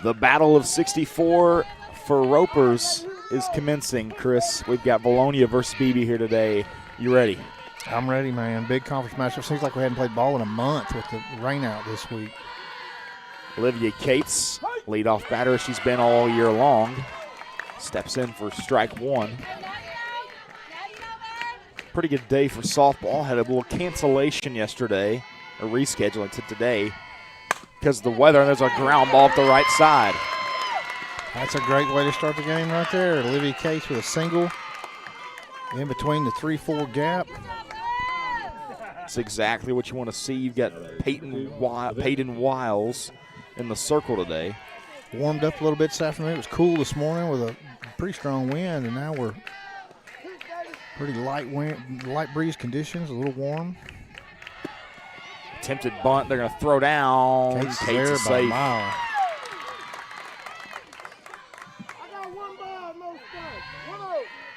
The Battle of 64 for Ropers is commencing, Chris. We've got Vilonia versus Beebe here today. You ready? I'm ready, man. Big conference matchup. Seems like we hadn't played ball in a month with the rain out this week. Olivia Cates, leadoff batter. She's been all year long. Steps in for strike one. Pretty good day for softball. Had a little cancellation yesterday, or rescheduling to today because of the weather, and there's a ground ball up the right side. That's a great way to start the game right there. Olivia Cates with a single in between the 3-4 gap. That's exactly what you want to see. You've got Peyton Wiles in the circle today. Warmed up a little bit this afternoon. It was cool this morning with a pretty strong wind, and now we're pretty light wind, light breeze conditions, a little warm. Attempted bunt. They're going to throw down. Cates Cates is there by a safe. mile.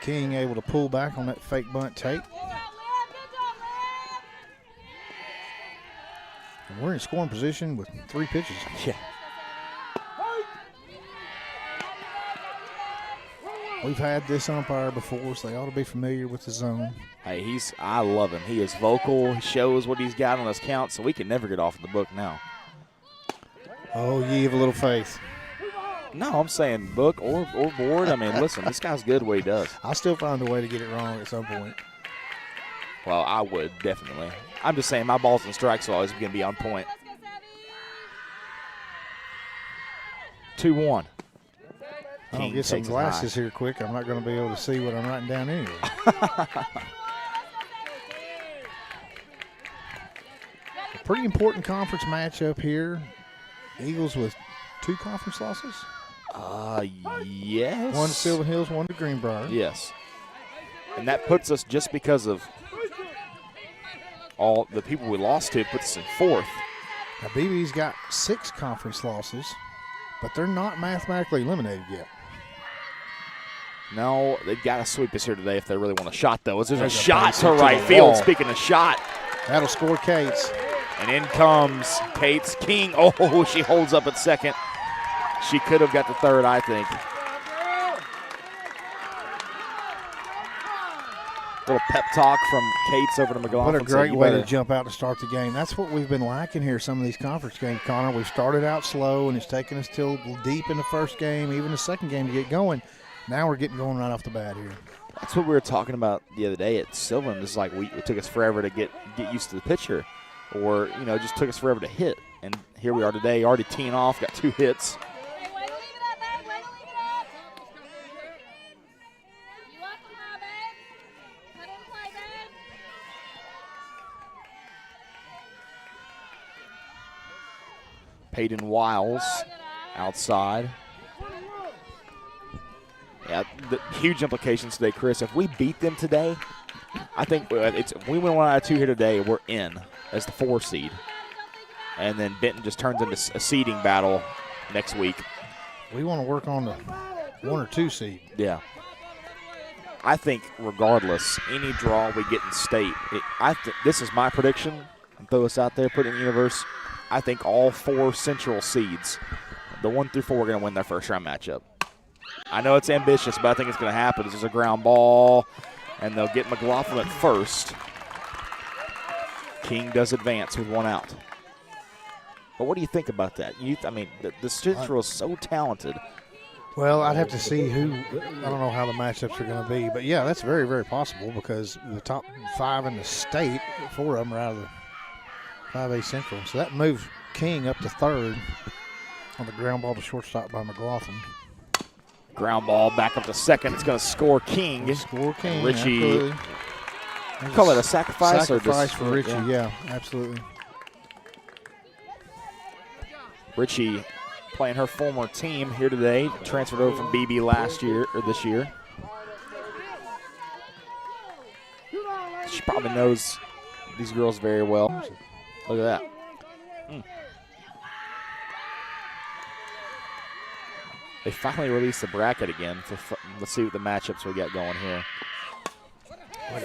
King able to pull back on that fake bunt take. And we're in scoring position with 3 pitches. Yeah. We've had this umpire before, so they ought to be familiar with the zone. Hey, I love him. He is vocal. He shows what he's got on his count, so we can never get off the book now. Oh, ye of a little faith. No, I'm saying book or board. I mean, listen, this guy's good what he does. I'll still find a way to get it wrong at some point. Well, I would, definitely. I'm just saying my balls and strikes are always going to be on point. 2-1. I'll get some glasses here quick. I'm not going to be able to see what I'm writing down anyway. A pretty important conference matchup here. Eagles with 2 conference losses. Yes. One to Silver Hills, one to Greenbrier. Yes. And that puts us, just because of all the people we lost to, puts us in 4th. Now, BB's got 6 conference losses, but they're not mathematically eliminated yet. No, they've got to sweep us here today if they really want a shot, though. There's a There's a shot base to hit to right the field. wall. Speaking of shot. That'll score Cates. And in comes Cates. King. Oh, she holds up at second. She could have got the third, I think. Little pep talk from Cates over to McLaughlin. What a great way to jump out to start the game. That's what we've been lacking here, some of these conference games, Connor. We've started out slow, and it's taken us till deep in the first game, even the second game, to get going. Now we're getting going right off the bat here. That's what we were talking about the other day at Sylvan. It's like it took us forever to get used to the pitcher, or, it just took us forever to hit. And here we are today, already teeing off, got 2 hits. Peyton Wiles outside. Yeah, the huge implications today, Chris. If we beat them today, I think if we win 1 out of 2 here today, we're in as the 4 seed. And then Benton just turns into a seeding battle next week. We want to work on the 1 or 2 seed. Yeah. I think regardless, any draw we get in state, this is my prediction. I'll throw this out there, put it in the universe. I think all 4 central seeds, the 1 through 4, are going to win their first round matchup. I know it's ambitious, but I think it's going to happen. There's a ground ball, and they'll get McLaughlin at first. King does advance with 1 out. But what do you think about that? The Central is so talented. Well, I'd have to see who. I don't know how the matchups are going to be. But, yeah, that's very, very possible because the top 5 in the state, 4 of them are out of the 5A Central. So that moves King up to 3rd on the ground ball to shortstop by McLaughlin. Ground ball back up to 2nd. It's going to score King. Score King. Richie. Call it a sacrifice? Sacrifice for Richie, yeah, absolutely. Richie playing her former team here today. Transferred over from Beebe this year. She probably knows these girls very well. Look at that. They finally released the bracket again. Let's see what the matchups we got going here.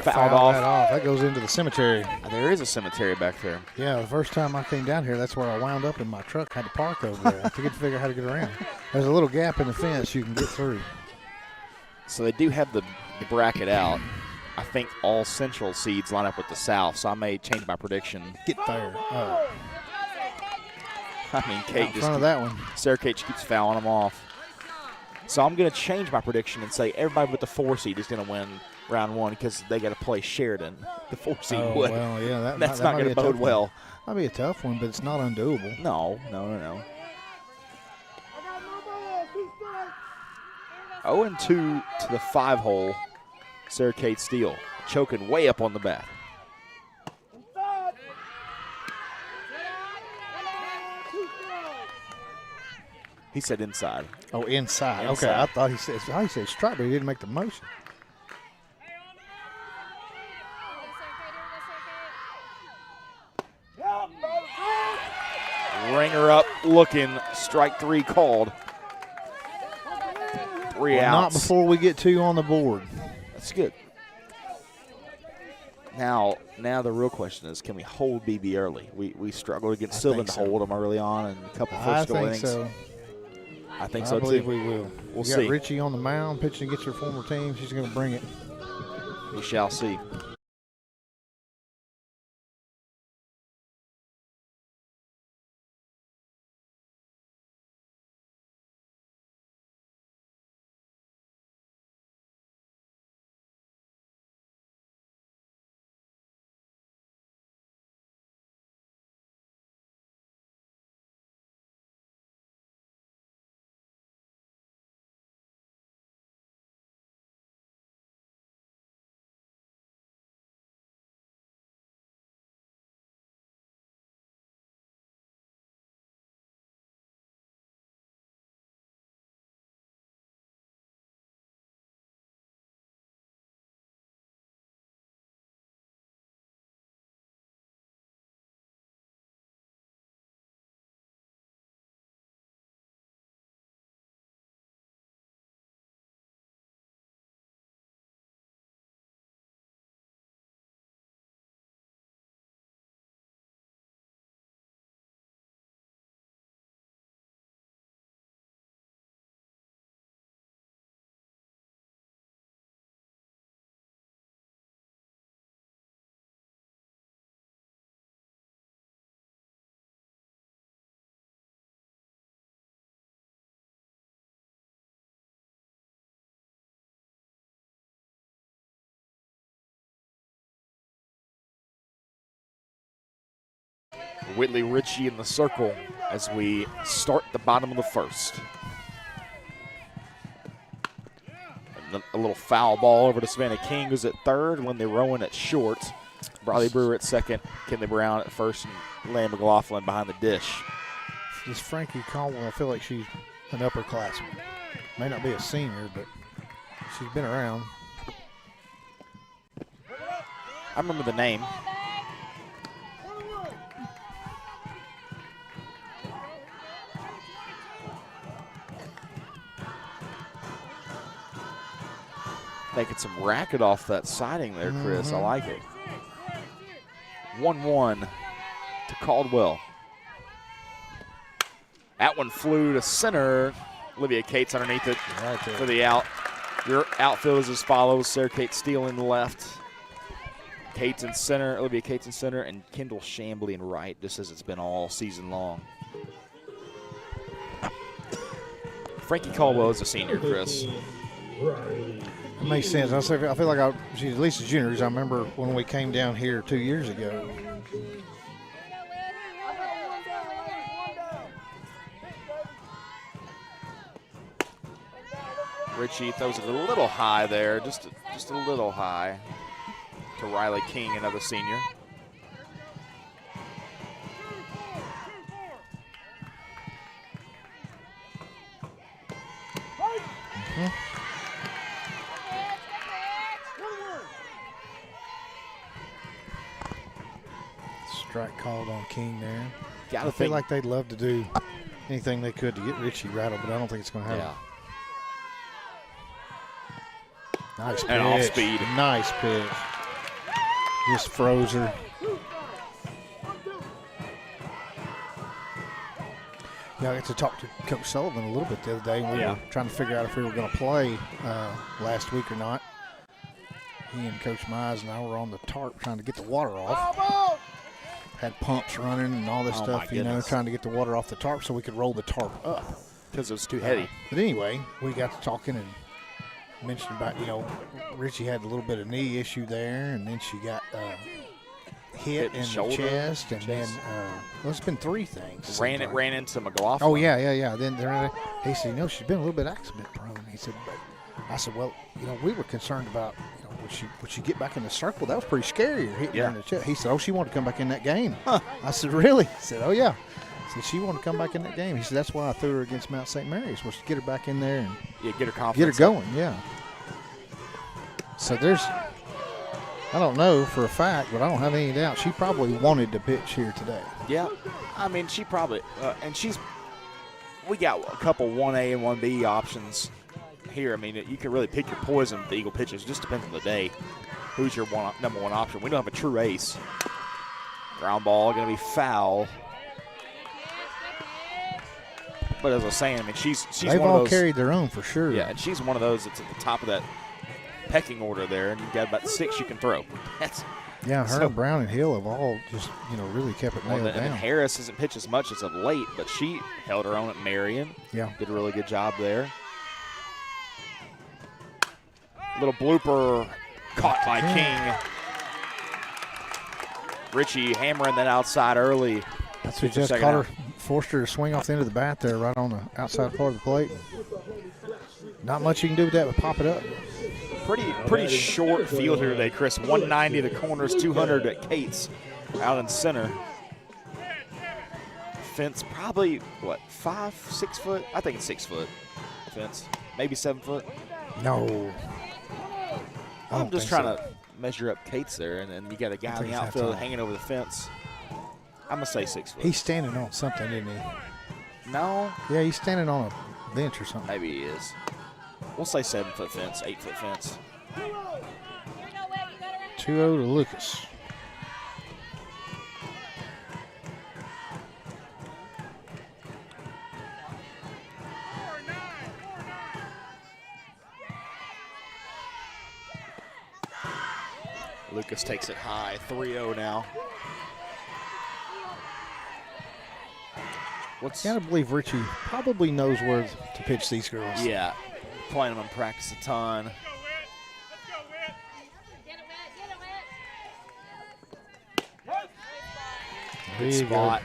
fouled off. That goes into the cemetery. There is a cemetery back there. Yeah, the first time I came down here, that's where I wound up in my truck. Had to park over there to figure out how to get around. There's a little gap in the fence you can get through. So they do have the bracket out. I think all Central seeds line up with the South, so I may change my prediction. Get there. Oh. I mean, Kate in front of that one. Sarah Kate keeps fouling them off. So I'm going to change my prediction and say everybody with the 4 seed is going to win round 1 because they got to play Sheridan. The 4 seed would. Well, yeah, that's not going to bode well. Might be a tough one, but it's not undoable. No. 0-2 to the 5 hole. Sarah Kate Steele choking way up on the bat. He said inside. Oh, inside. Okay, I thought he said strike, but he didn't make the motion. Ringer up looking. Strike 3 called. 3 outs. Not before we get 2 on the board. That's good. Now the real question is, can we hold BB early? We struggled against Sylvan to hold them early on in a couple first goal innings. I think so too. I believe we will. We'll see. Got Richie on the mound pitching against her former team. She's going to bring it. We shall see. Whitley Ritchie in the circle as we start the bottom of the first. A little foul ball over to Savannah King, who's at third. Lindsay Rowan at short. Briley Brewer at second. Kinley Brown at first. And Leigh McLaughlin behind the dish. This Frankie Caldwell, I feel like she's an upperclassman. May not be a senior, but she's been around. I remember the name. Making some racket off that siding there, Chris. I like it. 1-1 to Caldwell. That one flew to center. Olivia Cates underneath it for the out. Your outfield is as follows. Sarah Kate Steele in the left. Cates in center, Olivia Cates in center, and Kendall Chambly in right, just as it's been all season long. Frankie Caldwell is a senior, Chris. It makes sense. I feel like she's at least a junior, because I remember when we came down here 2 years ago. Ritchie throws it a little high there, just a little high to Riley King, another senior. Strike called on King there. I feel like they'd love to do anything they could to get Ritchie rattled, but I don't think it's going to happen. Nice pitch. And off speed. Nice pitch. Just froze her. Yeah, I got to talk to Coach Sullivan a little bit the other day. We were trying to figure out if we were going to play last week or not. He and Coach Mize and I were on the tarp trying to get the water off. Had pumps running and all this stuff, trying to get the water off the tarp so we could roll the tarp up. Because it was too heavy. But anyway, we got to talking and mentioned about, Richie had a little bit of knee issue there, and then she got hit in the chest, and then it's been 3 things. Ran into McLaughlin. Oh, yeah. Then he said, she's been a little bit accident prone. He said, but I said, well, we were concerned about, would she get back in the circle? That was pretty scary. Hitting her in the chest. He said, she wanted to come back in that game. Huh. I said, really? He said, oh, yeah. He said, she wanted to come back in that game. He said, that's why I threw her against Mount St. Mary's, was to get her back in there and get her confidence. Get her going, So I don't know for a fact, but I don't have any doubt she probably wanted to pitch here today. Yeah, I mean, she probably, we got a couple 1A and 1B options here. I mean, you can really pick your poison with the Eagle pitches. It just depends on the day. Who's your number 1 option? We don't have a true ace. Ground ball going to be foul. But as I was saying, I mean, she's They've one of all those, carried their own for sure. Yeah, and she's one of those that's at the top of that pecking order there, and you've got about 6 you can throw. Her, Brown, and Hill have all just, really kept it nailed down. And Harris hasn't pitched as much as of late, but she held her own at Marion. Yeah. Did a really good job there. Little blooper caught by King. Richie hammering that outside early. That's what just caught her, forced her to swing off the end of the bat there right on the outside part of the plate. Not much you can do with that but pop it up. Pretty short field here today, Chris. 190 the corners, 200 at Kate's out in center. Fence probably, 5, 6 foot? I think it's 6 foot fence. Maybe 7 foot. No. I'm just trying to measure up Kate's there, and then you got a guy in the outfield hanging over the fence. I'm going to say 6 foot. He's standing on something, isn't he? No. Yeah, he's standing on a bench or something. Maybe he is. We'll say 7 foot fence, 8 foot fence. 2-0 to Lucas. Lucas takes it high, 3-0 now. Gotta believe Richie probably knows where to pitch these girls. Yeah, playing them in practice a ton. Good spot.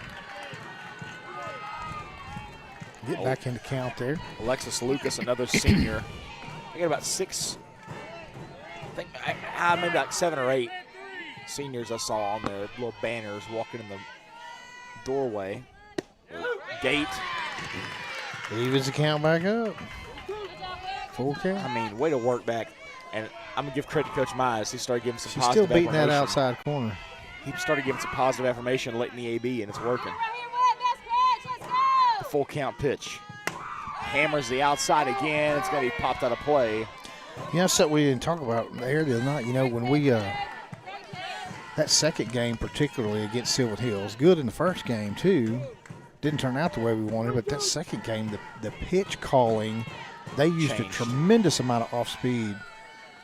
Get back into count there. Alexis Lucas, another senior. I got about 6, I think maybe like 7 or 8 seniors I saw on the little banners walking in the doorway. Gate. Evens the count back up. Full count. I mean, way to work back. And I'm going to give credit to Coach Mize. He started giving some She's positive still beating affirmation. that outside corner. He started giving some positive affirmation late in the AB, and it's working. The full count pitch. Hammers the outside again. It's going to be popped out of play. That's something we didn't talk about there the other night. When we that second game, particularly against Sylvan Hills, good in the first game too. Didn't turn out the way we wanted, but that second game, the pitch calling, they used a tremendous amount of off speed,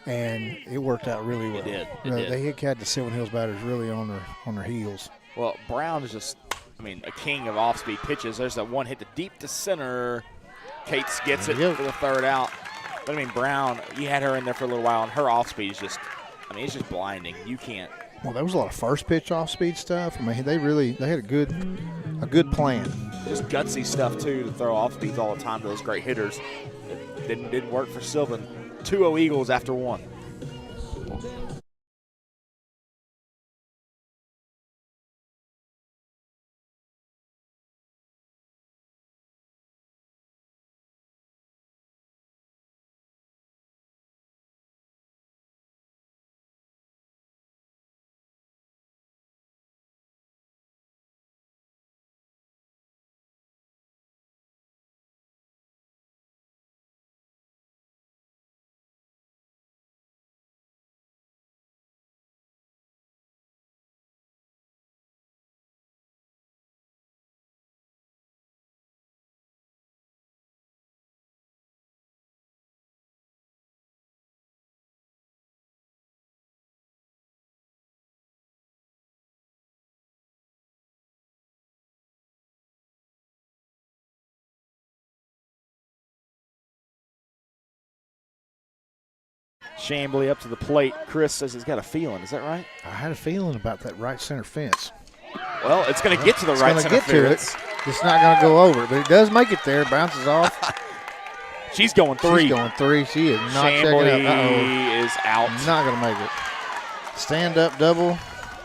and it worked out really well. It did. They had the Sylvan Hills batters really on their heels. Well, Brown is just, a king of off speed pitches. There's that one hit to deep to center. Cates gets it for the third out. But Brown, you had her in there for a little while, and her off speed is just, it's just blinding. You can't. Well, there was a lot of first pitch off speed stuff. they had a good plan. Just gutsy stuff too to throw off speeds all the time to those great hitters. It didn't work for Sylvan. 2-0 Eagles after 1. Chambly up to the plate. Chris says he's got a feeling. Is that right? I had a feeling about that right center fence. Well, it's going to get to the right center fence. It's not going to go over, but it does make it there. Bounces off. She's going 3. She's going 3. She is not Chambly checking out. is out. Not going to make it. Stand up double,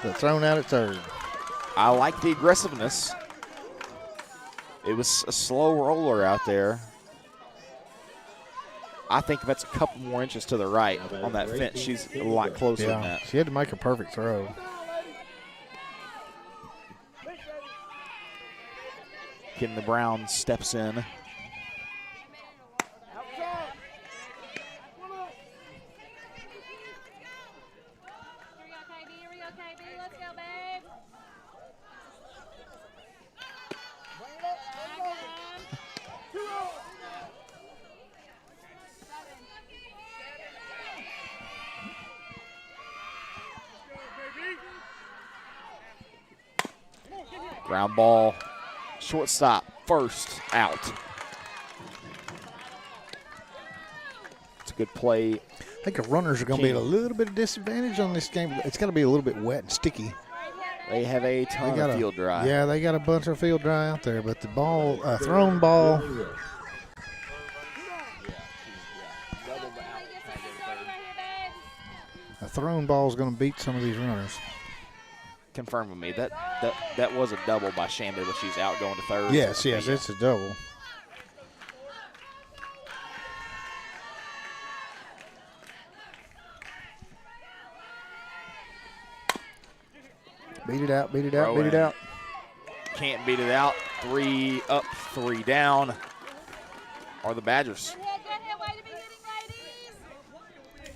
but thrown out at third. I like the aggressiveness. It was a slow roller out there. I think if that's a couple more inches to the right on that fence, she's a lot closer than that. She had to make a perfect throw. Kenton the Brown steps in. Ground ball, shortstop, first out. It's a good play. I think the runners are going to be at a little bit of disadvantage on this game. It's going to be a little bit wet and sticky. They have a ton of field dry. Yeah, they got a bunch of field dry out there, but the ball, thrown ball. A thrown ball is going to beat some of these runners. Confirm with me. That was a double by Chambly, but she's out going to third. Yes, it's a double. Beat it out, beat it out, beat it out. Can't beat it out. 3 up, 3 down are the Badgers.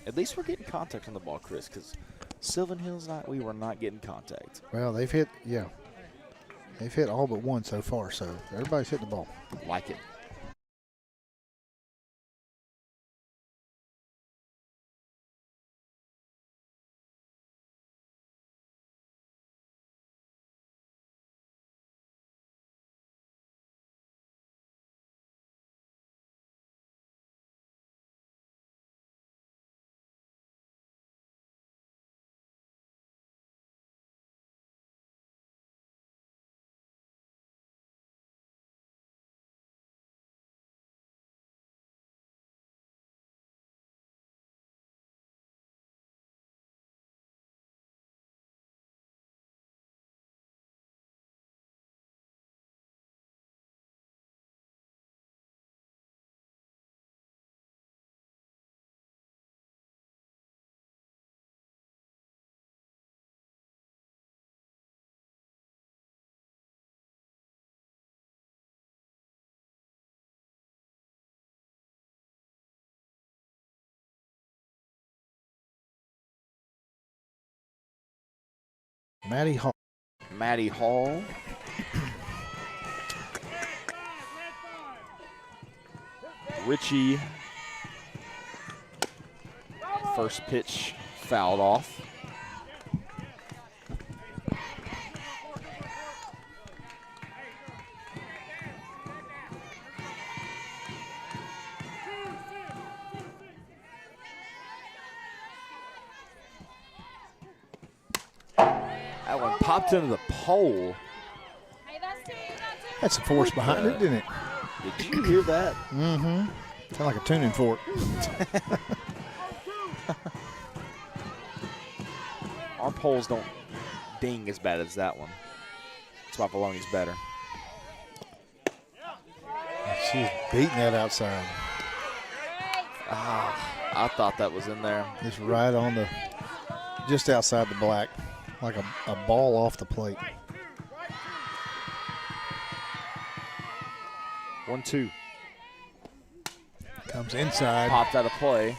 At least we're getting contact on the ball, Chris, because Sylvan Hills, we were not getting contact. Well, they've hit all but one so far, so everybody's hit the ball. Like it. Maddie Hall. Richie. First pitch fouled off. That one popped into the pole. Had some force behind it, didn't it? Did you hear that? Mm-hmm. Sound like a tuning fork. Our poles don't ding as bad as that one. That's why Vilonia's better. She's beating that outside. I thought that was in there. It's right on just outside the black, like a ball off the plate. 1-2. Comes inside. Popped out of play.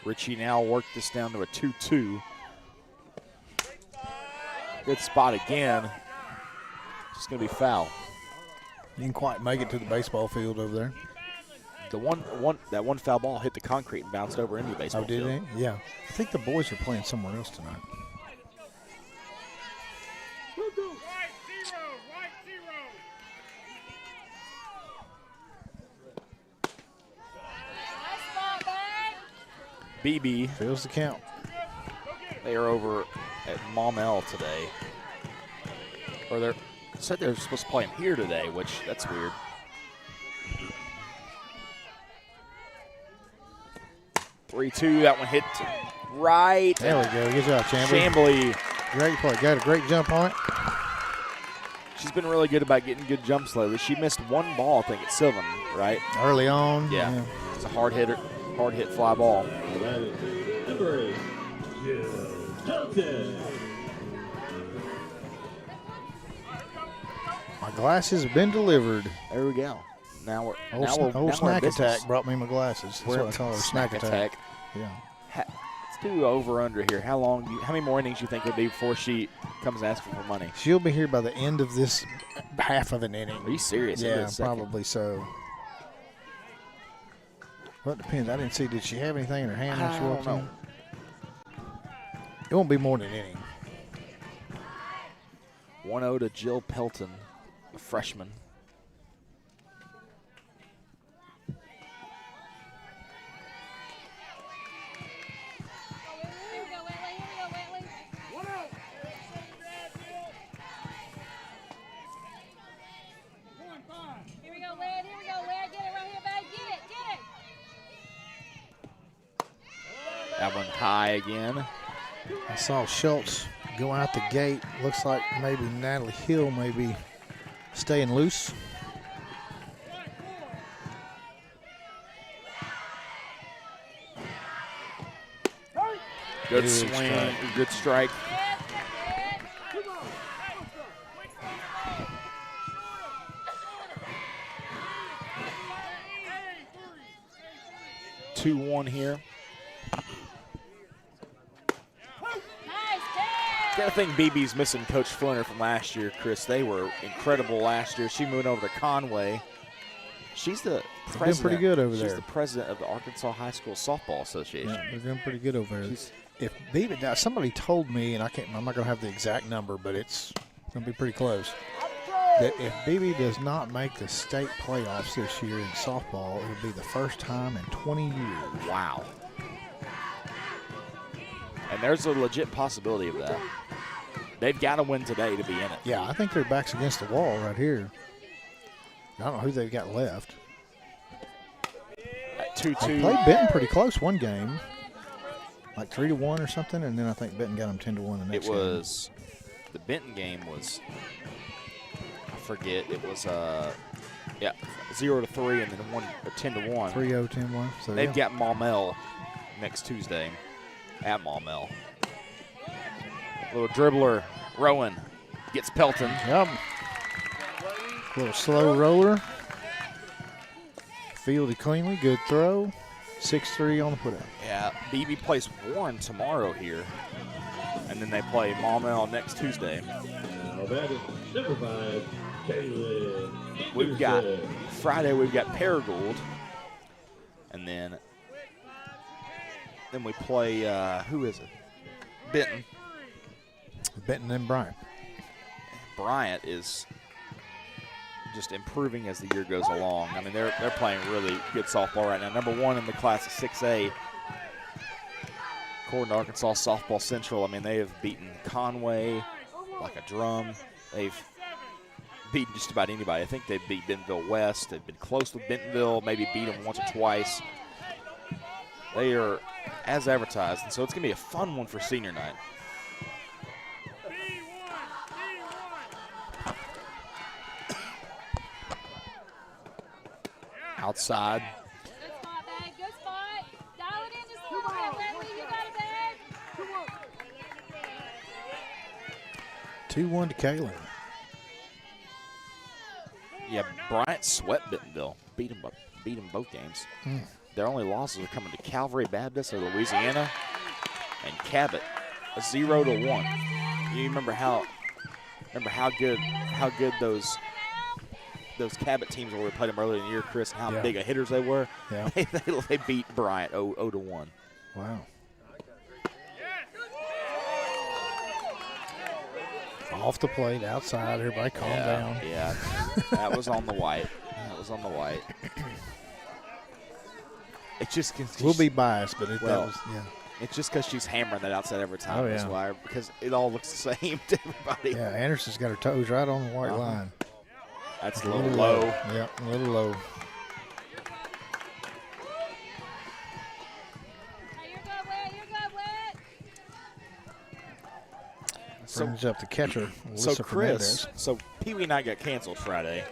Richie now worked this down to a 2-2. Good spot again. Just going to be foul. You didn't quite make it to the baseball field over there. That one foul ball hit the concrete and bounced over into the baseball field. Oh, did it? Yeah. I think the boys are playing somewhere else tonight. Beebe Feels the count. They are over at Maumelle today. Or they said they're supposed to play him here today, which that's weird. Three-two. That one hit right. There we go. Good job, Chambly. Great play. Got a great jump on it. She's been really good about getting good jumps lately. She missed one ball, I think, at Sylvan, right? Early on. Yeah. It's a hard hit fly ball. My glasses have been delivered. There we go. Now we're Old snack attack brought me my glasses. That's what I call her, snack attack. Yeah. Let's do over under here. How many more innings do you think it'll be before she comes asking for money? She'll be here by the end of this half of an inning. Are you serious? Yeah, probably so. Well, it depends. I didn't see. Did she have anything in her hand when she walked in? It won't be more than an inning. 1-0 to Jill Pelton, a freshman. That one high again. I saw Schultz go out the gate. Looks like maybe Natalie Hill may be staying loose. Good swing, good strike. Two one here. I think BB's missing Coach Flinner from last year, Chris. They were incredible last year. She moved over to Conway. She's the president. They're doing pretty good over there. She's the president of the Arkansas High School Softball Association. Yeah, they're doing pretty good over there. If Beebe, now somebody told me, and I'm not going to have the exact number, but it's going to be pretty close, that if Beebe does not make the state playoffs this year in softball, it will be the first time in 20 years. Wow. And there's a legit possibility of that. They've got to win today to be in it. Yeah, I think their back's against the wall right here. I don't know who they've got left. At 2-2. They played Benton pretty close one game, like 3-1 or something, and then I think Benton got them 10-1 the next game. The Benton game was, I forget, it was 0-3 and then 10-1. 3-0, 10-1. So they've got Maumelle next Tuesday at Maumelle. Little dribbler, Rowan gets Pelton. Yep. Little slow roller. Fielded cleanly, good throw. 6-3 on the putout. Yeah, Beebe plays Warren tomorrow here. And then they play Maumelle next Tuesday. We've got Friday, we've got Paragould. And then we play, who is it? Benton. Benton and Bryant. Bryant is just improving as the year goes along. I mean, they're playing really good softball right now. Number one in the class of 6A. According to Arkansas Softball Central, I mean, they have beaten Conway like a drum. They've beaten just about anybody. I think they've beat Bentonville West. They've been close with Bentonville, maybe beat them once or twice. They are as advertised, and so it's going to be a fun one for senior night. Outside. Good spot, bag. Good spot. Dial it in just a little bit, Bradley. You got it, bag. 2-1 to Kaylin. Yeah, Bryant swept Bentonville. Beat him both games. Their only losses are coming to Calvary Baptist of Louisiana and Cabot, a 0-1. You remember how good those Cabot teams were. We played them earlier in the year, Chris, and how big of hitters they were. Yeah. They beat Bryant 0-1. Wow. Off the plate, outside. Everybody calm down. Yeah, that was on the white. That was on the white. It's just We'll be biased, but that was It's just because she's hammering that outside every time. Oh, yeah. That's why, because it all looks the same to everybody. Yeah, Anderson's got her toes right on the white line. That's a little low. Yeah, a little low. You're good, Whit. You're good, Whit. Brings up the catcher, So Alyssa Chris, Fernandez. so Pee Wee night got canceled Friday.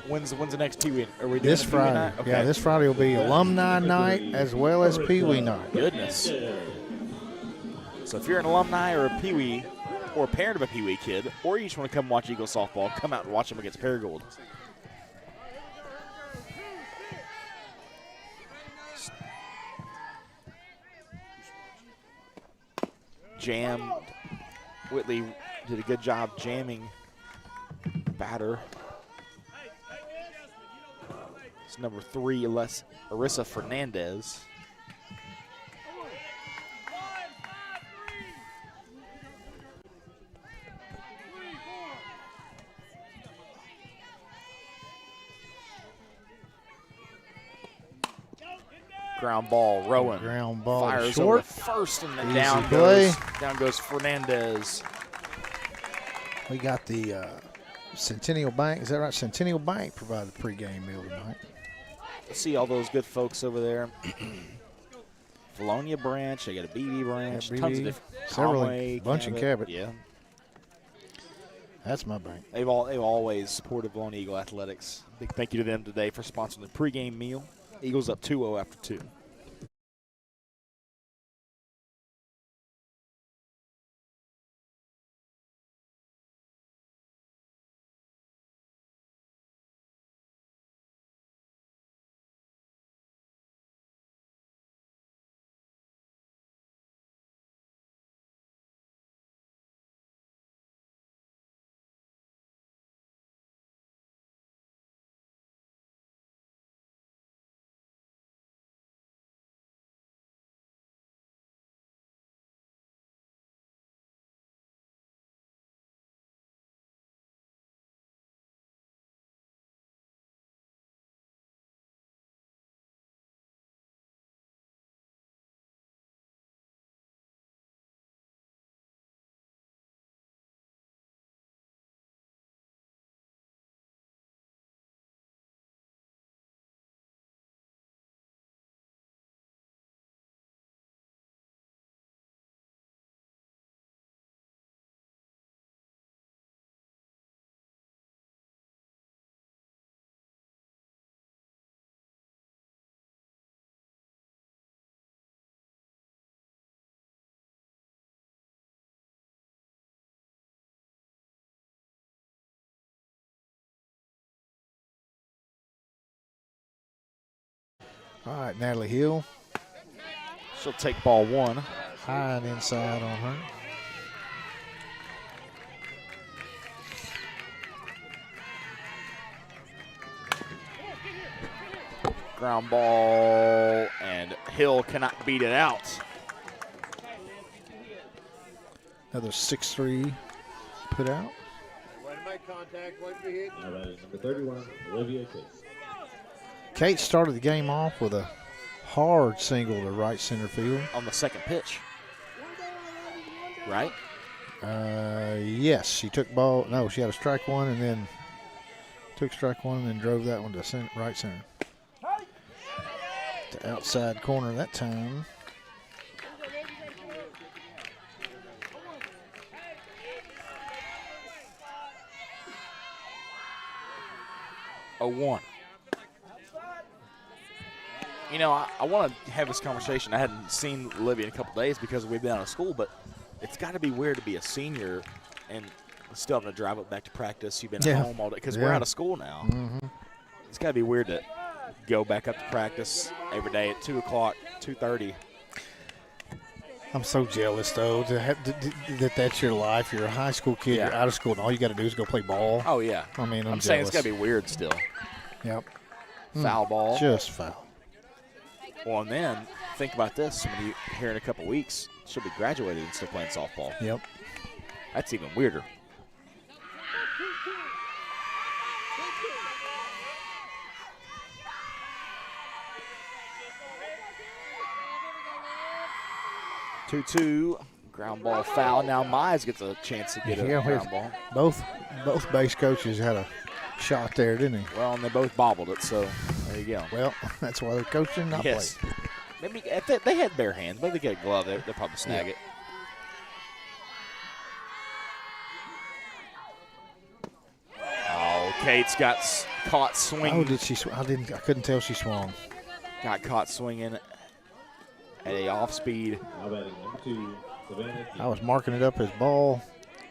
When's the next Pee Wee? Are we doing This a Pee Wee Friday. night? Okay. Yeah, this Friday will be alumni night as well as Pee Wee night. Goodness. So if you're an alumni or a Pee Wee or a parent of a Pee Wee kid, or you just want to come watch Eagle softball, come out and watch them against Paragould. Jammed. Whitley did a good job jamming batter. It's number 3, Arissa Fernandez. Ground ball, Rowan. Ground ball Fires short. over first, and then Easy down goes Fernandez. We got the Centennial Bank. Is that right? Centennial Bank provided the pregame meal tonight. See all those good folks over there. Vilonia branch. They got a Beebe branch. Yeah, Tons Beebe, of different. several, Conway, bunch in Cabot. Yeah. That's my bank. They've always supported Vilonia Eagle Athletics. Big thank you to them today for sponsoring the pregame meal. Eagles up 2-0 after 2. All right, Natalie Hill. She'll take ball 1. High and inside on her. Ground ball, and Hill cannot beat it out. Another 6-3 put out. Way to make contact, way to be hit. All right, number 31, Olivia Case. Kate started the game off with a hard single to right center field. On the second pitch. Right? Yes, she took ball. No, she had a strike one and then took strike one and then drove that one to right center. The outside corner that time. A 1. You know, I want to have this conversation. I hadn't seen Olivia in a couple days because we've been out of school, but it's got to be weird to be a senior and still having to drive up back to practice. You've been home all day because we're out of school now. Mm-hmm. It's got to be weird to go back up to practice every day at 2 o'clock, 2:30. I'm so jealous, though, that's your life. You're a high school kid. Yeah. You're out of school, and all you got to do is go play ball. Oh, yeah. I mean, I'm saying it's jealous. got to be weird still. Yep. Foul ball. Just foul. Well, and then think about this. Here in a couple weeks, she'll be graduated and still playing softball. Yep. That's even weirder. Two, ground ball foul. Now Mize gets a chance to get a ground ball. Both base coaches had a shot there, didn't they? Well, and they both bobbled it, so there you go. Well, that's why they're coaching, not Yes. play. Maybe if they had bare hands. Maybe they get a glove. They'll probably snag it. Oh, Kate's got caught swinging. Oh, did she? I couldn't tell she swung. Got caught swinging at a off-speed. Now batting number 2, Savannah. I was marking it up as ball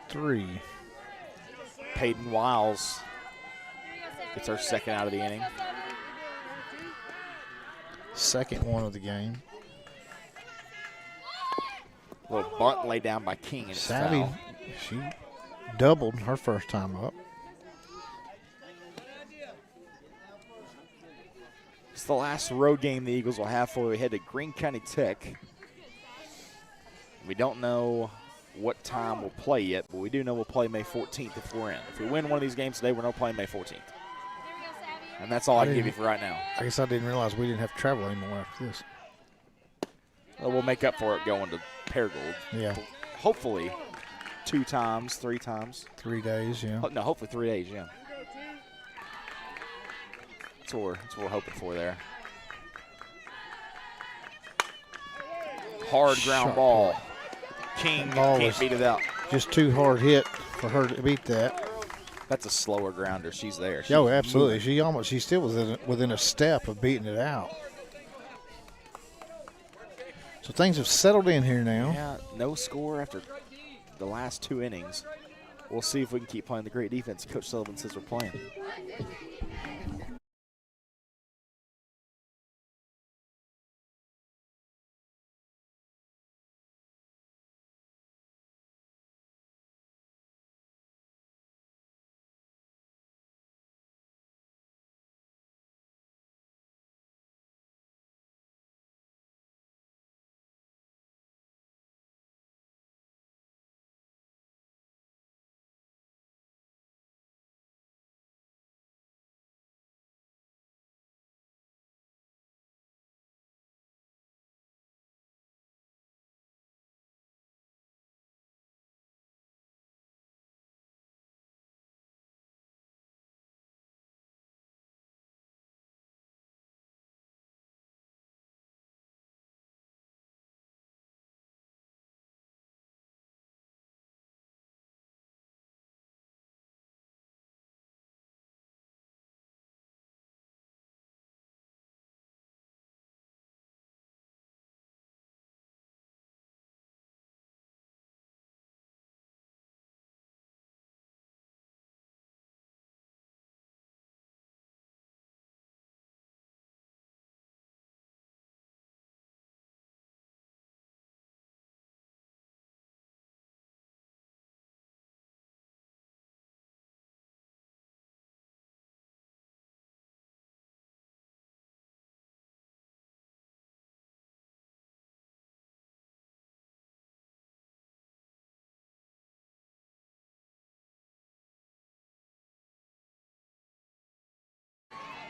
3. Peyton Wiles gets her second out of the inning. Second one of the game. Little bunt laid down by King and it's Savvy, foul. she doubled her first time up. It's the last road game the Eagles will have before we head to Greene County Tech. We don't know what time we'll play yet, but we do know we'll play May 14th if we're in. If we win one of these games today, we're not playing May 14th. And that's all I can give you for right now. I guess I didn't realize we didn't have to travel anymore after this. Well, we'll make up for it going to Paragould. Yeah. Hopefully 2 times, 3 times. 3 days, yeah. No, hopefully 3 days, yeah. That's what we're hoping for there. Hard ground Sharp ball. King ball can't was beat it out. Just too hard hit for her to beat that. That's a slower grounder. She's there. Oh, absolutely. She's still within a step of beating it out. So things have settled in here now. Yeah, no score after the last 2 innings. We'll see if we can keep playing the great defense Coach Sullivan says we're playing.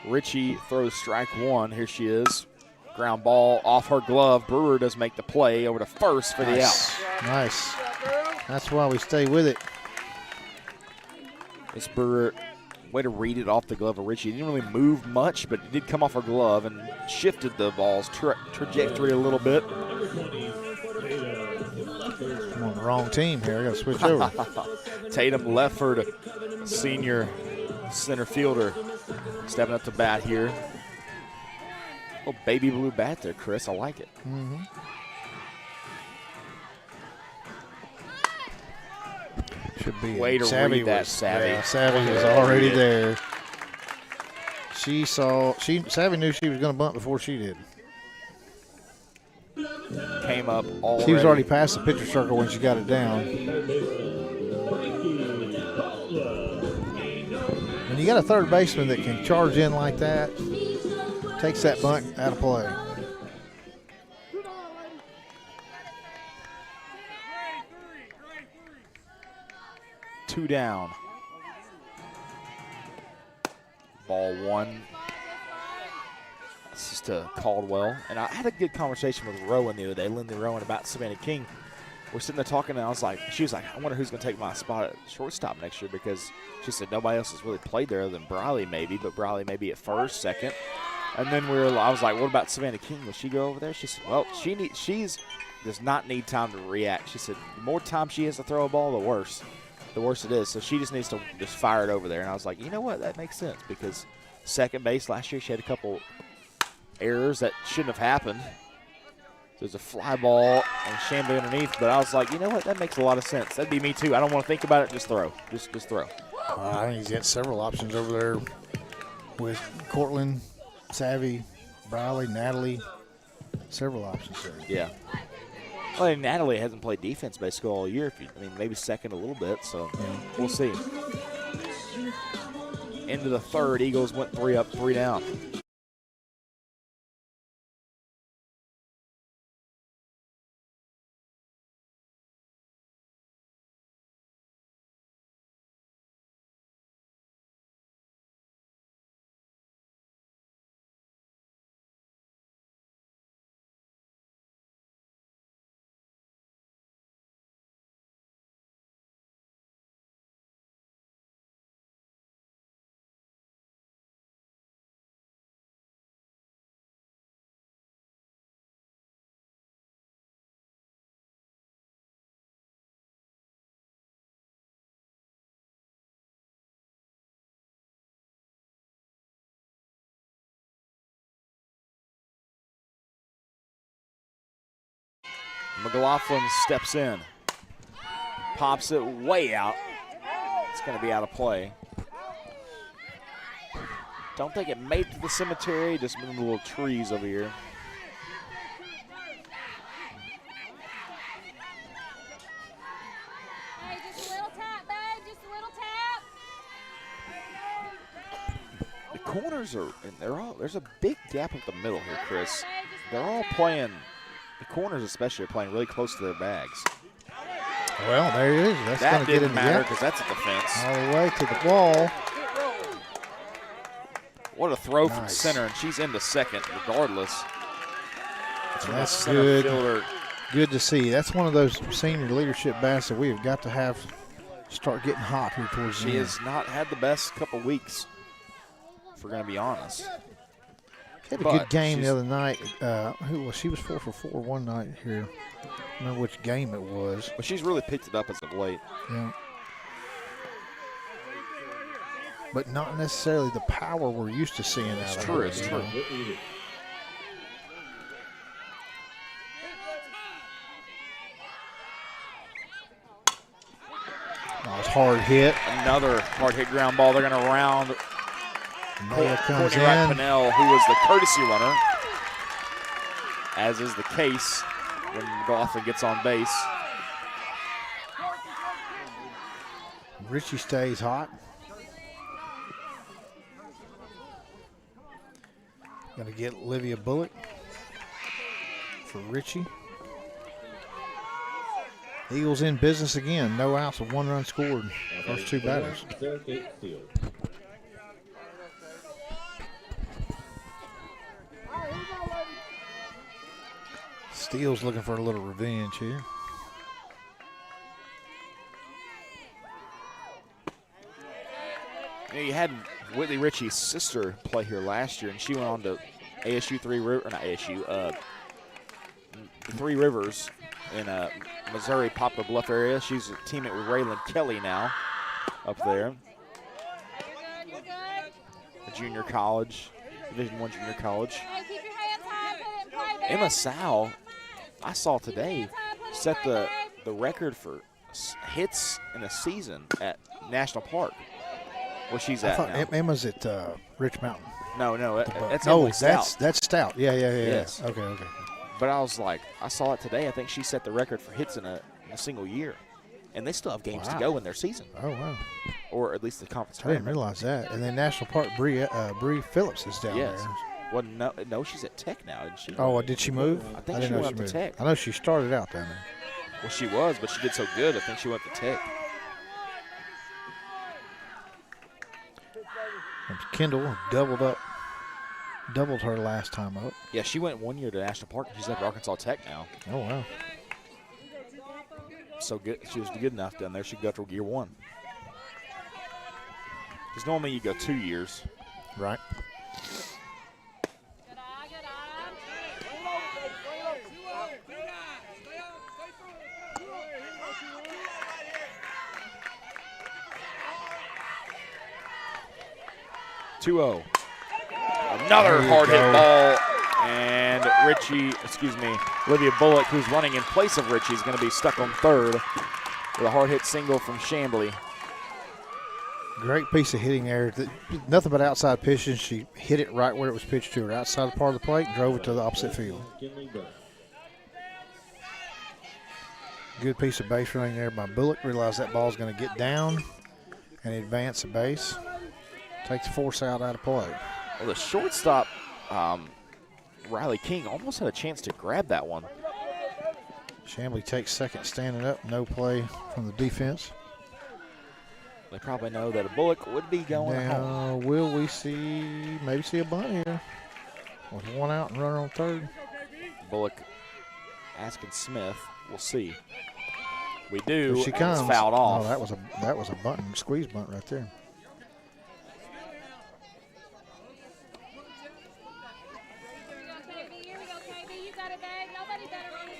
Ritchie throws strike 1. Here she is. Ground ball off her glove. Brewer does make the play over to first for the out. Nice. That's why we stay with it. Miss Brewer, way to read it off the glove of Ritchie. Didn't really move much, but it did come off her glove and shifted the ball's trajectory a little bit. I'm on the wrong team here. I got to switch over. Tatum Lefford, senior center fielder, stepping up to bat here. Oh, baby blue bat there, Chris. I like it. Mm-hmm. Should be way to Savvy read that, was, Savvy. Yeah, Savvy was already there. Savvy knew she was going to bunt before she did. Came up already. She was already past the pitcher circle when she got it down. When you got a third baseman that can charge in like that, takes that bunt out of play. Two down. Ball one. This is to Caldwell. And I had a good conversation with Rowan the other day, Lindsay Rowan, about Savannah King. We're sitting there talking, and she was like, I wonder who's going to take my spot at shortstop next year, because she said nobody else has really played there other than Briley maybe, but Briley maybe at first, second. And then I was like, what about Savannah King? Will she go over there? She said, well, she's does not need time to react. She said the more time she has to throw a ball, the worse it is. So she just needs to just fire it over there. And I was like, you know what? That makes sense, because second base last year she had a couple errors that shouldn't have happened. There's a fly ball and Chambly underneath, but I was like, you know what? That makes a lot of sense. That'd be me too. I don't want to think about it. Just throw. Just throw. I think he's got several options over there with Cortland, Savvy, Briley, Natalie. Several options there. Yeah. Well, and Natalie hasn't played defense basically all year. Maybe second a little bit, so we'll see. Into the third, Eagles went 3 up, 3 down. McLaughlin steps in, pops it way out. It's going to be out of play. Don't think it made it to the cemetery, just moving the little trees over here. Hey, just a little tap, babe. Just a little tap. The corners there's a big gap up the middle here, Chris. They're all playing, the corners especially, are playing really close to their bags. Well, there it is. That's That going to get in didn't the matter gap. because that's a defense. All the way to the wall. What a throw from Nice. center, and she's into second regardless. It's from the That's center good. fielder. Good to see. That's one of those senior leadership bats that we have got to have start getting hot here towards the She end. has not had the best couple weeks, if we're going to be honest. Had a But good game she's- the other night. She was 4 for 4 one night here. I don't remember which game it was. But she's really picked it up as of late. Yeah. But not necessarily the power we're used to seeing out It's of true, her. it's you true. know. Oh, it's hard hit. Another hard hit ground ball. They're going to round Maya comes Courtney Wright in. Pinnell, who was the courtesy runner, as is the case when McLaughlin gets on base. Richie stays hot. Going to get Olivia Bullock for Richie. Eagles in business again. No outs, a 1 run scored. First 2 batters. Steele's looking for a little revenge here. You had Whitley Ritchie's sister play here last year, and she went on to ASU Three Rivers in Missouri Poplar Bluff area. She's a teammate with Raylan Kelly now up there. You're good. A junior college, Division I junior college. Hey, keep your hands high. Put it in play, babe. Emma Sal, I saw today, set the record for hits in a season at National Park Where she's I at thought now. Emma's at Rich Mountain. No, that's no, Emily Stout. that's Stout. Yeah. Yes. Okay. But I was like, I saw it today. I think she set the record for hits in a single year. And they still have games to go in their season. Oh, wow. Or at least the conference I didn't tournament. realize that. And then National Park, Bree Phillips is down Yes. there. Well, no, she's at Tech now, isn't she? Oh, did she move? I think didn't she know went up to moved. Tech. I know she started out down there. Well, she was, but she did so good. I think she went to Tech. And Kendall doubled her last time up. Yeah, she went 1 year to National Park. She's at Arkansas Tech now. Oh, wow. So good. She was good enough down there. She could go through year 1. Because normally you go 2 years. Right. Good eye, good eye. 2-0. Another hard hit ball. And Olivia Bullock, who's running in place of Richie, is going to be stuck on third with a hard hit single from Chambly. Great piece of hitting there. Nothing but outside pitches. She hit it right where it was pitched to her, outside part of the plate, and drove it to the opposite field. Good piece of base running there by Bullock. Realized that ball's going to get down and advance the base. Takes the force out of play. Well, the shortstop, Riley King, almost had a chance to grab that one. Chambly takes second standing up. No play from the defense. They probably know that a Bullock would be going home. Now, will we maybe see a bunt here? With one out and runner on third. Bullock asking Smith. We'll see. We do. Here she comes. It's fouled off. Oh, that was a bunt, squeeze bunt right there. Here we go, KB. You got it, babe. Nobody better run it.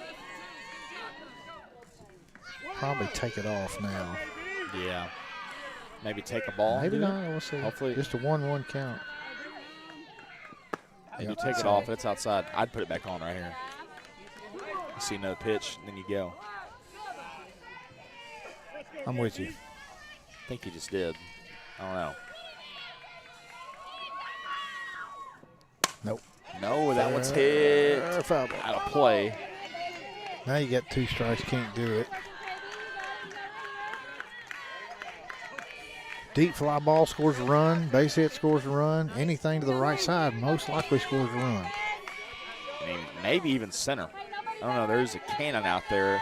Probably take it off now. Yeah. Maybe take a ball. Maybe not. We'll see. Hopefully. Just a 1-1 count. If you Yep, take it so- off, it's outside. I'd put it back on right here. You see another pitch, and then you go. I'm with you. I think you just did. I don't know. Nope. No, that one's hit Foul ball. out of play. Now you got 2 strikes. Can't do it. Deep fly ball scores a run. Base hit scores a run. Anything to the right side most likely scores a run. I mean, maybe even center. I don't know. There's a cannon out there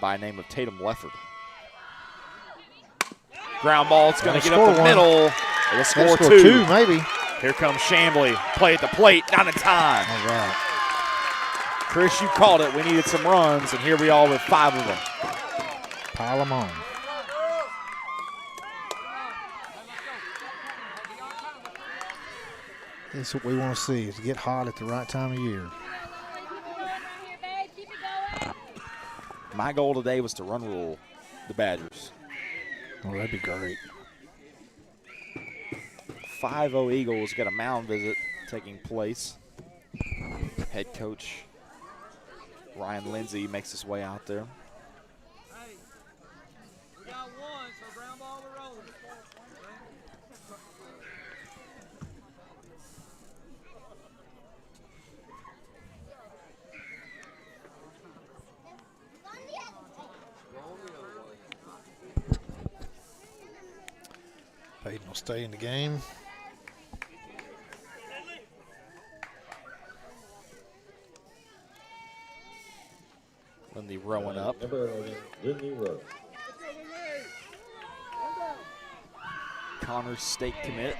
by name of Tatum Lefford. Ground ball. It's going to get up the score one. middle. It'll score Score two. 2 maybe. Here comes Chambly. Play at the plate. Not in time. All right. Chris, you called it. We needed some runs, and here we are with 5 of them. Pile them on. That's what we want to see, is get hot at the right time of year. Here, babe. Keep it going. My goal today was to run rule the Badgers. Oh, that'd be great. 5-0 Eagles got a mound visit taking place. Head coach Ryan Lindsay makes his way out there. We got one, so ground ball to roll. Peyton will stay in the game. Lindsay rowing up. Number 11, Lindsay Rowe. Connors state commit.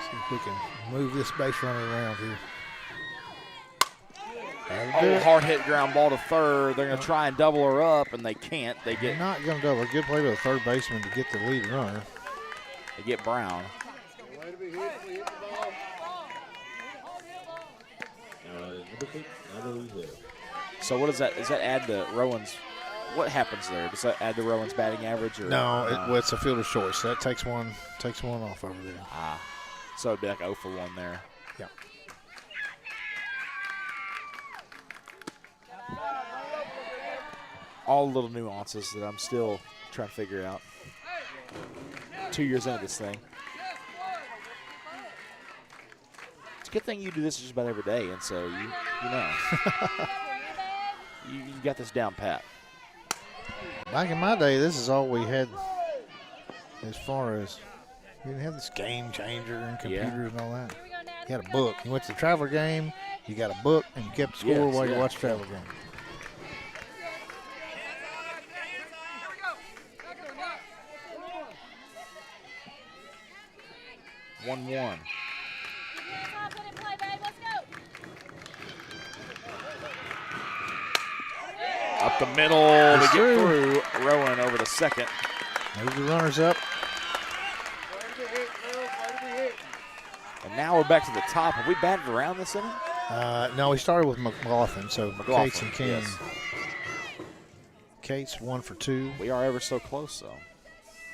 See if we can move this base runner around here. That'll do Oh, it. hard hit ground ball to third. They're going to try and double her up, and they can't. They They're get not going to double. Good play to the third baseman to get the lead runner. Brown. Way to be hit. We hit the ball. Now that is number 6, Natalie Hill. So what does that? Does that add to Rowan's? What happens there? Does that add to Rowan's batting average? Or No, well, it's a fielder's choice. So that takes one off over there. So it'd be like 0 for 1 there. Yeah. All the little nuances that I'm still trying to figure out. 2 years into this thing. It's a good thing you do this just about every day, and so you know you got this down pat. Back in my day, this is all we had as far as you didn't have this game changer and computers and all that. You had a book. You went to the Traveler game, you got a book, and you kept the score while you watched the Traveler game. 1-1. Up the middle, we get through. Rowan over the second. Move the runners up. And now we're back to the top. Have we batted around this inning? No, we started with McLaughlin, so Cates and King. Yes. Cates 1 for 2. We are ever so close, though.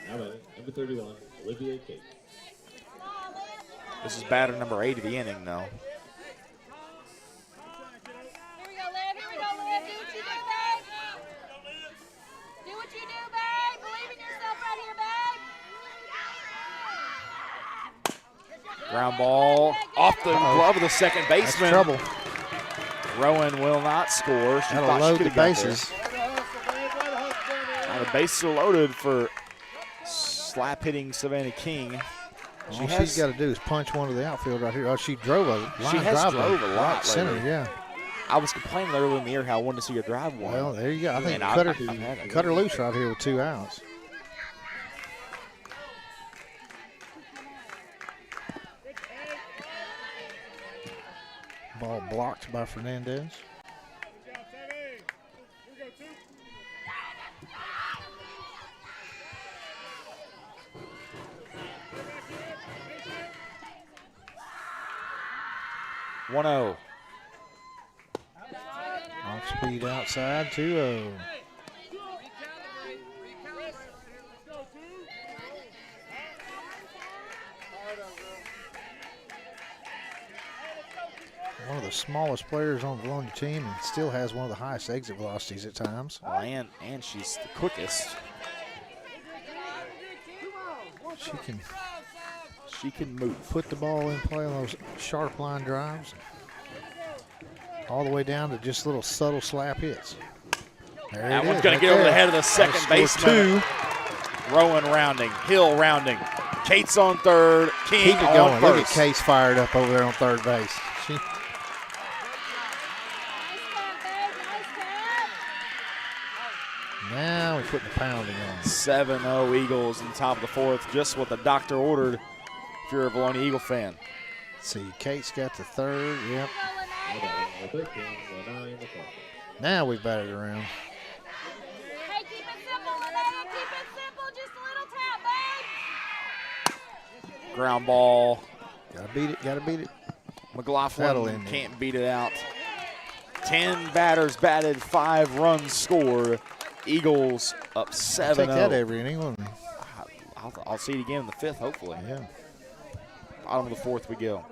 Now batting, number 31, Olivia Kate. This is batter number 8 of the inning, though. Here we go, Liv. Here we go, Liv. Do what you do, babe. Do what you do, babe. Believe in yourself right here, babe. Ground ball off the glove of the second baseman. That's trouble. Rowan will not score. She That'll thought load she the could have got bases. there. Now the bases are loaded for slap-hitting Savannah King. All she's got to do is punch one to the outfield right here. Oh, she drove a line She has drive drove a lot right center, lately. yeah. I was complaining earlier in the year how I wanted to see her drive one. Well, there you go. I think And cut her loose right here with 2 outs. Ball blocked by Fernandez. One 0. Off speed outside, 2-0. One of the smallest players on the Vilonia team and still has one of the highest exit velocities at times. Well, and she's the quickest. She can move. Put the ball in play on those sharp line drives. All the way down to just little subtle slap hits. There That it one's is, going right to get over there. the head of the second That'll baseman. score 2. Rowan rounding, Hill rounding. Kate's on third, King Keep it on going. Look at first. Case fired up over there on third base. She, Nice tap, babe. Nice tap. now we're putting the pounding on. 7-0 Eagles in the top of the fourth, just what the doctor ordered if you're a Vilonia Eagle fan. Let's see, Kate's got the third. Yep. Now batting, number 13, Lanai McLaughlin. Now we've batted around. Hey, keep it simple, Linnea. Keep it simple. Just a little tap, babe. Ground ball. Gotta beat it. Gotta beat it. That'll McLaughlin end it. can't beat it out. 10 batters batted, 5 runs scored. Eagles up 7-0. Take that every inning, wouldn't we? I'll see it again in the 5th, hopefully. Yeah. Bottom of the 4th we go.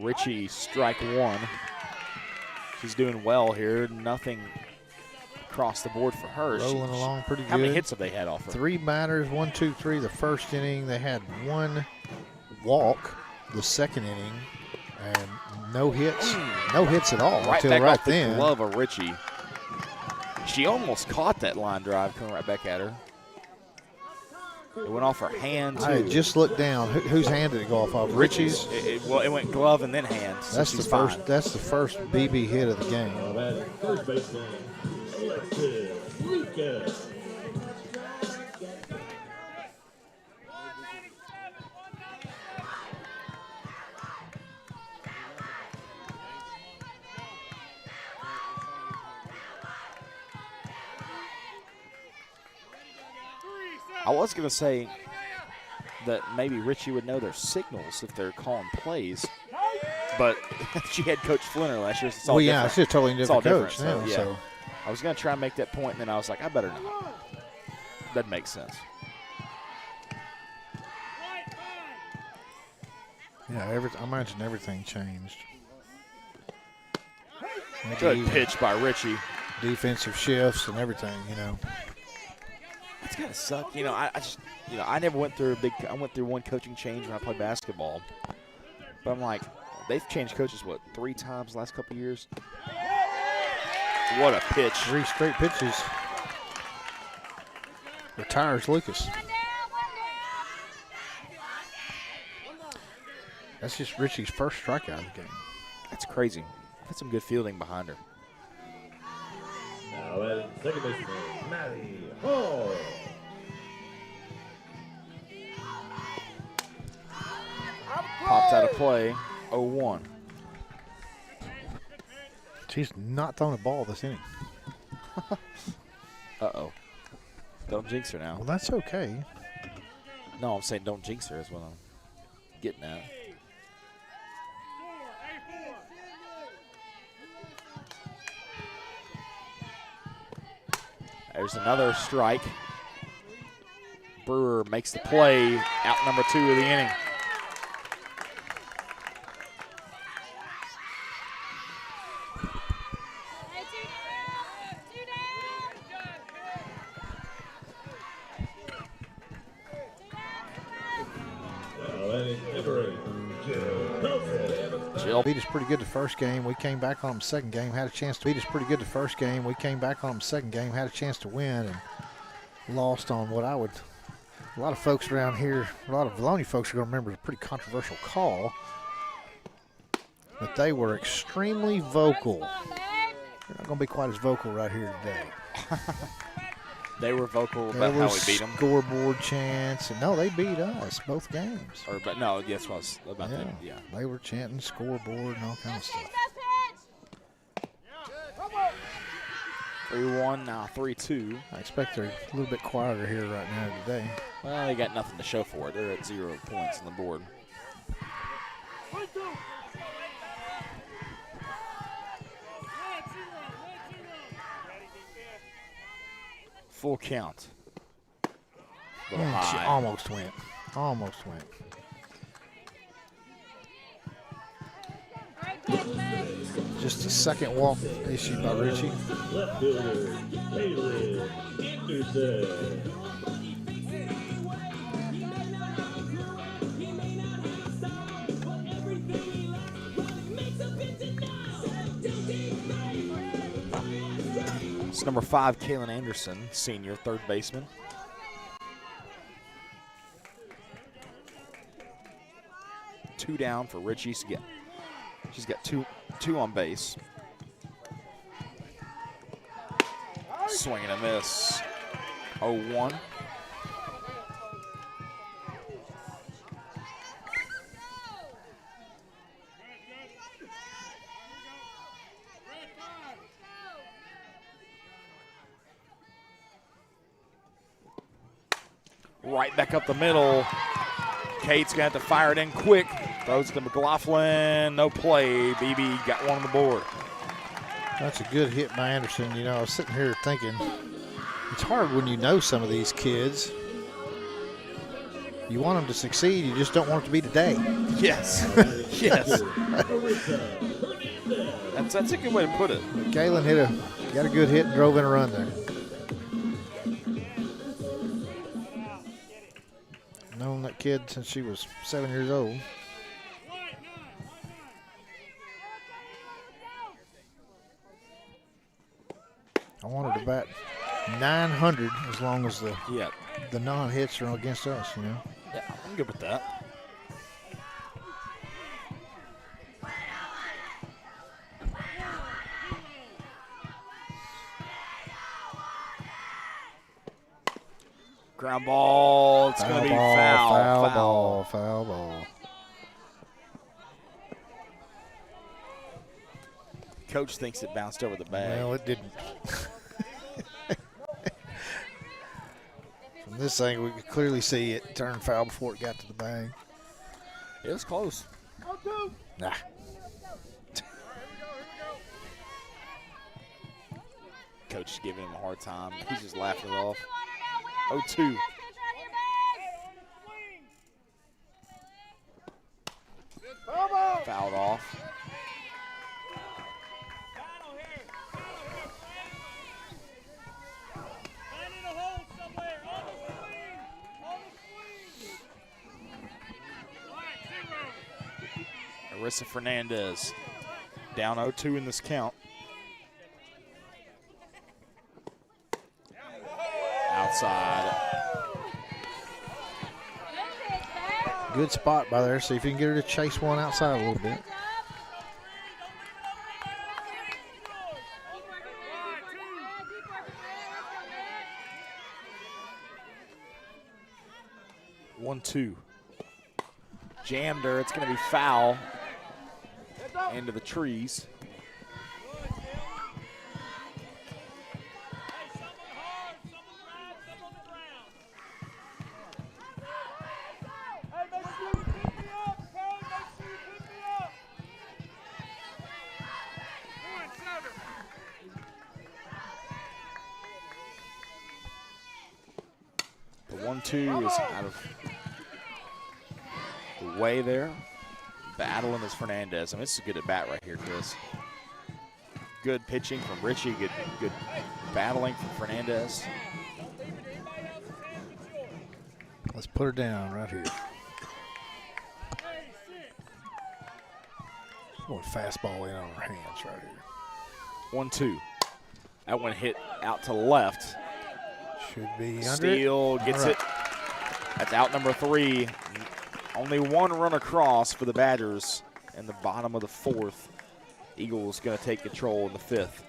Richie strike one. She's doing well here. Nothing across the board for her. Rolling along pretty good. How many hits have they had off her? 3 batters, 1, 2, 3 the first inning. They had 1 walk the second inning, and no hits. No hits at all Right until back right off then. the glove of Richie. She almost caught that line drive coming right back at her. It went off her hand, too. I just looked down. Whose hand did it go off of? Richie's? Well, it went glove and then hand. So That's she's the fine. first. That's the first BB hit of the game. First baseman, Alexis Lucas. I was going to say that maybe Richie would know their signals if they're calling plays, but she had Coach Flinner last year. So it's all Well, yeah, different. she's a totally It's all different coach different, now. so, yeah. So I was going to try and make that point, and then I was like, I better not. Doesn't make sense. yeah, I imagine everything changed. Maybe Good even pitch by Richie. defensive shifts and everything. It's gotta suck, I just, I never went through I went through one coaching change when I played basketball, but I'm like, they've changed coaches 3 times the last couple of years. What a pitch! 3 straight pitches. Retires Lucas. That's just Richie's first strikeout of the game. That's crazy. Had some good fielding behind her. Now at second baseman, Maddie Hall. Popped out of play, 0-1. She's not throwing a ball this inning. Uh-oh. Don't jinx her now. Well, that's okay. No, I'm saying don't jinx her is what I'm getting at. There's another strike. Brewer makes the play, out number 2 of the inning. Jill Beat us pretty good the first game. We came back on them second game. Had a chance to beat us pretty good the first game. We came back on them second game. Had a chance to win and lost on what I would. A lot of folks around here, a lot of Vilonia folks are going to remember a pretty controversial call. But they were extremely vocal. They're not going to be quite as vocal right here today. They were vocal There about how we was beat them. scoreboard chants. And no, they beat us both games. But no, yes, was about that. Yeah. They were chanting scoreboard and all kinds of stuff. 3-1, now 3-2. I expect they're a little bit quieter here right now today. Well, they got nothing to show for it. They're at 0 points on the board. Full count. Little She high. almost went. Almost went. Just a second walk issued by Richie. Left fielder, Caleb Anderson. It's number 5, Kaylin Anderson, senior, third baseman. Two down for Richie. She's got two on base. Swing and a miss. 0-1. Right back up the middle. Kate's going to have to fire it in quick. Throws it to McLaughlin. No play. Beebe got one on the board. That's a good hit by Anderson. You know, I was sitting here thinking, it's hard when you know some of these kids. You want them to succeed. You just don't want it to be today. Yes. Yes. That's a good way to put it. Kalen got a good hit and drove in a run there. Known that kid since she was 7 years old. I wanted to bat 900 as long as the non-hits are against us, you know. Yeah, I'm good with that. Ground ball. It's going to be foul. Foul ball. Coach thinks it bounced over the bag. Well, it didn't. From this angle, we could clearly see it turn foul before it got to the bag. It was close. Nah. Coach is giving him a hard time. He's just laughing it off. 0-2. Fouled off. Marissa Fernandez down 0-2 in this count. Outside. Good spot by there. See if you can get her to chase one outside a little bit. One, two. Jammed her. It's going to be foul. Into the trees. The 1-2 is out of the way there. Battling is Fernandez. I mean, this is a good at bat right here, Chris. Good pitching from Richie. Good battling from Fernandez. Let's put her down right here. Going fastball in on her hands right here. 1-2. That one hit out to the left. Should be under Steele gets it. That's out number 3. Only one run across for the Badgers in the bottom of the 4th. Eagles going to take control in the 5th.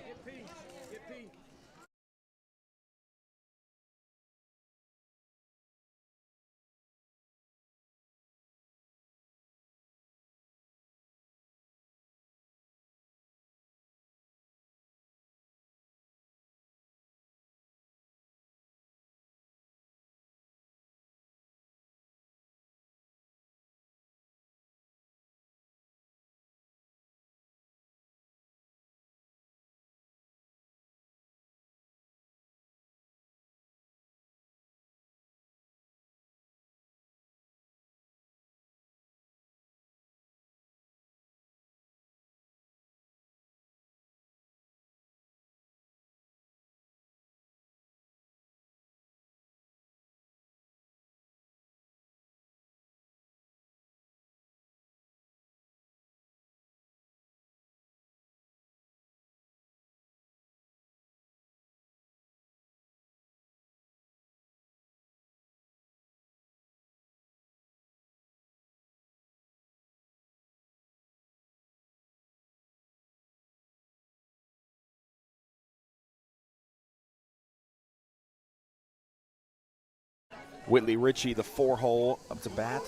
Whitley Ritchie, the 4-hole up to bat.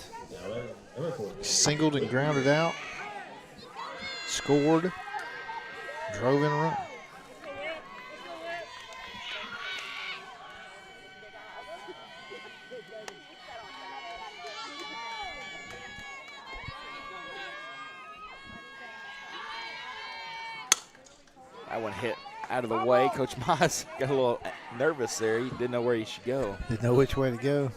Singled and grounded out. Scored. Drove in a run. That one hit out of the way. Coach Mize got a little nervous there. He didn't know where he should go. Didn't know which way to go.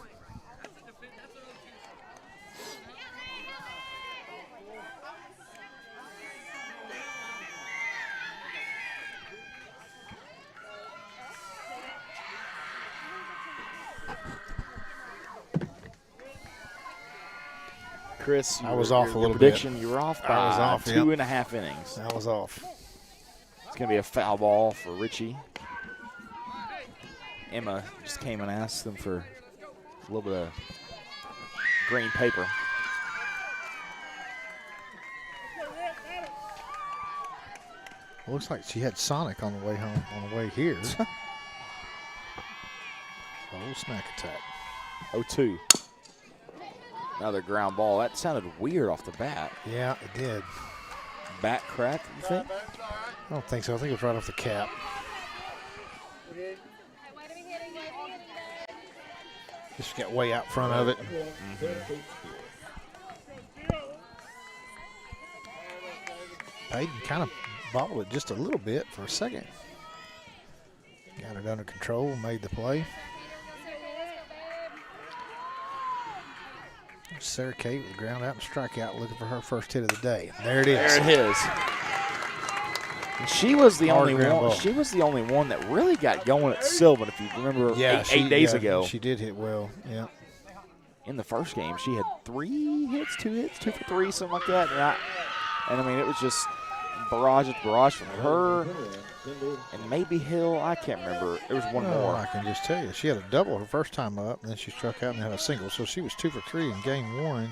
Chris, I was off a your little bit. prediction, you were off by I was off, yep. 2.5 innings. That was off. It's going to be a foul ball for Richie. Emma just came and asked them for a little bit of green paper. Looks like she had Sonic on the way home, on the way here. Old snack attack. 0-2. Another ground ball. That sounded weird off the bat. Yeah, it did. Bat crack, you think? I don't think so. I think it was right off the cap. Just got way out front of it. Payton kind of bobbled it just a little bit for a second. Got it under control, made the play. Sarah Kate with ground out and strikeout, looking for her first hit of the day. There it is. There it is. And she was the Hard only ground one. ball. She was the only one that really got going at Sylvan. If you remember, eight days ago she did hit well. Yeah. in the first game, she had 3 hits, 2 hits, 2 for 3, something like that. And I mean, it was just barrage after barrage from her and maybe Hill. I can't remember. There was one more. I can just tell you, she had a double her first time up, and then she struck out and had a single. So she was 2 for 3 in game 1.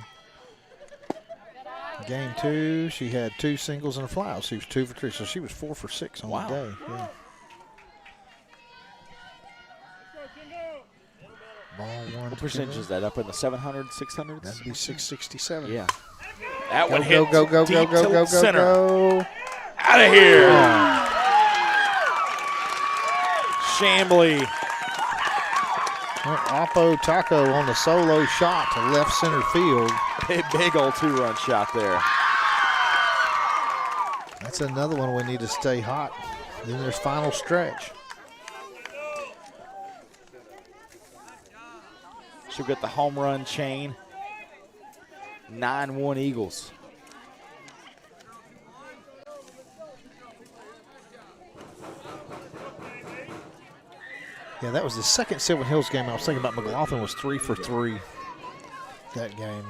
Game 2, she had 2 singles and a fly out. She was 2 for 3, so she was 4 for 6 on the day. Yeah. Ball one. What percentage is that? Up in the 700, 600s? That'd be 667. Yeah. That Go, one hit go, go, deep go, go, to go, center. go. Out of here. Chambly. Oppo Taco on the solo shot to left center field. Big old 2-run shot there. That's another one we need to stay hot. Then there's final stretch. She'll get the home run chain. 9-1 Eagles. Yeah, that was the second Sylvan Hills game. I was thinking about McLaughlin was 3 for 3 that game.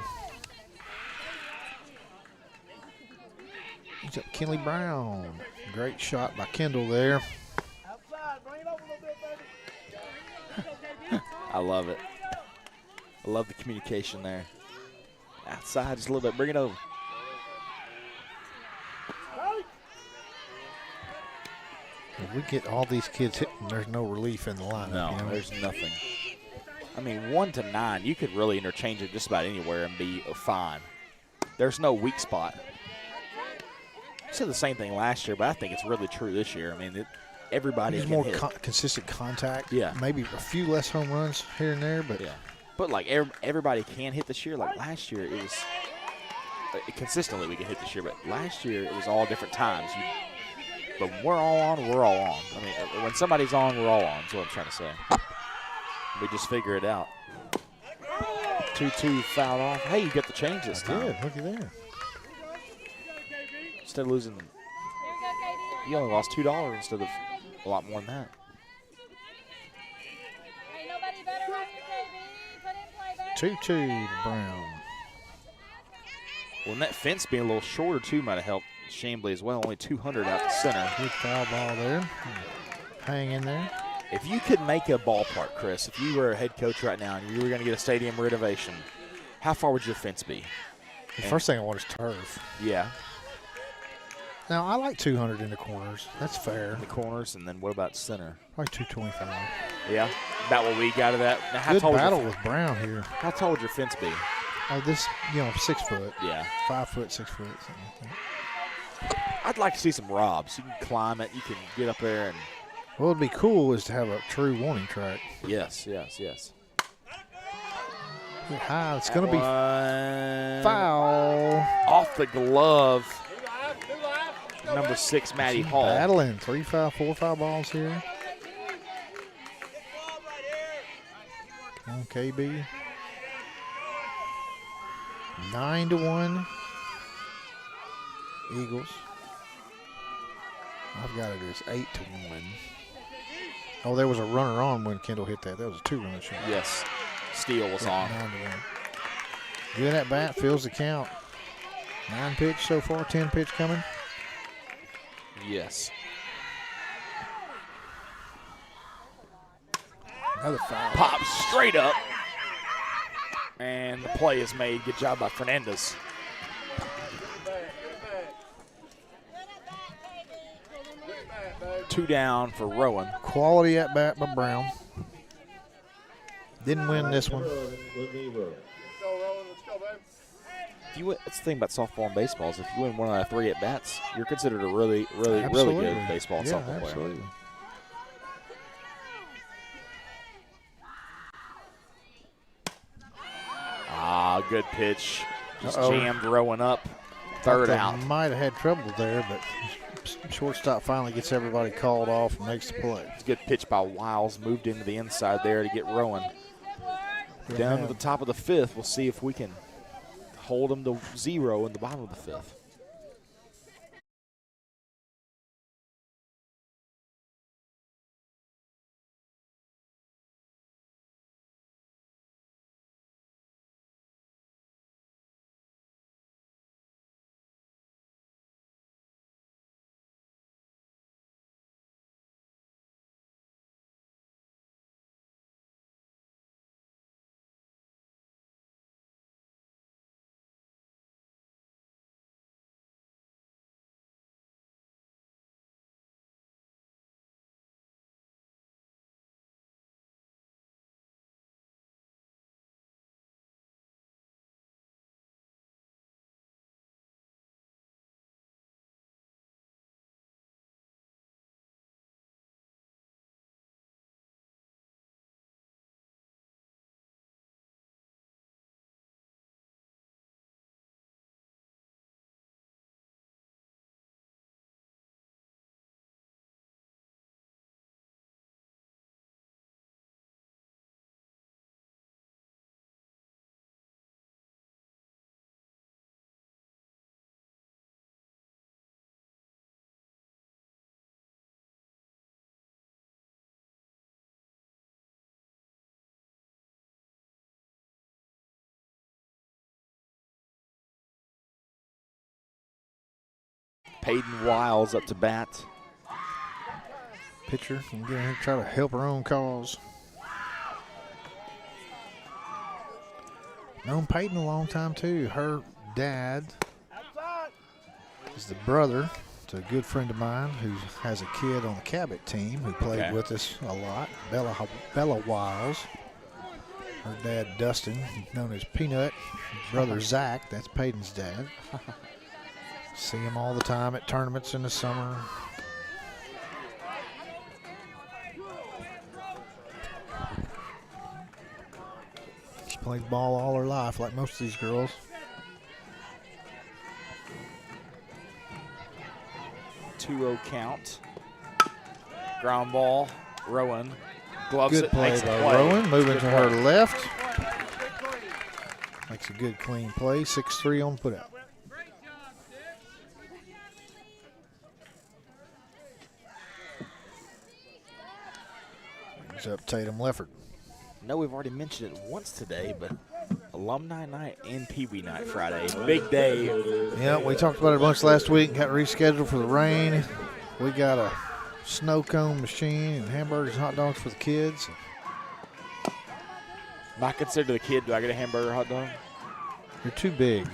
He's up Kinley Brown. Great shot by Kendall there. I love it. I love the communication there. Outside just a little bit. Bring it over. If we get all these kids hitting, there's no relief in the lineup. No, you know? there's nothing. I mean, 1 to 9, you could really interchange it just about anywhere and be fine. There's no weak spot. I said the same thing last year, but I think it's really true this year. I mean, everybody There's can more hit. consistent contact. Yeah. Maybe a few less home runs here and there, but Yeah. But, like, everybody can hit this year. Like, last year, it was consistently we could hit this year, but last year it was all different times. But when we're all on, we're all on. I mean, when somebody's on, we're all on is what I'm trying to say. We just figure it out. 2-2 fouled off. Hey, you got the change this time. good. Looky there. Instead of losing, you only lost $2 instead of a lot more than that. Ain't nobody better on your KB. Put in play, baby. 2-2 to Brown. Well, and that fence being a little shorter, too, might have helped Chambly as well. Only 200 out the center. Good foul ball there. Hang in there. If you could make a ballpark, Chris, if you were a head coach right now and you were going to get a stadium renovation, how far would your fence be? The first thing I want is turf. Yeah, Now, I like 200 in the corners. That's fair. the corners, and then what about center? Probably 225. Yeah, about what we got of that. Now, how Good tall would battle your, with Brown here. how tall would your fence be? Oh, this, 6 foot. Yeah, 5 foot, 6 foot, something like that. I'd like to see some robs. You can climb it. You can get up there and What would be cool is to have a true warning track. yes. Get high. It's going to be One foul. off the glove. Number 6, Maddie Hall. Battling. 3 foul, 4 foul balls here. Come on, KB. 9-1. Eagles. I've got it as 8-1. Oh, there was a runner on when Kendall hit that. That was a 2-run shot. Yes. Steele was on. 9-1. Good at bat, fills the count. 9 pitch so far, 10 pitch coming. Yes. Another foul. Pop straight up. And the play is made. Good job by Fernandez. 2 down for Rowan. Quality at bat by Brown. Didn't win this one. If you win, that's the thing about softball and baseball is if you win 1 out of 3 at bats, you're considered a really, really, Absolutely. really good baseball and softball absolutely. player. Good pitch. Just jammed Rowan up. Third out. Might have had trouble there, but shortstop finally gets everybody called off and makes the play. It's a good pitch by Wiles. Moved into the inside there to get Rowan. Down to the top of the 5th. We'll see if we can hold them to 0 in the bottom of the 5th. Peyton Wiles up to bat. Pitcher can get in here, try to help her own cause. Known Peyton a long time too. Her dad is the brother to a good friend of mine who has a kid on the Cabot team who played with us a lot. Bella Wiles. Her dad Dustin, known as Peanut. Brother Zach, that's Peyton's dad. See him all the time at tournaments in the summer. She plays ball all her life, like most of these girls. Two-0 count. Ground ball. Rowan gloves Good it. play Makes the by play. Rowan, moving Good to play. her left. Makes a good clean play. 6-3 on put out. Brings up Tatum Lefford. I know we've already mentioned it once today, but Alumni Night and Pee Wee Night Friday. Big day. Yeah, we talked about it a bunch last week. Got rescheduled for the rain. We got a snow cone machine and hamburgers and hot dogs for the kids. Am I considered a kid? Do I get a hamburger hot dog? You're too big.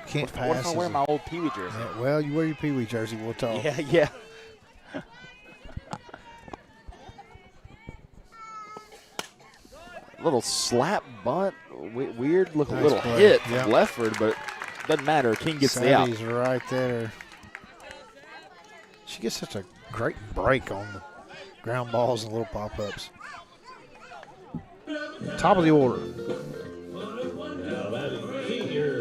Can't What pass. if I wear my old Pee Wee jersey? Yeah, well, you wear your Pee Wee jersey. We'll talk. Yeah. Little slap bunt, weird look, Nice little play. hit from Yep. Lefford, but doesn't matter. King gets the out. Sadie's right there. She gets such a great break on the ground balls and little pop-ups. Top of the order.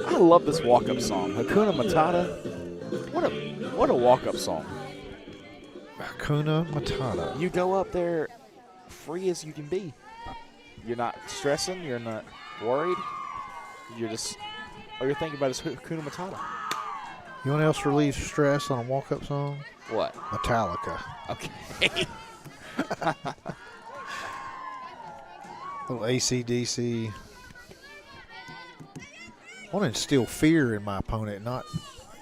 I love this walk-up song, Hakuna Matata. What a walk-up song. Hakuna Matata. You go up there free as you can be. You're not stressing. You're not worried. You're just all you're thinking about is Hakuna Matata. You know what else relieves stress on a walk-up song? What? Metallica. Okay. Little ACDC. I want to instill fear in my opponent, not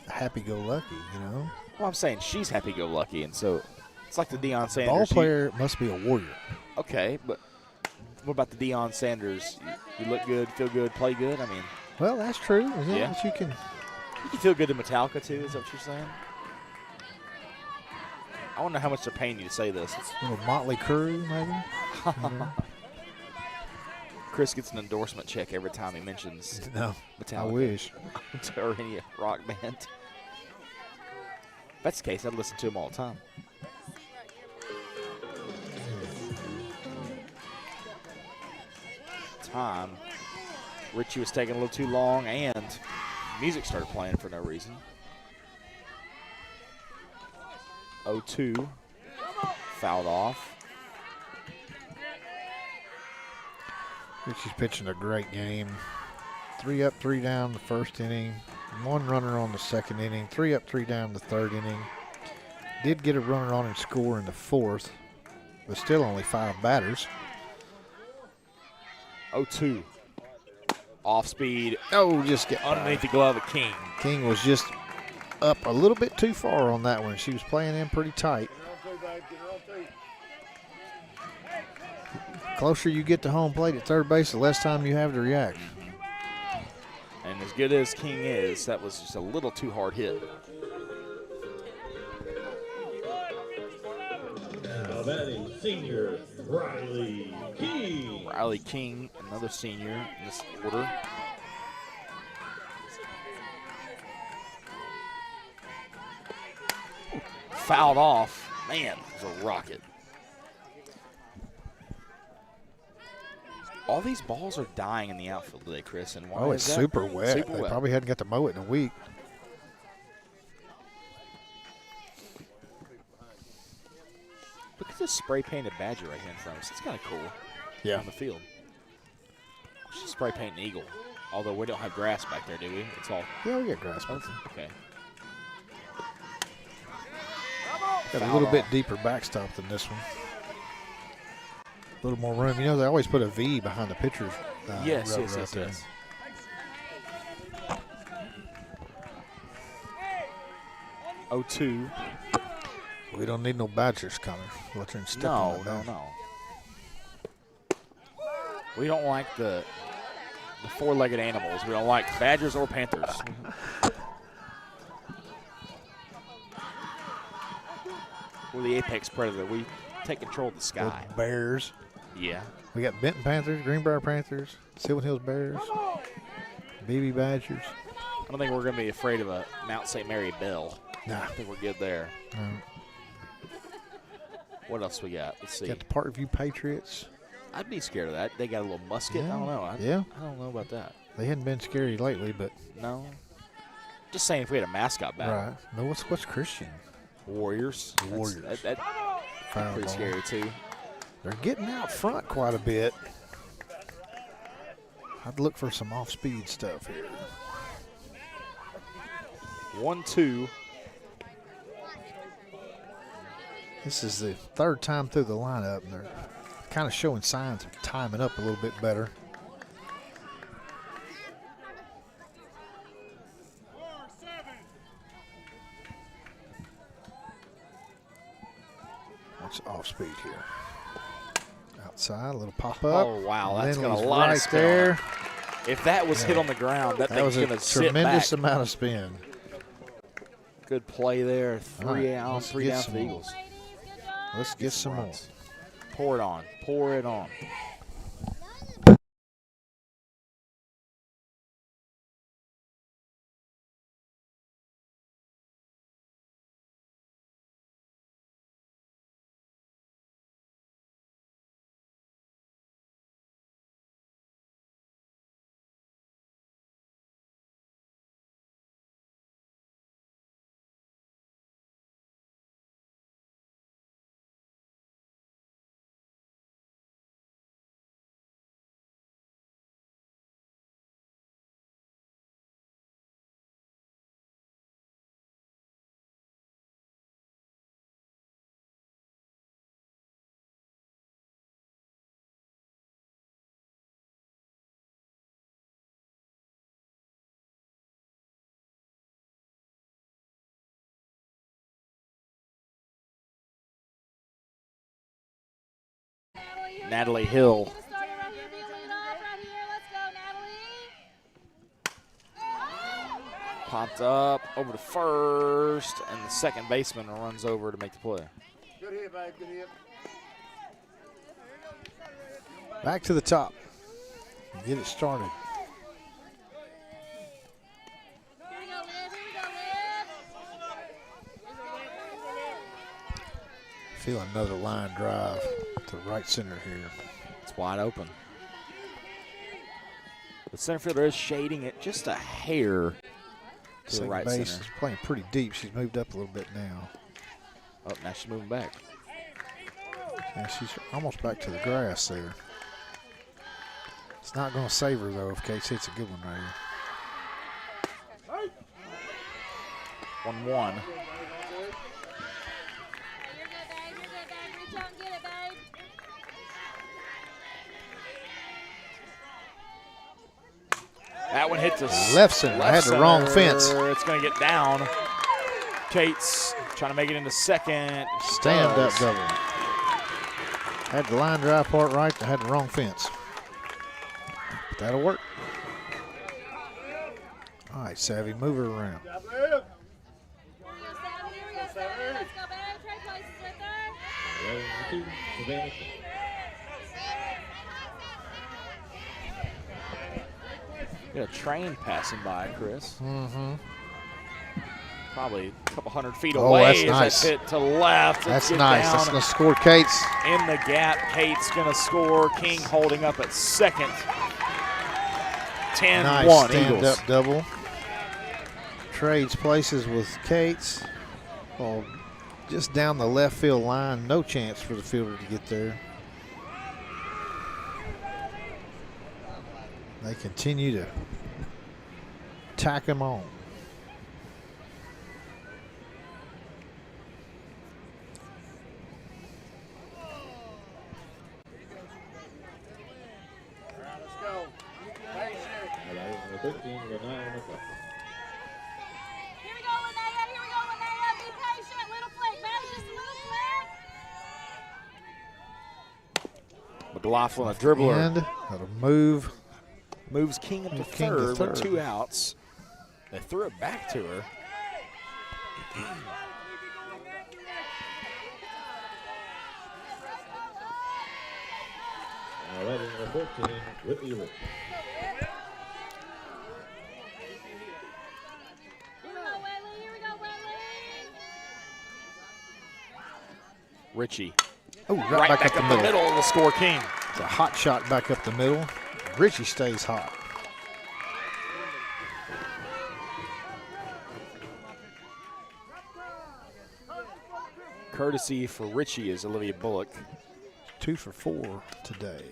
happy-go-lucky, you know? Well, I'm saying she's happy-go-lucky, and so it's like the Deion Sanders. Ball player must be a warrior. Okay, but what about the Deion Sanders? You look good, feel good, play good? I mean. Well, that's true. Is Yeah. that you can You can feel good in Metallica, too, is that what you're saying? I don't know how much they're paying you to say this. little Motley Crue, maybe? Chris gets an endorsement check every time he mentions No, Metallica. I wish. Or any rock band. If that's the case, I'd listen to them all the time. Time. Richie was taking a little too long, and music started playing for no reason. 0-2. Fouled off. Richie's pitching a great game. 3 up, 3 down the first inning. 1 runner on the second inning. 3 up, 3 down the third inning. Did get a runner on and score in the fourth, but still only 5 batters. 0-2. Off speed. Oh, just get Underneath the glove of King. King was just up a little bit too far on that one. She was playing in pretty tight. Closer you get to home plate at third base, the less time you have to react. And as good as King is, that was just a little too hard hit. Now batting senior Riley King. Riley King, another senior in this order. Fouled off. Man, it was a rocket. All these balls are dying in the outfield today, Chris. And why It's is that? super wet. Super They wet. probably hadn't got to mow it in a week. Look at this spray painted Badger right here in front of us. It's kind of cool. Yeah. On the field. We should spray paint an eagle. Although we don't have grass back there, do we? It's all. Yeah, we got grass back there. Okay. Got a Foul little bit off. deeper backstop than this one. A little more room. You know, they always put a V behind the pitcher's Yes, rubber yes, out yes, there. yes. Oh, 2. We don't need no Badgers, Connor. Let her step No, on no, that. no. We don't like the four-legged animals. We don't like Badgers or Panthers. We're the apex predator. We take control of the The sky. Bears. Yeah. We got Benton Panthers, Greenbrier Panthers, Sylvan Hills Bears, Beebe Badgers. I don't think we're going to be afraid of a Mount St. Mary Bell. Nah. I think we're good there. What else we got? Let's see. Got the Parkview Patriots. I'd be scared of that. They got a little musket. I don't know. Yeah. I don't know about that. They hadn't been scary lately, but No. Just saying if we had a mascot battle. right. No, what's Christian? Warriors. Warriors. That's Foul pretty ball. scary, too. They're getting out front quite a bit. I'd look for some off-speed stuff here. 1-2. This is the third time through the lineup, and they're kind of showing signs of timing up a little bit better. What's off speed here? Outside, a little pop up. Oh, wow. That's got a Lindley's lot of right spin on there. it. If that was hit on the ground, that, That thing's was a going to sit back. tremendous amount of spin. Good play there. All right, Three out, let's 3 get down for some the more. Eagles. Ladies, good job. Let's get some more. Runs. Pour it on. Pour it on. Natalie Hill. The starter right here, be a lead off right here. Let's go, Natalie. Popped up over to first, and the second baseman runs over to make the play. Good hit, babe. Good hit. Back to the top. Get it started. Here we go, Liv. Here we go, Liv. Feel another line drive to right center here. It's wide open. The center fielder is shading it just a hair to the Second right base center. is playing pretty deep. She's moved up a little bit now. Oh, now she's moving back. Yeah, she's almost back to the grass there. It's not going to save her, though, if Cates hits a good one right here. 1-1. You're good, babe. You're good, babe. Reach out and get it, babe. That one hit the Left center. I had the wrong fence. It's going to get down. Cates trying to make it into second. Stand up Does. double. Had the line drive part right. I had the wrong fence. That'll work. All right, Savvy, move her around. Job, Liv. Here we go, Savvy. Here we go, Savvy. Let's go, babe. Trade places right there. 11-2, Savannah. Got a train passing by, Chris. Mm-hmm. Probably a couple 100 feet Oh, away. that's as nice. Hit to left. That's Get nice. down That's going to score Cates. in the gap. Cates going to score. King holding up at second. 10-1 Nice stand Eagles. up double. Trades places with Cates. Well, just down the left field line. No chance for the fielder to get there. They continue to tack him on. All right, let's go. Patient. 11-13, we're 9 on the clock. Here we go, Linnea. Here we go, Linnea. Be patient. Little flick, babe. Just a little flick. McLaughlin, a dribbler. And that'll move. Moves King up to Move King to third with third. 2 outs. They threw it back to her. All right, number 14, Whitney Rich. Here we go, Welly. Here we go, Welly. Richie. Oh, Right back up the middle. of the score, King. It's a hot shot back up the middle. Richie stays hot. Courtesy for Richie is Olivia Bullock. 2 for 4 today.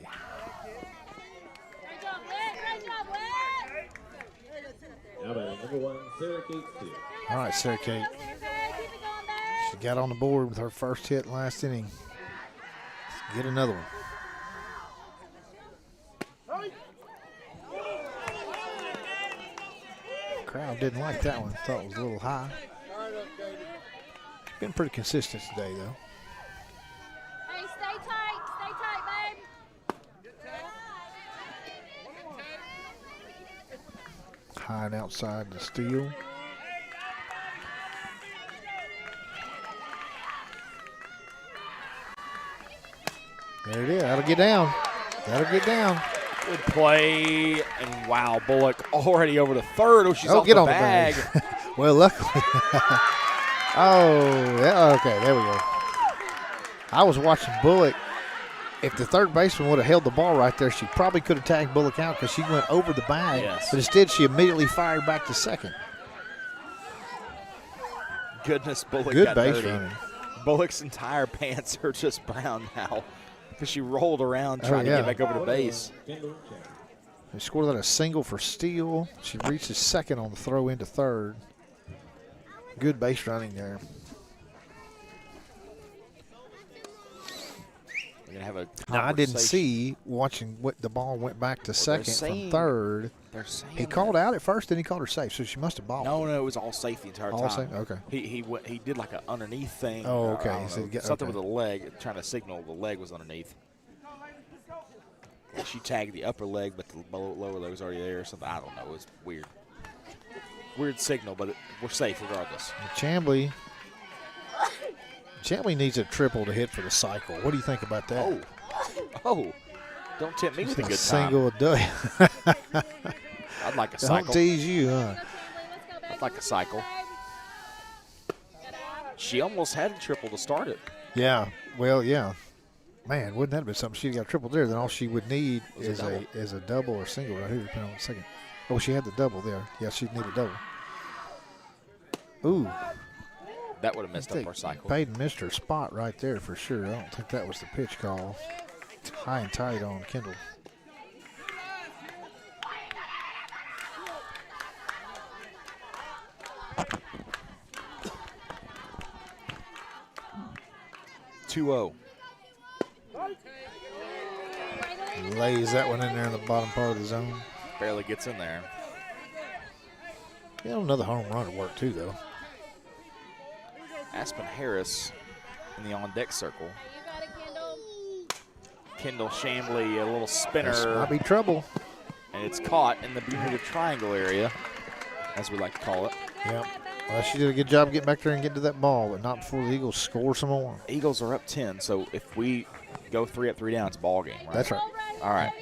Great job, Whit. Great job, Whit. Now batting number 1, Sarah Kate Steele. All right, Sarah Kate. Keep it going, babe. She got on the board with her first hit last inning. Let's get another one. Crowd didn't like that one. Thought it was a little high. Been pretty consistent today, though. Hey, stay tight, babe. High and outside the steal. There it is. That'll get down. That'll get down. Good play, and wow, Bullock already over to third. Oh, she's Oh, off get the on bag. the bag. Well, luckily. Oh, yeah, okay, there we go. I was watching Bullock. If the third baseman would have held the ball right there, she probably could have tagged Bullock out because she went over the bag. Yes. But instead, she immediately fired back to second. Goodness, Bullock Good got base dirty. running. Bullock's entire pants are just brown now because she rolled around Oh, trying yeah. to get back over to base. Kendall Chapman. They scored that a single for Steele. She reaches second on the throw into third. Good base running there. We're gonna have a Now, I didn't conversation. see, watching what the ball went back to second from saying- third. They're saying He called out at first, then he called her safe, so she must have balled. No, it was all safe the entire All time. safe? Okay. He did like an underneath thing. Oh, or okay. I don't He said know, get- something okay. with the leg, trying to signal the leg was underneath. She tagged the upper leg, but the lower leg was already there or something. I don't know. It was weird. Weird signal, but we're safe regardless. Chambly needs a triple to hit for the cycle. What do you think about that? Oh. Don't tempt me with a good single time. I'd like a cycle. Don't tease you, huh? I'd like a cycle. She almost had a triple to start it. Yeah. Well, yeah. Man, wouldn't that have been something? She got a triple there. Then all she would need is a double or single right here, depending on the second. Oh, she had the double there. Yeah, she'd need a double. Ooh. That would have messed up our cycle. Payton missed her spot right there for sure. I don't think that was the pitch call. High and tight on Kendall. (2-0). Lays that one in there in the bottom part of the zone. Barely gets in there. Yeah, another home run to work too, though. Aspen Harris in the on-deck circle. Kendall Chambly, a little spinner. This might be trouble. And it's caught in the Bermuda Triangle area, as we like to call it. Yeah. Well, she did a good job getting back there and getting to that ball, but not before the Eagles score some more. Eagles are up 10, so if we go 3 up, 3 down, it's a ball game, right? That's right. All right.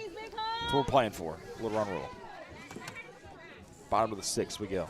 That's what we're playing for. Little run rule. Bottom of the 6th we go.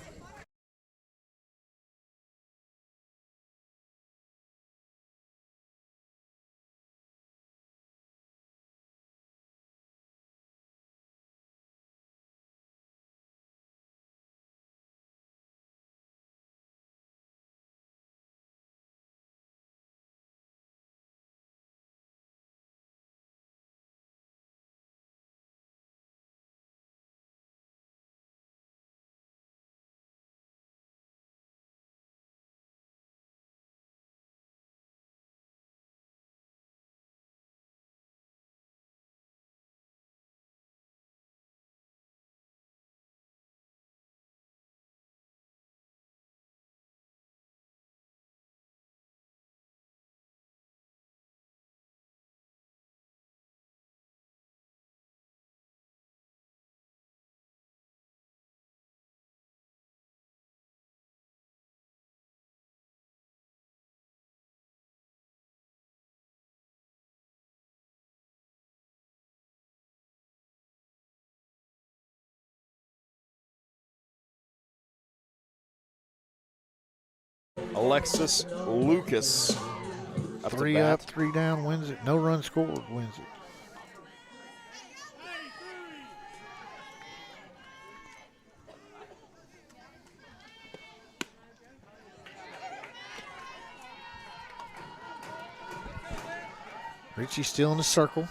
Alexis Lucas. 3 up, 3 down wins it. No run scored wins it. Richie still in the circle.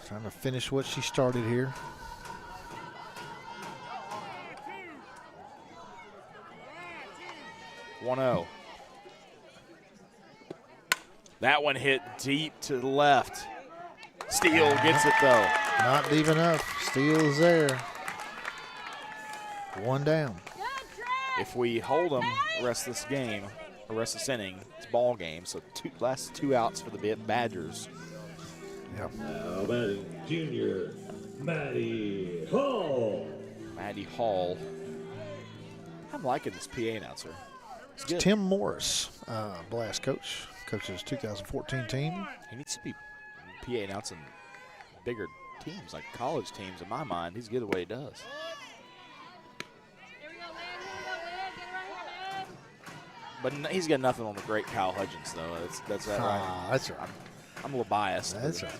Trying to finish what she started here. (1-0). That one hit deep to the left. Steele gets it, though. Not deep enough. Steele is there. 1 down. If we hold them the rest of this game, the rest of this inning, it's ball game. So last 2 outs for the Badgers. Yeah. Now batting junior Maddie Hall. Maddie Hall. I'm liking this PA announcer. It's Tim Morris, Blast coach. Coaches 2014 team. He needs to be PA announcing bigger teams, like college teams. In my mind, he's good at what he does. But he's got nothing on the great Kyle Hudgens, though. That's that right. That's right. I'm a little biased. That's right.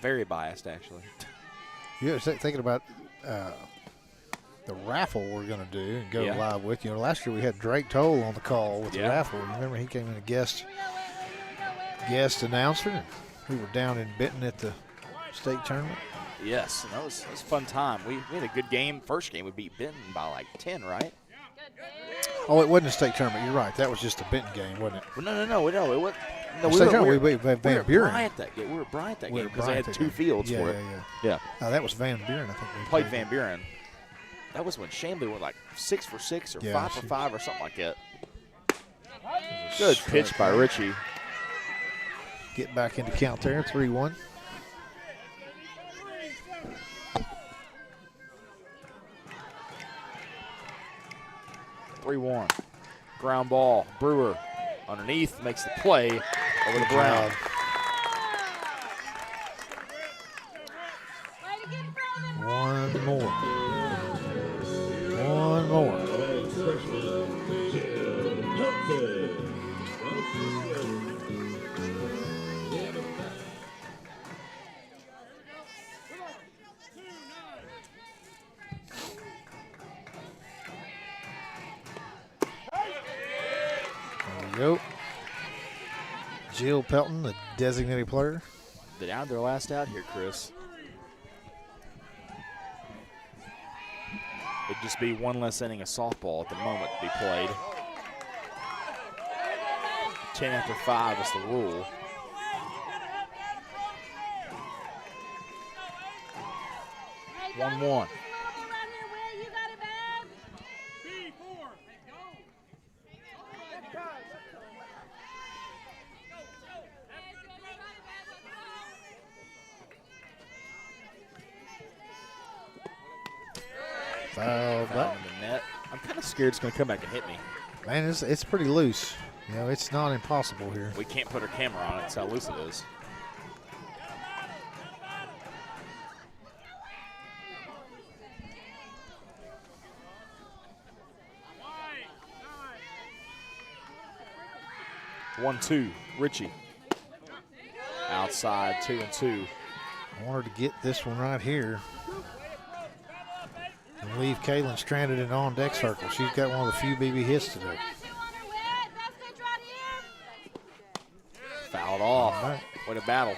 Very biased, actually. You're thinking about the raffle we're going to do and go live with. You know, last year we had Drake Toll on the call with the raffle. Remember, he came in a guest announcer. We were down in Benton at the state tournament. Yes, and that was a fun time. We had a good game. First game, we beat Benton by like 10, right? Oh, it wasn't a state tournament. You're right. That was just a Benton game, wasn't it? Well, no. It wasn't. No, we beat Van Buren. We were at Bryant that game because they had 2 fields for it. Yeah. That was Van Buren, I think. We played Van Buren. That was when Chambly went like 6 for 6 or 5 for 5 or something like that. Good pitch by Richie. Get back into count there, 3-1. 3-1. Ground ball. Brewer underneath makes the play over the ground. Way to get in front of them. One more. One more. There we go. Jill Pelton, the designated player. They're down their last out here, Chris. It'd just be one less inning of softball at the moment to be played. 10 after 5 is the rule. Hey, 1-1. Johnny, just a little bit right here, Will. You got it, babe. B4. Let's go. Foul Foul back. in the net. I'm kind of scared it's going to come back and hit me. Man, it's pretty loose. You know, it's not impossible here. We can't put our camera on it. That's how loose it is. One, two, Richie. Outside, 2-2. I want her to get this one right here and leave Kaylin stranded in on-deck circle. She's got one of the few BB hits today. Fouled off. All right. What a battle.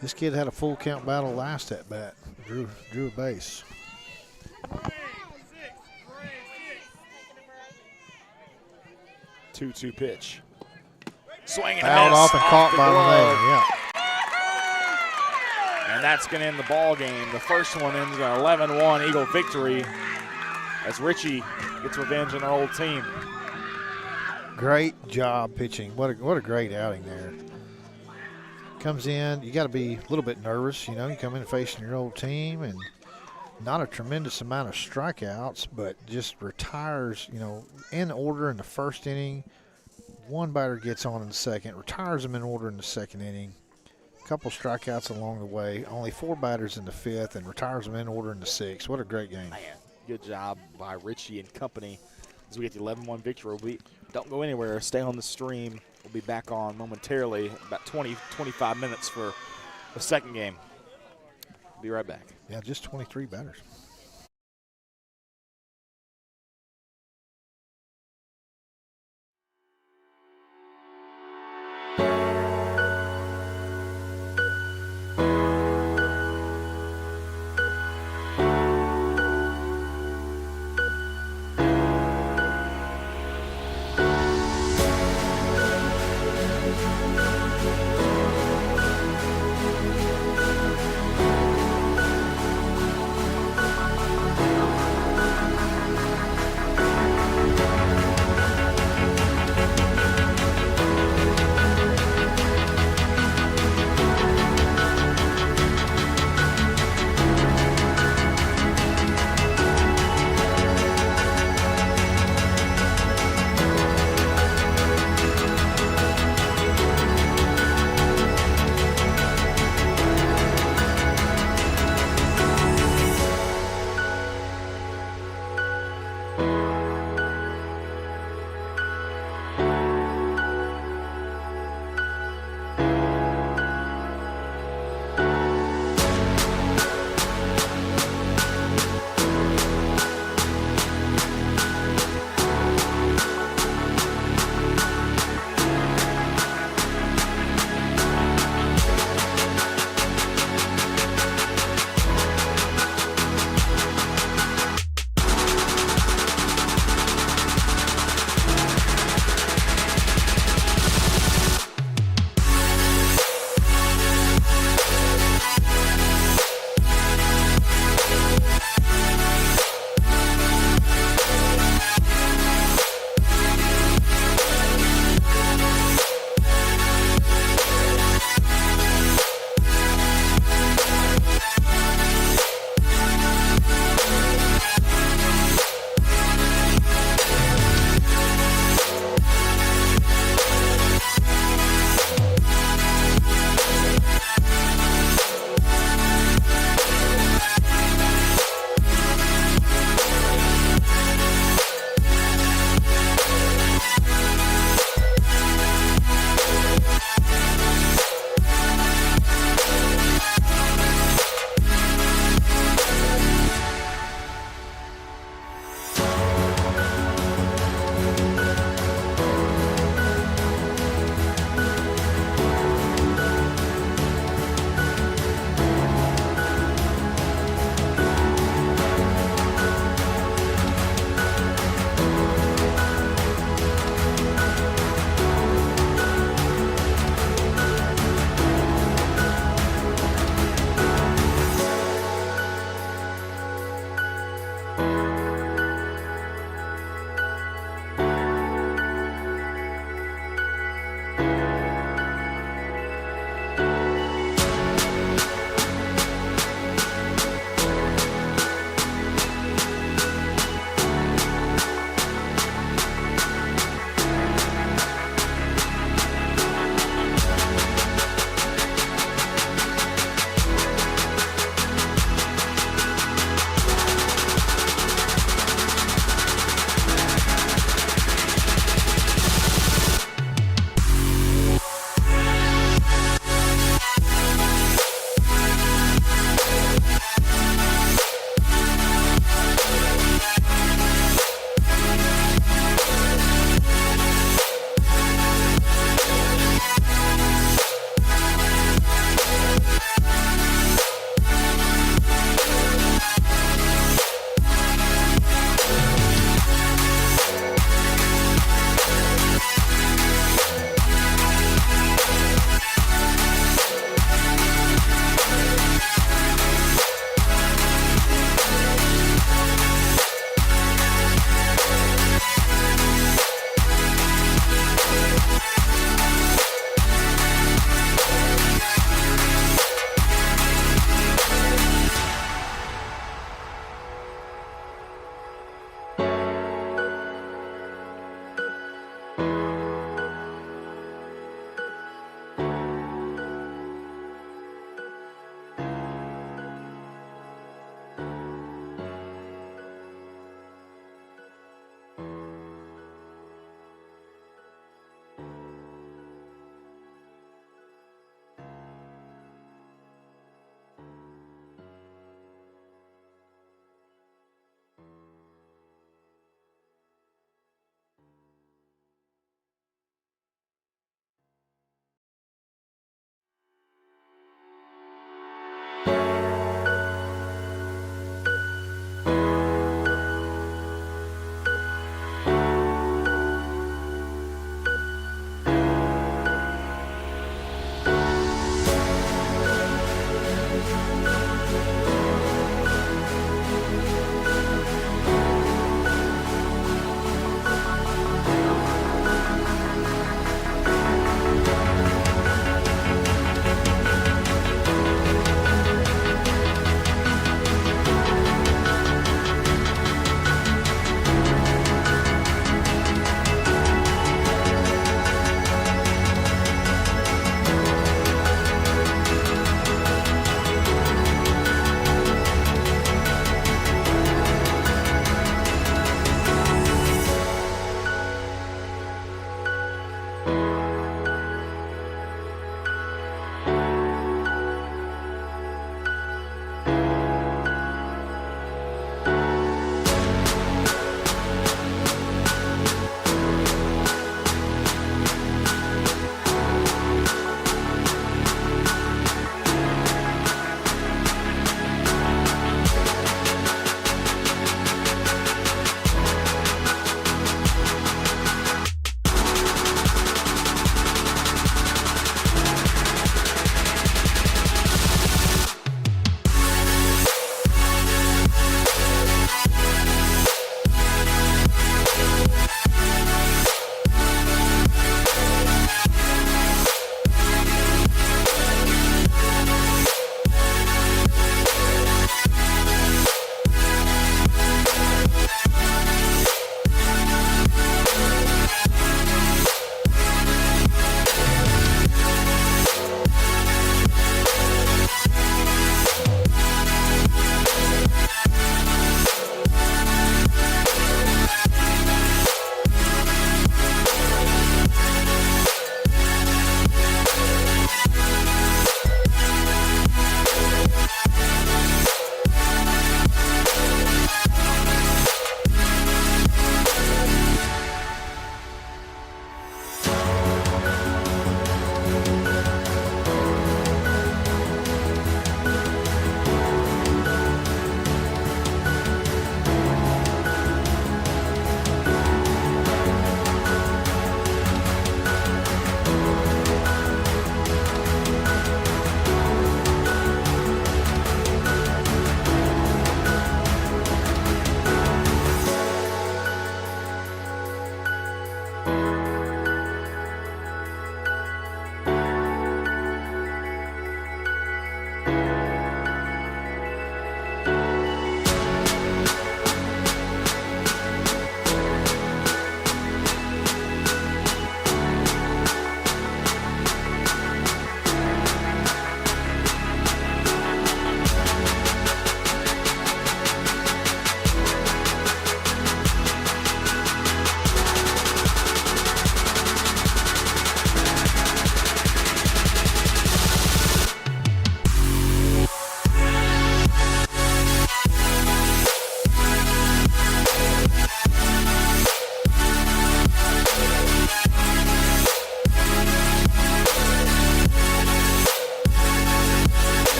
This kid had a full count battle last at bat. Drew a base. 2-2 pitch. Swing and Fouled miss off and caught the by glove. Lene. Yeah. And that's going to end the ball game. The first one ends an 11-1 Eagle victory as Richie gets revenge on our old team. Great job pitching. What a great outing there. Comes in, you got to be a little bit nervous. You know, you come in facing your old team and not a tremendous amount of strikeouts, but just retires, you know, in order in the first inning. One batter gets on in the second, retires them in order in the second inning. A couple strikeouts along the way. Only 4 batters in the fifth and retires them in order in the sixth. What a great game. Man, good job by Richie and company as we get the 11-1 victory. We don't go anywhere. Stay on the stream. We'll be back on momentarily, about 20-25 minutes for the second game. Be right back. Yeah, just 23 batters.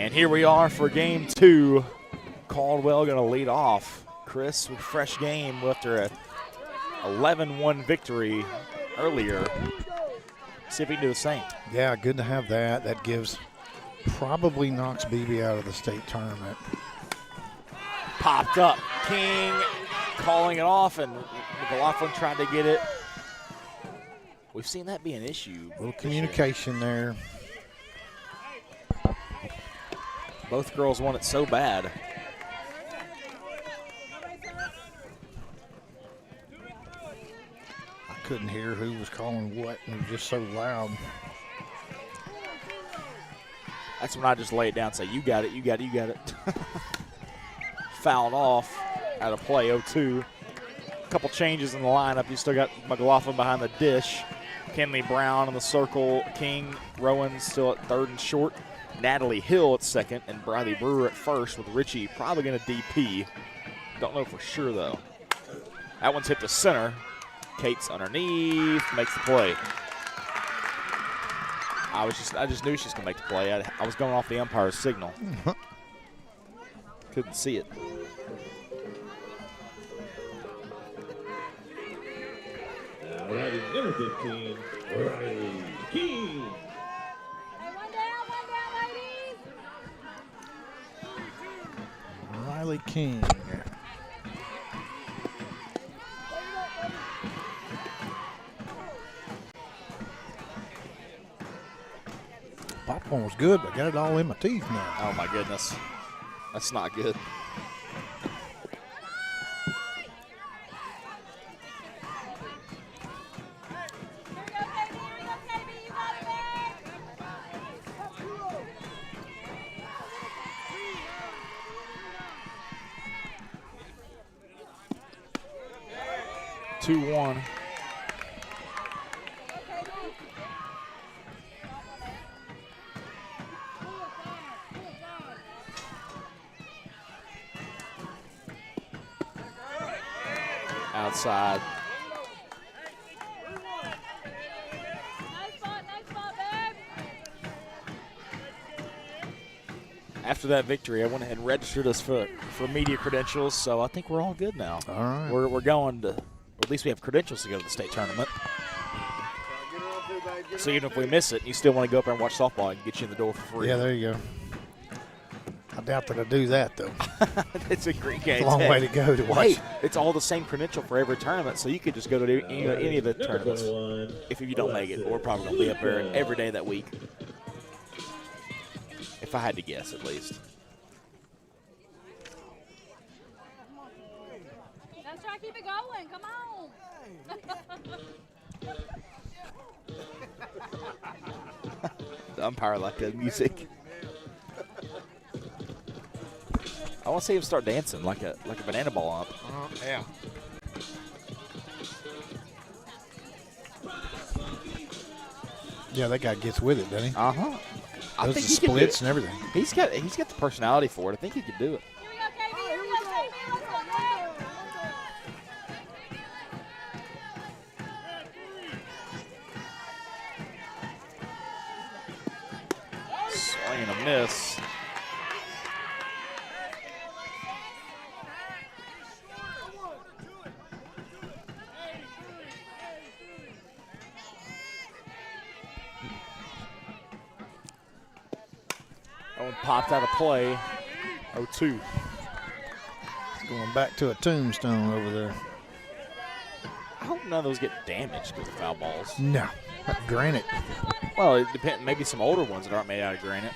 And here we are for game 2. Caldwell going to lead off. Chris with fresh game after a 11-1 victory earlier. See if he can do the same. Yeah, good to have that. That probably knocks Beebe out of the state tournament. Popped up. King calling it off, and McLaughlin tried to get it. We've seen that be an issue. A little communication there. Both girls want it so bad. I couldn't hear who was calling what, and it was just so loud. That's when I just lay it down and say, you got it, you got it, you got it. Fouled off out of play, 0-2. A couple changes in the lineup. You still got McLaughlin behind the dish. Kenley Brown in the circle. King Rowan still at third and short. Natalie Hill at second, and Bradley Brewer at first, with Richie probably going to DP. Don't know for sure, though. That one's hit the center. Kate's underneath, makes the play. I just knew she was going to make the play. I was going off the umpire's signal. Couldn't see it. Riding number 15, Riley King. Hey, one down, ladies. Riley King. Popcorn was good, but I got it all in my teeth now. Oh, my goodness. That's not good. Two-one. Outside. Nice spot, babe. After that victory, I went ahead and registered us for media credentials, so I think we're all good now. All right. We're going to, or at least we have credentials to go to the state tournament. So even if we miss it, you still want to go up there and watch softball and get you in the door for free. Yeah, there you go. I doubt that I do that, though. It's a great game. It's a long way to go to watch. Hey, it's all the same credential for every tournament, so you could just go to any of the tournaments if you don't make it. But we're probably going to be up there every day that week. If I had to guess, at least. Let's try to keep it going. Come on. The umpire liked that music. I want to see him start dancing like a banana ball ump. Yeah. Yeah, that guy gets with it, doesn't he? Uh-huh. I Does think the he can do splits it. and everything. He's got the personality for it. I think he could do it. Here we go, KB. Here we go, KB. Let's go. Swing and a miss. That one popped out of play. 0-2. It's going back to a tombstone over there. I hope none of those get damaged because of foul balls. No. Granite. Well, it depends. Maybe some older ones that aren't made out of granite.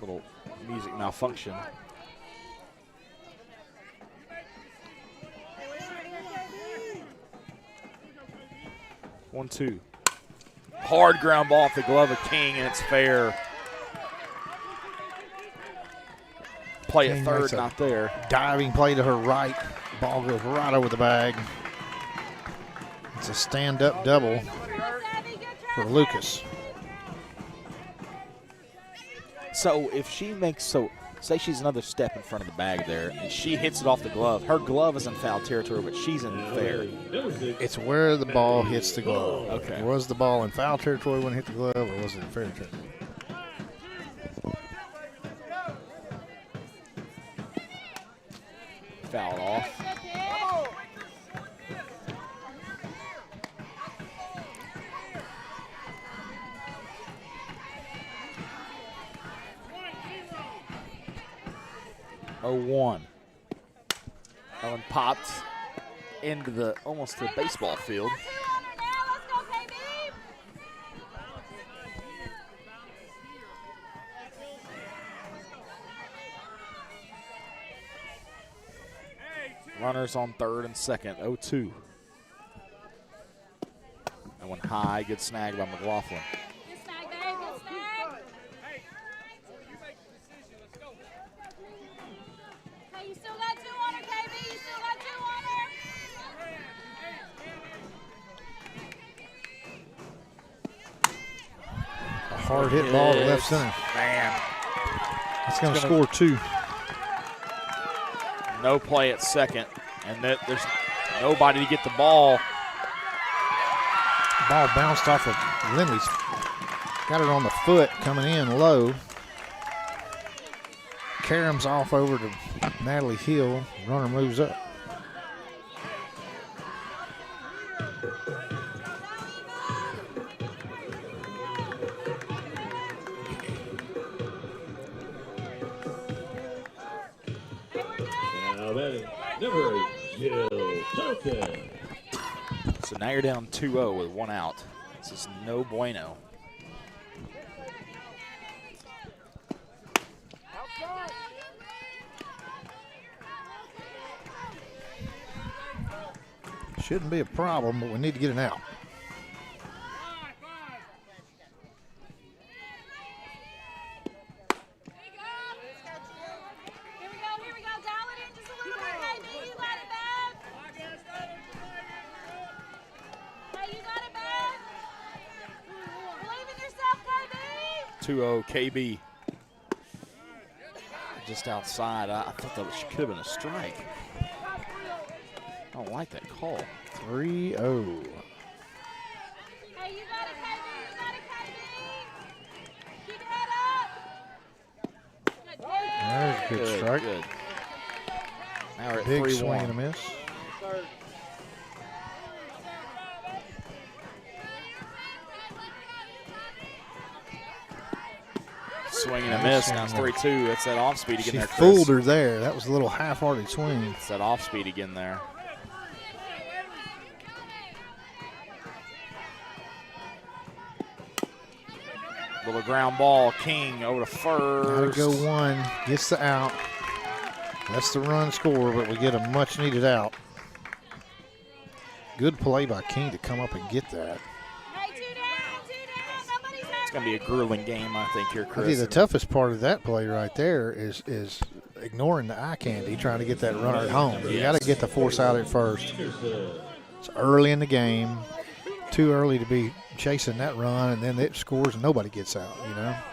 Little music malfunction. One, two. Hard ground ball off the glove of King, and it's fair. Play at King third, makes a not there. Diving play to her right. Ball goes right over the bag. It's a stand-up double for Lucas. So if she makes say she's another step in front of the bag there, and she hits it off the glove. Her glove is in foul territory, but she's in fair. It's where the ball hits the glove. Okay. Was the ball in foul territory when it hit the glove, or was it in fair territory? Fouled off. Oh, 1. That one popped into the almost to the baseball field. Let's go, KB. Runners on third and second, 0-2. That one high, good snag by McLaughlin. Good snag, babe. Good snag. Hey, you still got 2 on her, KB. You still got 2 on her. A hard hit ball to left center. Man, It's going to score 2. no play at second, and there's nobody to get the ball. Ball bounced off of Lindley's. Got it on the foot coming in low. Carams off over to Natalie Hill. Runner moves up. Now batting, number 8, Jill Token. So now you're down 2-0 with 1 out. This is no bueno. Shouldn't be a problem, but we need to get an out. Here we go. Dial it in just a little bit, KB. You got it, babe. Hey, you got it, babe. Believe in yourself, KB. 2-0 KB. Just outside. I thought that could have been a strike. I don't like that call. 3-0. Hey, you got it, KB. You got it, KB. Keep your head up. Good There's a good strike. Good. Now we're at Big 3-1. swing and a miss. Swing and a miss. Now it's 3-2. That's that off speed again She there, Chris. fooled her there. That was a little half-hearted swing. It's that off speed again there. Little ground ball. King over to first. Gotta go 1. Gets the out. That's the run score, but we get a much-needed out. Good play by King to come up and get that. Hey, 2 down. Nobody's hurt. It's going to be a grueling game, I think, here, I Chris. think the toughest part of that play right there is ignoring the eye candy, trying to get that runner at home. You got to get the force out at first. It's early in the game. Too early to be chasing that run, and then it scores and nobody gets out, you know. Here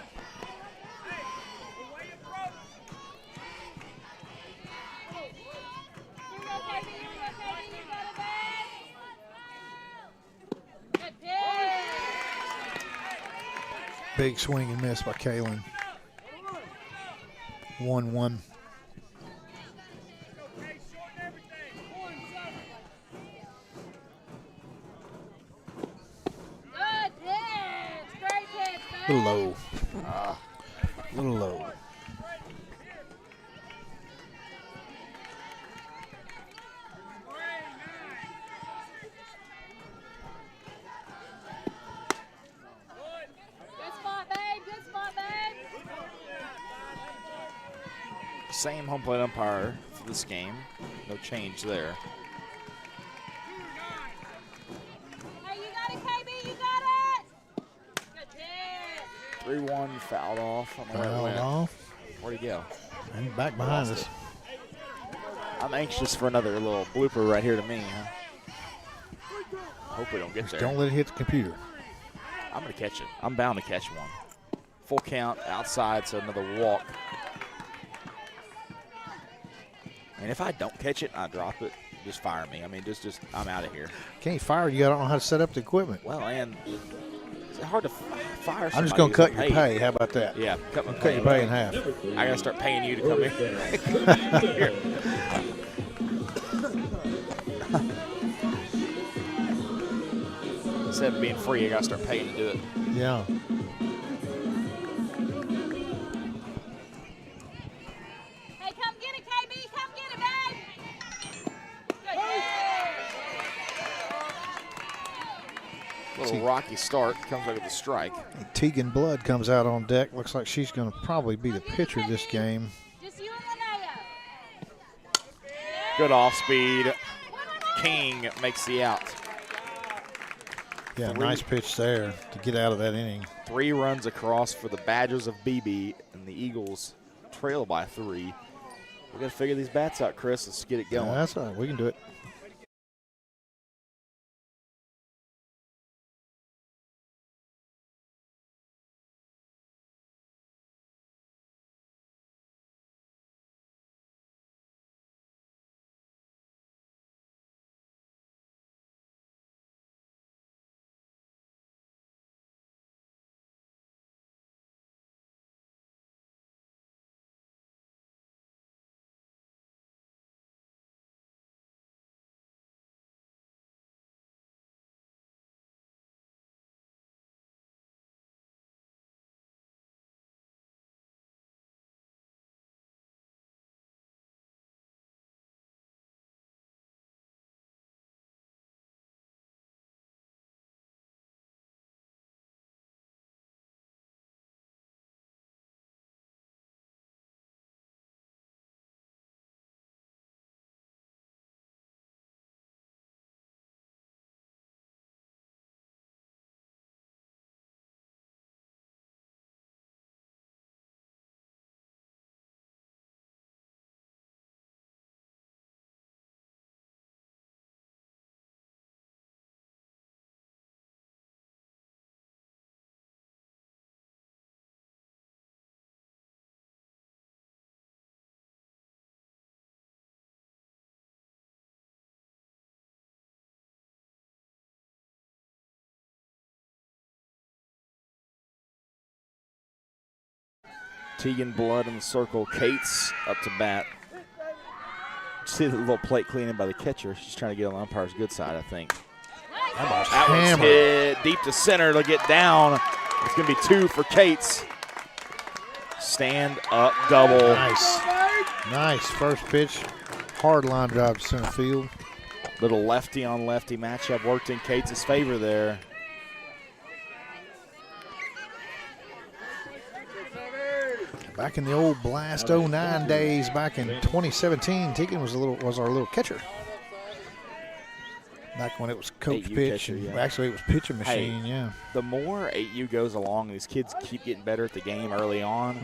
we go, KB. You got it, babe. Good pitch. Big swing and miss by Kaylin. 1-1. Good pitch. Great pitch, A babe. little low. A little low. Good spot, babe. Good spot, babe. Same home plate umpire for this game. No change there. Hey, you got it, KB. You got it. Good pitch. 3-1 fouled off. I don't know where it Fouled went. off. Where'd he go? And back behind us. I'm anxious for another little blooper right here to me. Huh? Hope we don't get there. Don't let it hit the computer. I'm going to catch it. I'm bound to catch one. Full count outside, so another walk. And if I don't catch it, I drop it. Just fire me. I mean, just I'm out of here. Can't fire you. I don't know how to set up the equipment. Well, and it's hard to fire. I'm just going to cut your pay. How about that? Yeah, cut my Cut your pay in half. I gotta start paying you to come in. Here. Instead of being free, I gotta start paying to do it. Yeah. Hey, come get it, KB. Come get it, babe. Good. Little rocky start. Comes out with a strike. Tegan Blood comes out on deck. Looks like she's going to probably be the pitcher this game. Just you and Linnea. Good off speed. King makes the out. Yeah, nice pitch there to get out of that inning. 3 runs across for the Badgers of Beebe, and the Eagles trail by 3. We got to figure these bats out, Chris. Let's get it going. Yeah, that's all right. We can do it. Tegan Blood in the circle. Cates up to bat. See the little plate cleaning by the catcher. She's trying to get on the umpire's good side, I think. That one's hit deep to center. They'll get down. It's going to be 2 for Cates. Stand up double. Nice. Nice first pitch. Hard line drive to center field. Little lefty on lefty matchup worked in Cates' favor there. Back in the old Blast 09 days, back in 2017, Tegan was our little catcher. Back when it was coach 8U pitch, catcher, and yeah. actually it was pitching machine. Hey, yeah. The more 8U goes along, these kids keep getting better at the game early on.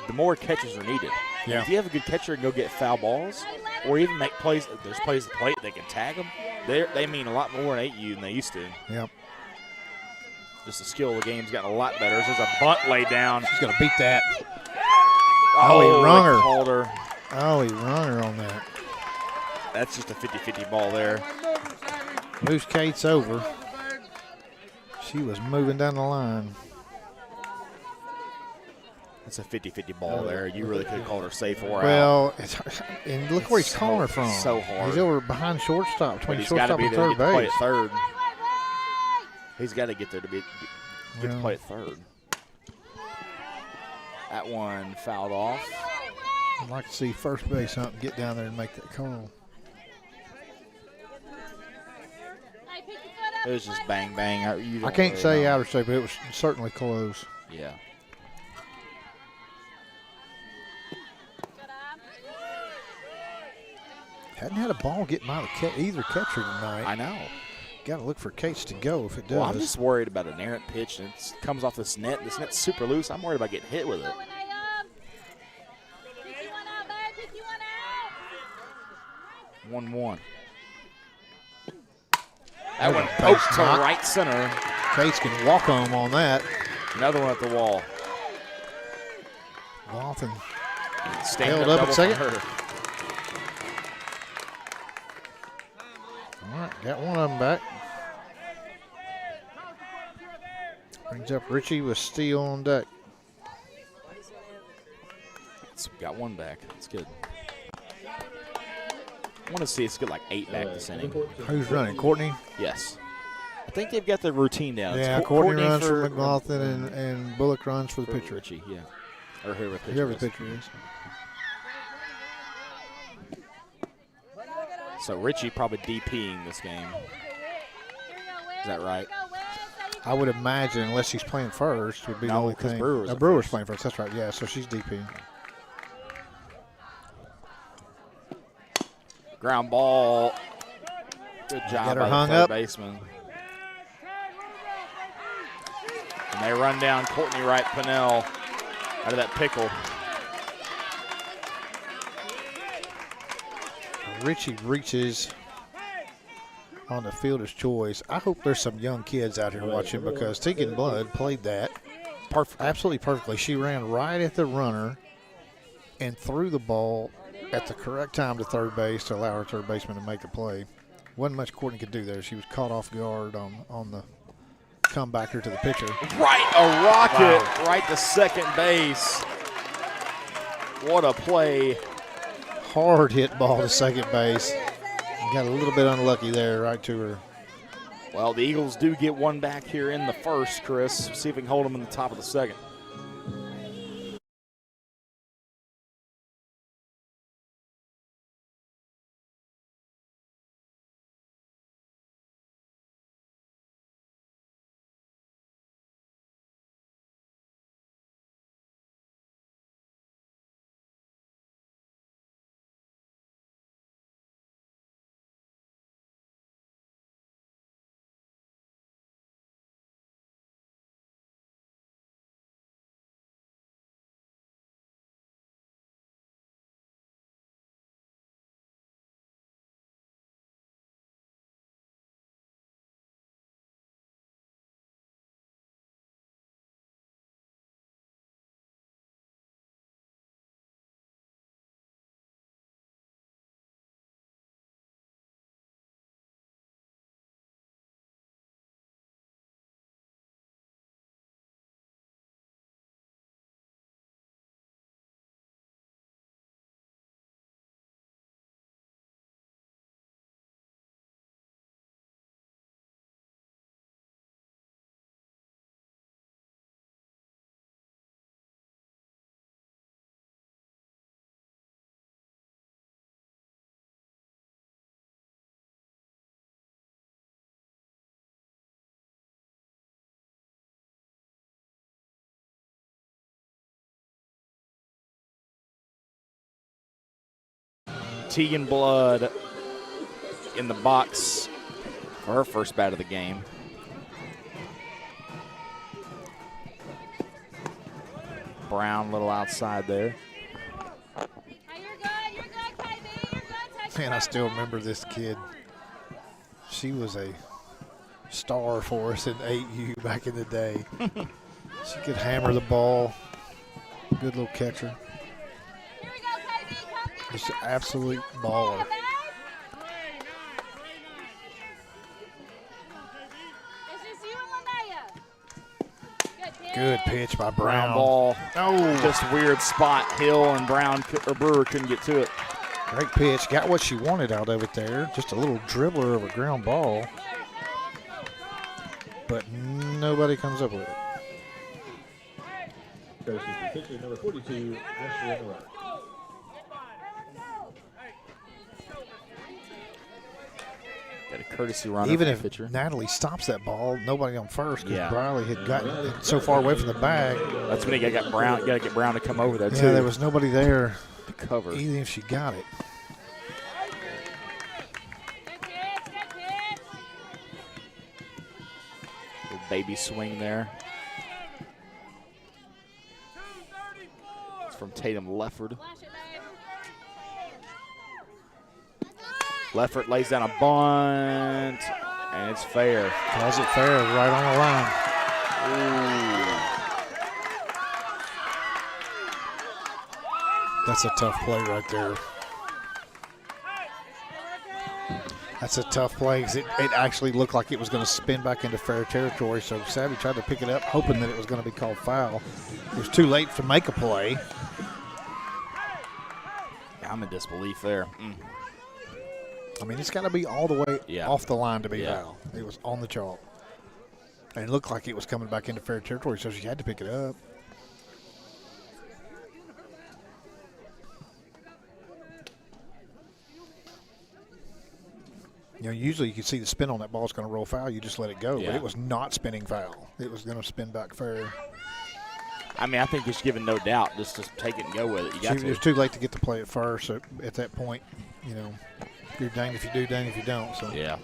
The more catchers are needed. Yeah. If you have a good catcher and go get foul balls, or even make plays, there's plays at the plate they can tag them. They mean a lot more in 8U than they used to. Yep. Just the skill of the game's gotten a lot better. There's a bunt laid down. She's gonna beat that. Oh, he rung her. Called her. Oh, he rung her on that. That's just a 50-50 ball there. Moves Cates over. She was moving down the line. That's a 50-50 ball there. You really could have called her safe or out. Well, and look where he's calling her from. So hard. He's over behind shortstop, But between he's got to shortstop be and there to third get to play base. at third. He's got to get there to get to Well. play at third. That one fouled off. I'd like to see first base up and get down there and make that call. It was just bang, bang. I can't say out or say, but it was certainly close. Yeah. Hadn't had a ball get by either catcher tonight. I know. Got to look for Cates to go if it does. Well, I'm just worried about an errant pitch, and it comes off this net. This net's super loose. I'm worried about getting hit with it. 1-1. That one poked to right center. Cates can walk home on that. Another one at the wall. Lawton Stand held up at double second. for her. All right, got one of them back. Brings up Richie with Steele on deck. It's got one back. That's good. I want to see us get like 8 back this inning. Who's running? Courtney? Yes. I think they've got their routine down. Yeah, It's Courtney runs for McLaughlin and Bullock runs for the pitcher. Richie, yeah. Or whoever Whoever the pitcher is. So Richie probably DPing this game. Is that right? I would imagine, unless she's playing first, would be the No, only 'cause thing. Brewer's at Brewer's first. playing first. That's right. Yeah, so she's DPing. Ground ball. Good job Got her by hung the third up. baseman. And they run down Courtney Wright Pinnell out of that pickle. Richie reaches on the fielder's choice. I hope there's some young kids out here watching because Tegan Blood played that absolutely perfectly. She ran right at the runner and threw the ball at the correct time to third base to allow her third baseman to make the play. Wasn't much Courtney could do there. She was caught off guard on the comebacker to the pitcher. Right, a rocket right to second base. What a play. Hard hit ball to second base. Got a little bit unlucky there, right to her. Well, the Eagles do get one back here in the first, Chris. See if we can hold them in the top of the second. Tegan Blood in the box for her first bat of the game. Brown a little outside there. Hey, you're good, KB. You're good. Man, I still remember this kid. She was a star for us in 8U back in the day. She could hammer the ball. Good little catcher. Here we go, KB. Come get Just an absolute baller. It's just you and Linnea. Good pitch by Brown Brown. ball. Oh, Just weird spot. Hill and Brown or Brewer couldn't get to it. great pitch. Got what she wanted out of it there. Just a little dribbler of a ground ball. But nobody comes up with it. Courtesy for pitcher number 42, Ashley on the right. Got a courtesy runner. Even for if the pitcher. Natalie stops that ball, nobody on first because Yeah. Briley had gotten it so far away from the bag. That's when you got Brown. You got to get Brown to come over there Yeah, too. there was nobody there, to cover. even if she got it. Good pitch. Little baby swing there. It's from Tatum Lefford. Flash it, babe. Leffert lays down a bunt, and it's fair. Calls it fair, right on the line. Ooh. That's That's a tough play right there. That's a tough play 'cause it actually looked like it was going to spin back into fair territory. So Savvy tried to pick it up, hoping that it was going to be called foul. It was too late to make a play. I'm in disbelief there. I mean, it's got to be all the way Yeah. off the line to be Yeah. foul. It was on the chalk. And it looked like it was coming back into fair territory, so she had to pick it up. You know, usually you can see the spin on that ball is going to roll foul. You just let it go, Yeah. but it was not spinning foul. It was going to spin back fair. I mean, I think he's given no doubt just to take it and go with it. You got It was too late to get the play at first. So at that point, you know, you're danged if you do, danged if you don't. So Yeah.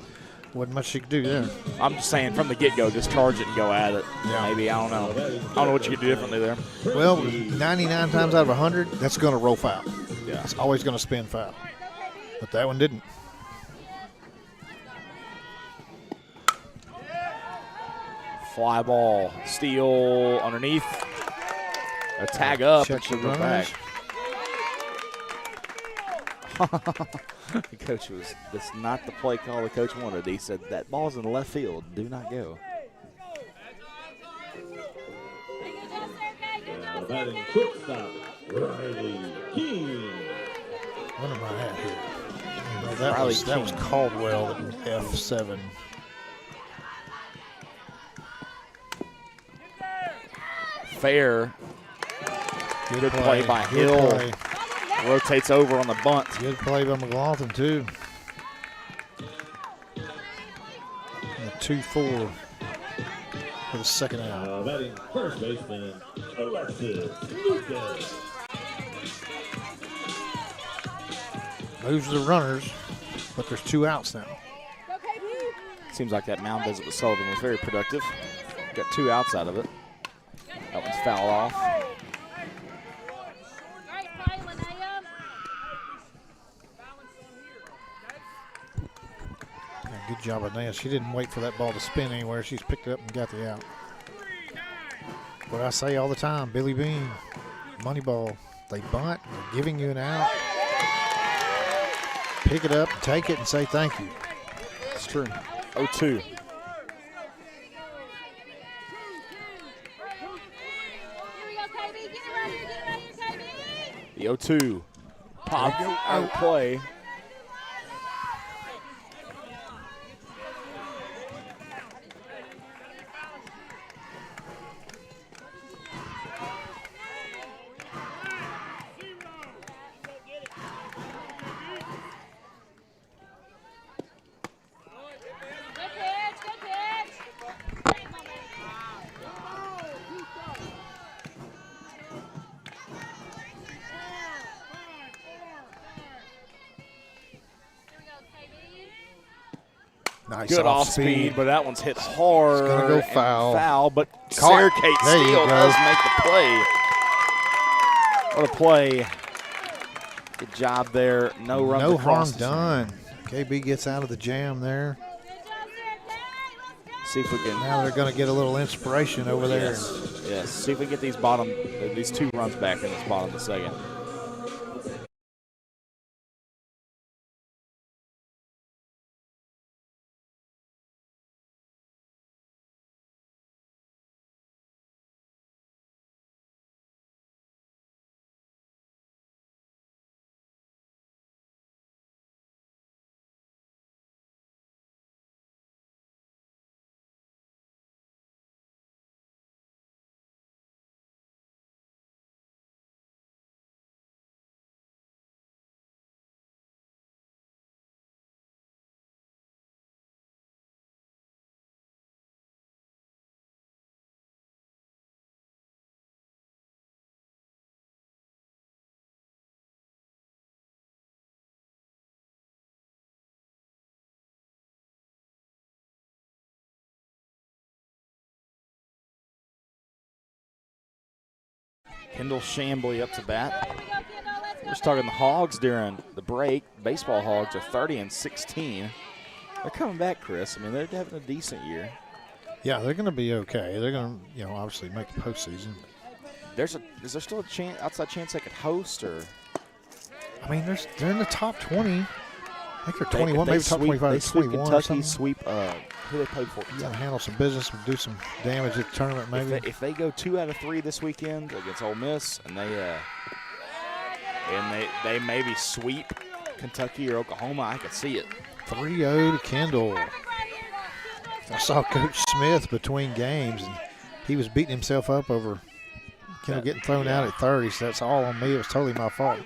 wasn't much she could do there. I'm just saying from the get-go, just charge it and go at it. Yeah. Maybe, I don't know. I don't know what you could do differently there. Well, 99 times out of 100, that's going to roll foul. Yeah. It's always going to spin foul. But that one didn't. Fly ball, steal underneath, a tag up, Check and she'll the go back. runners. The coach was, that's not the play call the coach wanted. He said, that ball's in the left field, do not go. Now batting shortstop, Riley King. What am I at here? No, Riley that was King. Caldwell at F7. Fair, Good play by Good Hill. play. rotates over on the bunt. Good play by McLaughlin, too. And a 2-4 for the second out. Now batting first baseman, Alexis Lucas. Moves the runners, but there's 2 outs now. Seems like that mound visit with Sullivan was very productive. Got 2 outs out of it. That one's fouled off. Yeah, good job of Nance. She didn't wait for that ball to spin anywhere. She's picked it up and got the out. What I say all the time, Billy Bean, money ball. They bunt, they're giving you an out. Pick it up, take it, and say thank you. It's true. 0-2. The 0-2. Pop out play. Nice Good off speed, but that one's hit hard. It's gonna go and foul. But Caught. Sarah Kate There you Steele go. does make the play. What a play. Good job there. No runs No harm across the center. done. KB gets out of the jam there. See if we can. Now they're going to get a little inspiration over there. Yes. See if we can get these 2 runs back in this bottom of the second. Kendall Chambly up to bat. We're just talking the Hogs during the break. Baseball Hogs are 30-16. They're coming back, Chris. I mean, they're having a decent year. Yeah, they're going to be okay. They're going to, obviously make the postseason. Is there still a outside chance they could host, or? I mean, they're in the top 20. think they're 21, maybe top 25 They or sweep 21 or Kentucky, something. sweep who they played for. You got to handle some business and do some damage at the tournament, maybe. If they go 2 out of 3 this weekend against Ole Miss, and they maybe sweep Kentucky or Oklahoma, I could see it. 3-0 to Kendall. I saw Coach Smith between games, and he was beating himself up over Kendall getting thrown out at 30. So that's all on me. It was totally my fault.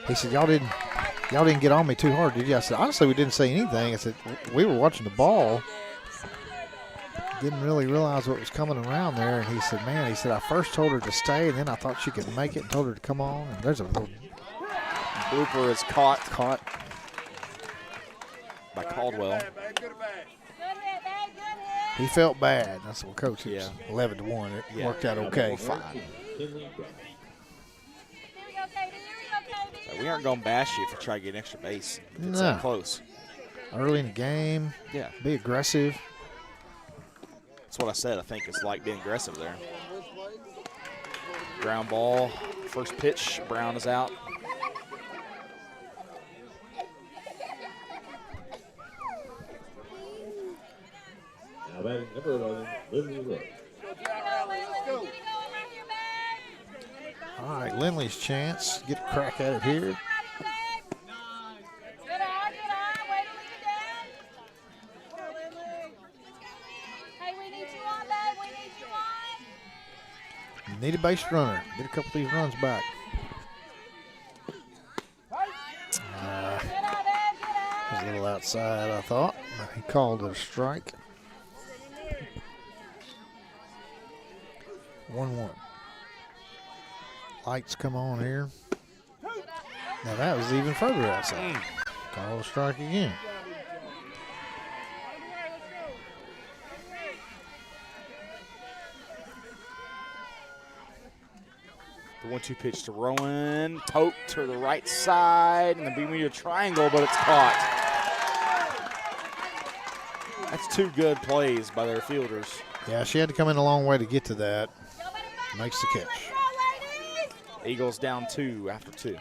He said, "Y'all didn't get on me too hard, did you?" I said, "Honestly, we didn't say anything." I said, "We were watching the ball. Didn't really realize what was coming around there." And he said, "Man," he said, "I first told her to stay, and then I thought she could make it and told her to come on." And there's a little Blooper is caught caught. by Caldwell. Good hit, babe. Good hit. He felt bad. That's what Coach was. Yeah. 11-1. It Yeah. worked out okay. We're fine. Here we go, Katie. Here we go, Katie. We aren't going to bash you if you try to get an extra base. If it's No. that close. Early in the game, Yeah. be aggressive. That's what I said. I think it's like being aggressive there. Ground ball. First pitch. Brown is out. Now batting number 11, Lindley Rowe. Here we go, Lily. Get it going right here, babe. All right, Lindley's chance. Get a crack at it here. Good eye, good eye. Way to leave it down. Hey, we need you on, babe. We need you on. Need a base runner. Get a couple of these runs back. Good eye, babe. Good eye. Was a little outside, I thought. He called it a strike. 1-1. Lights come on here. Now that was even further outside. Call a strike again. The 1-2 pitch to Rowan. Tote to the right side. And the Beebe triangle, but it's caught. That's 2 good plays by their fielders. Yeah, she had to come in a long way to get to that. Makes the catch. Go, ladies. Eagles down 2 after 2.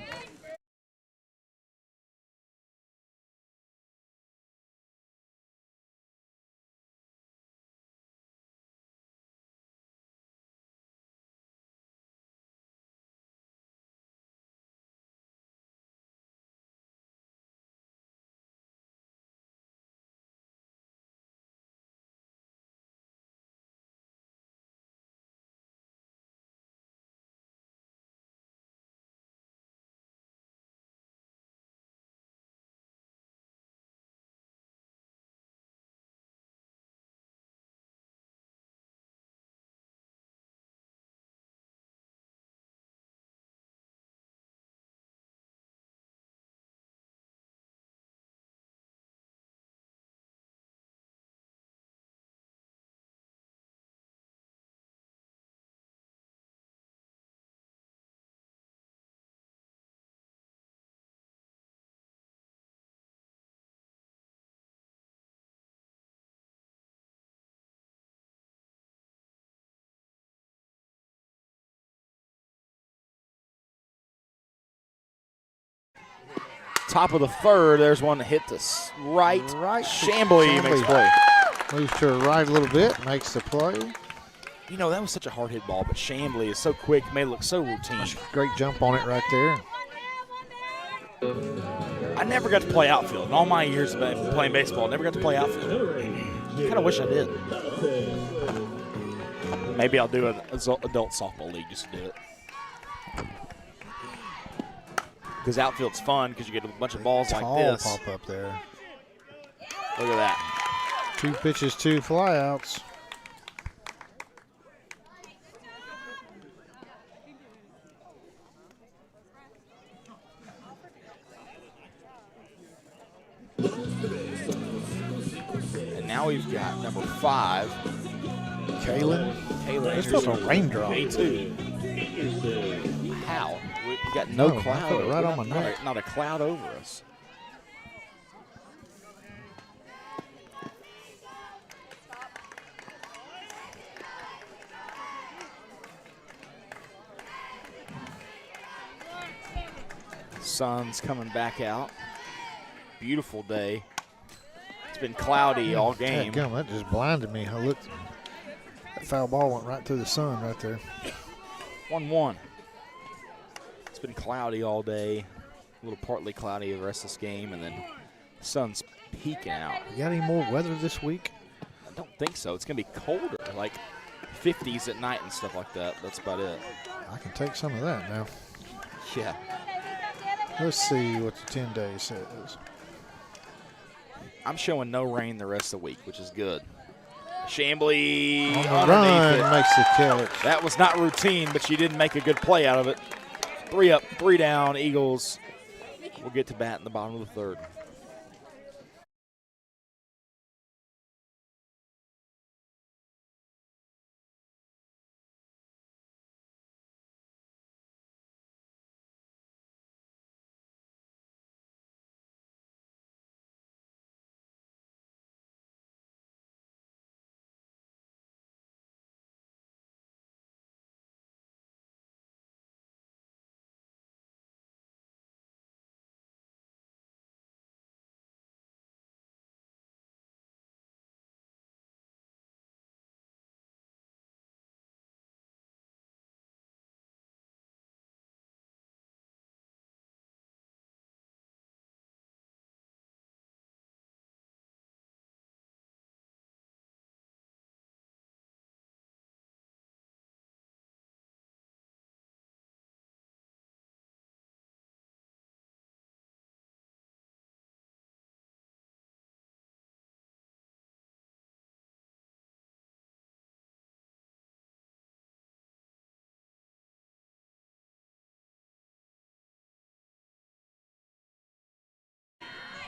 Top of the 3rd, there's one that hit the right. Chambly makes play. Moves to her right a little bit, makes the play. You know, that was such a hard hit ball, but Chambly is so quick, made it look so routine. Great jump on it right there. I never got to play outfield. In all my years of playing baseball, I never got to play outfield. Kind of wish I did. Maybe I'll do an adult softball league just to do it. Because outfield's fun because you get a bunch of balls like this. Pop up there. Look at that. 2 pitches, 2 flyouts. And now we've got number 5. Kaylin. This Anderson. was a raindrop. Me too. How? We got no I cloud. felt it right on my not neck. not a cloud over us. Sun's coming back out. beautiful day. It's been cloudy all game. Dadgum, that just blinded me. I looked. That foul ball went right through the sun right there. 1-1. It's been cloudy all day. A little partly cloudy the rest of this game, and then the sun's peeking out. You got any more weather this week? I don't think so. It's going to be colder, like 50s at night and stuff like that. That's about it. I can take some of that now. Yeah. Let's see what the 10-day says. I'm showing no rain the rest of the week, which is good. Chambly On the underneath run it. makes the catch. That was not routine, but she didn't make a good play out of it. 3 up, 3 down, Eagles. We'll get to bat in the bottom of the third.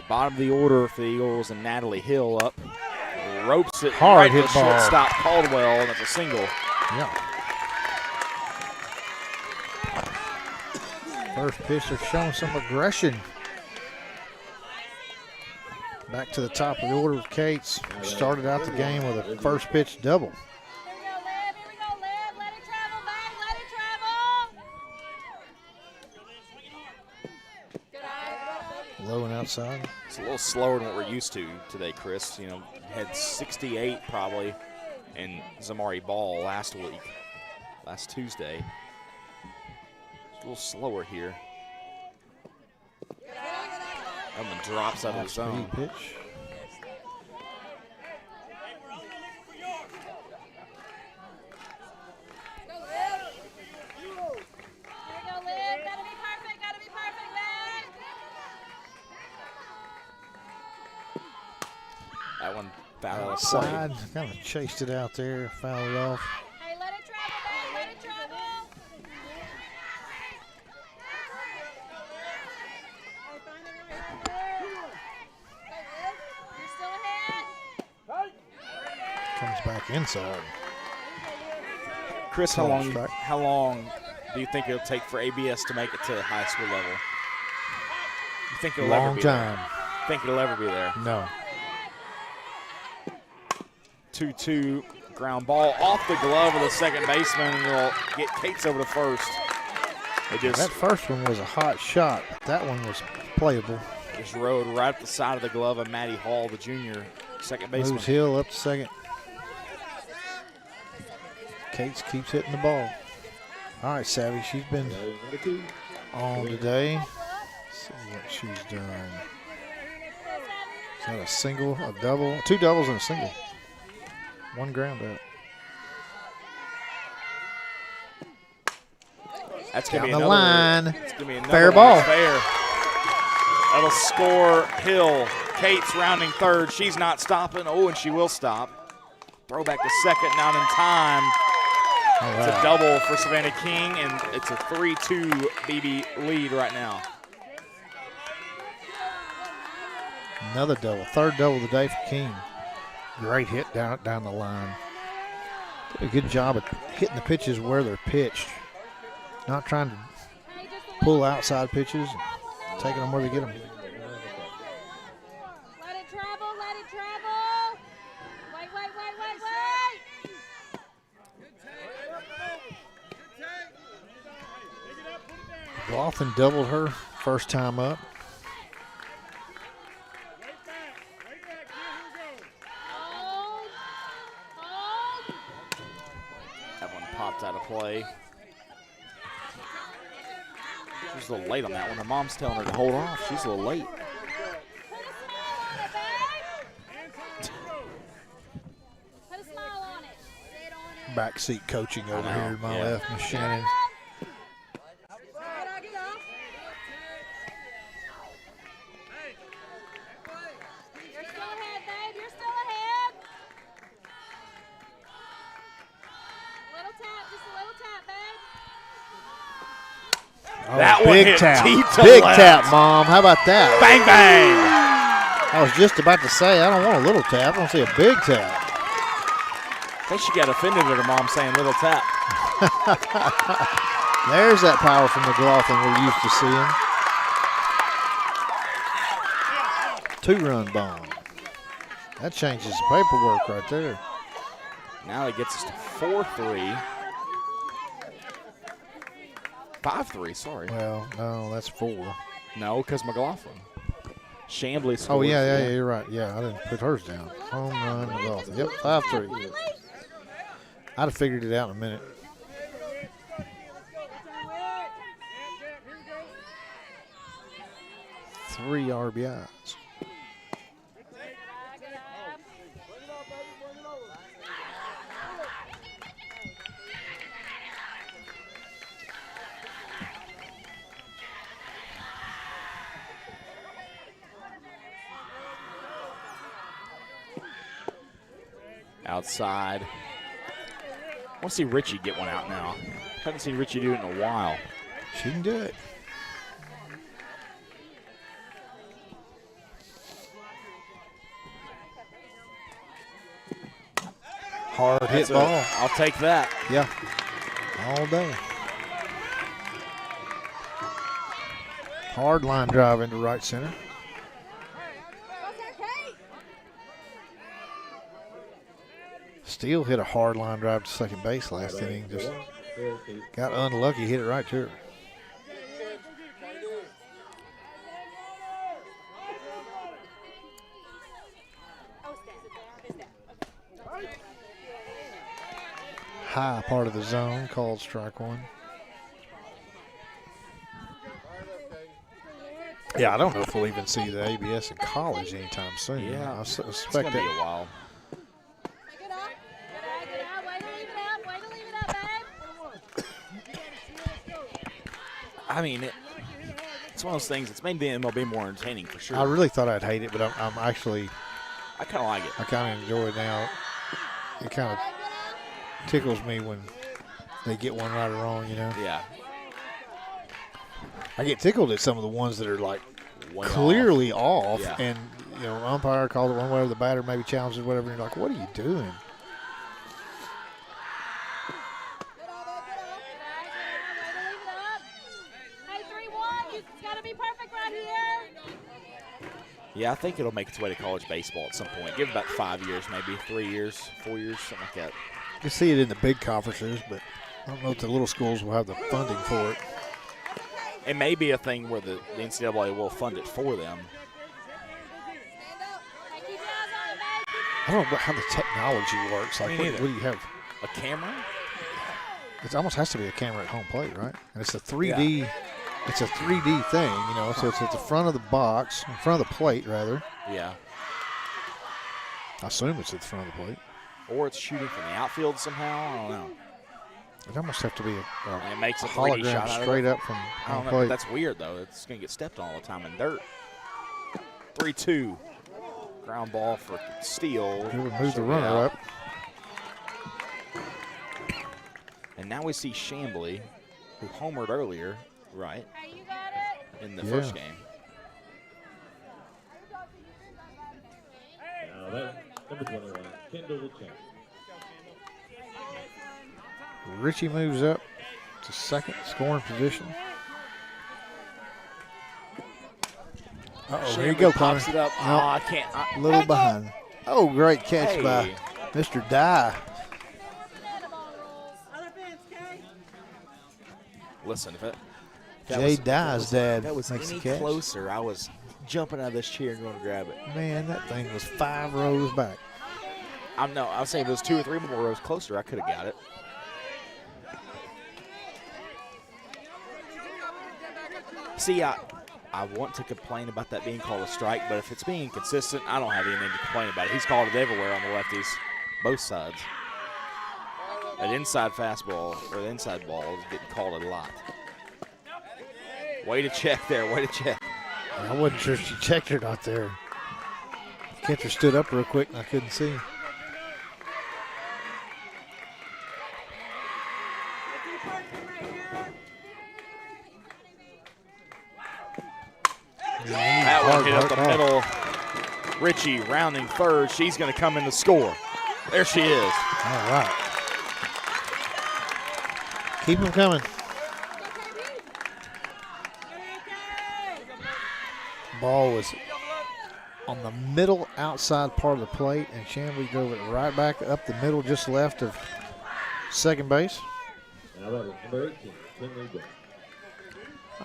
Bottom of the order for the Eagles, and Natalie Hill up. Ropes it Hard right hit to ball. shortstop Caldwell, and it's a single. Yeah. First pitch, they're showing some aggression. Back to the top of the order with Cates. Started out the game with a first pitch double. Here we go, Liv. Here we go, Liv. Let it travel back. Let it travel. Low and outside. It's a little slower than what we're used to today, Chris. You know, had 68 probably in Zamari Ball last Tuesday. It's a little slower here. That one drops out of the zone. Speed pitch. Here we go, Liv. Gotta be perfect. Gotta be perfect, man. That one fouled out of Side, play. kind of chased it out there, fouled it off. Hey, let it travel back. Let it travel. You're still ahead. Comes back inside. Chris, Call strike. how long do you think it'll take for ABS to make it to the high school level? You think it'll ever Long be time. there? Think it'll ever be there? No. 2-2 ground ball off the glove of the second baseman, and it'll get Cates over to first. They That just first one was a hot shot. That one was playable. rode right up the side of the glove of Maddie Hall, the junior second baseman. Moves Hill up to second. Cates keeps hitting the ball. All right, Savvy, she's been on today. Let's see what she's done. Is that a single, a double? 2 doubles and a single. 1 ground out. That's going to be Down the another, line. it's gonna be another Fair one ball. that's fair. That'll score Hill. Cates rounding third. She's not stopping. Oh, and she will stop. Throwback to second, not in time. All It's a right. double for Savannah King, and it's a 3-2 Beebe lead right now. Another double. Third double of the day for King. Great hit down the line. Did a good job of hitting the pitches where they're pitched. Not trying to Hey, just a pull little outside pitches and taking them where they get them. Let it travel. Let it travel. Wait, wait, wait, wait, wait. Glothen doubled her first time up. popped out of play. She's a little late on that one. Her mom's telling her to hold off. She's a little late. Put a smile on it, babe. Put a smile on it. Sit on it. Backseat coaching over know, here to my yeah. left, Miss Shannon. You're still ahead, babe. You're still ahead. Little tap, just a little tap, babe. Oh, That one big hit tap. deep to Big left. tap, Mom. How about that? Bang, bang. I was just about to say, I don't want a little tap. I want to see a big tap. I think she got offended at her mom saying little tap. There's that power from McLaughlin we're used to seeing. 2-run bomb. That changes the paperwork right there. Now it gets us to 4-3. 5-3, sorry. Well, no, that's 4. No, because McLaughlin. Chambly Oh, scored. yeah, you're right. Yeah, I didn't put hers down. Home run, McLaughlin. Yep, 5-3. I'd have figured it out in a minute. Three RBIs. Outside. I want to see Richie get one out now. Haven't seen Richie do it in a while. She can do it. Hard hit That's ball. I'll take that. Yeah, all day. Hard line drive into right center. Steele hit a hard line drive to second base last inning. Just got unlucky, hit it right to her. High part of the zone, called strike one. Yeah, I don't know if we'll even see the ABS in college anytime soon. Yeah, I It's suspect going to be that. a while. Pick it up. Get out. Way to leave it up. Way to leave it up, babe. I mean, it's one of those things that's made the MLB more entertaining for sure. I really thought I'd hate it, but I'm actually, I kind of like it. I kind of enjoy it now. It kind of tickles me when they get one right or wrong, you know. Yeah. I get tickled at some of the ones that are like Way clearly off, Yeah. and you know, umpire called it one way, or the batter maybe challenged it, whatever. And you're like, what are you doing? Hey, 3-1. It's got to be perfect right here. Yeah, I think it'll make its way to college baseball at some point. Give it about 5 years, maybe 3 years, 4 years, something like that. You see it in the big conferences, but I don't know if the little schools will have the funding for it. It may be a thing where the NCAA will fund it for them. Hey, keep your eyes on it, babe. I don't know how the technology works. Like, Me what neither. do you have? A camera? It almost has to be a camera at home plate, right? And it's a 3D. Yeah. It's a 3D thing, you know. So it's at the front of the box, in front of the plate, rather. Yeah. I assume it's at the front of the plate. Or it's shooting from the outfield somehow. I don't know. It almost have to be And it makes a 3D hologram shot out of straight it. up from I home don't know. plate. That's weird, though. It's going to get stepped on all the time in dirt. 3-2. Ground ball for Steele. Whoever moves the So, runner yeah. up. And now we see Chambly, who homered earlier, right, Hey, you got it. in the Yeah. first game. Now that's number 21, Kendall Champ. Richie moves up to second scoring position. Uh-oh, here you Chambly go, Connor. pops it up. No. Oh, I can't. A little behind. Oh, great catch Hey. by Mr. Dye. Listen, if that Jay was, Dye's dad that was makes the any catch. closer, I was jumping out of this chair and going to grab it. Man, that thing was 5 rows back. I was saying if it was 2 or 3 more rows closer, I could have got it. See, I want to complain about that being called a strike, but if it's being inconsistent, I don't have anything to complain about it. He's called it everywhere on the lefties, both sides. That inside fastball, or the inside ball, is getting called a lot. Way to check there, way to check. I wasn't sure if she checked or not there. Catcher stood up real quick and I couldn't see. That one hit up the middle. Richie rounding third. She's going to come in to score. There she is. All right. Keep them coming. Ball was on the middle outside part of the plate, and Chamblee drove it right back up the middle, just left of second base. Now that is number 18, Kinley Gray.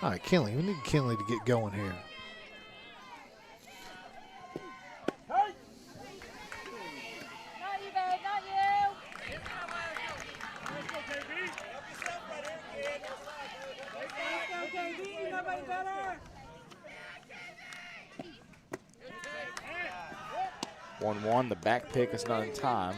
All right, Kinley. We need Kinley to get going here. Not you, babe, not you. Let's go, KB. Nobody better. 1-1. The back pick is not in time.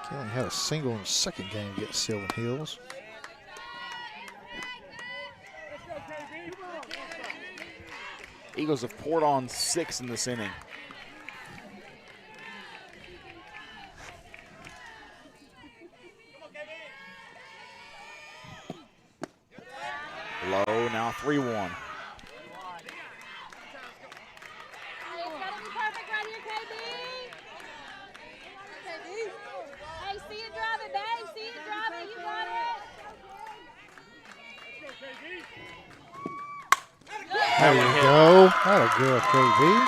Kinley had a single in the second game against Sylvan Hills. Eagles have poured on 6 in this inning. Low, now 3-1. Hey, it's gotta be perfect right here, KB. Hey, see it, drive it, babe. See it, drive it. You got it. There you go. That'll go, KB.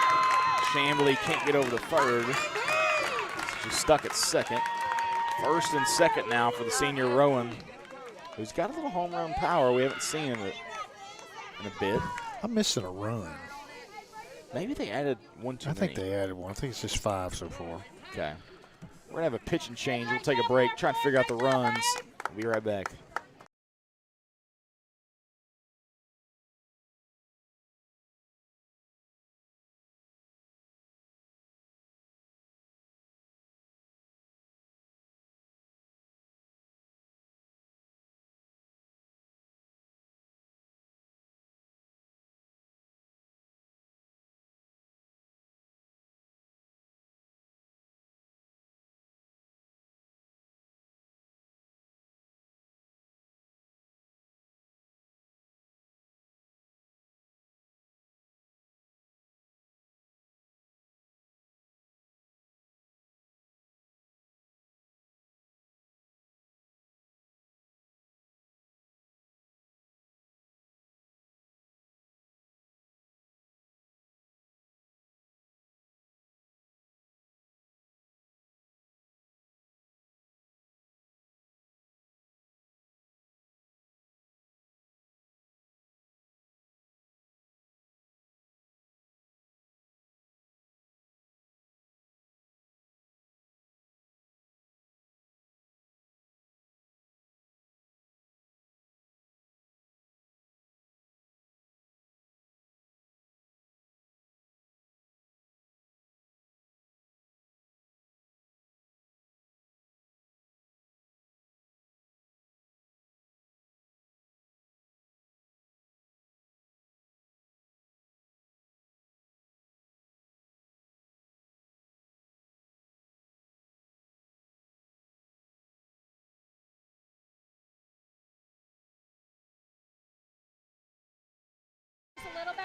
Chamblee can't get over to third. She's stuck at second. First and second now for the senior Rowan, who's got a little home run power we haven't seen in a bit. I'm missing a run. Maybe they added one too I many. think they added one. I think it's just 5 so far. Okay. We're going to have a pitch and change. We'll take a break, try and figure out the runs. We'll be right back.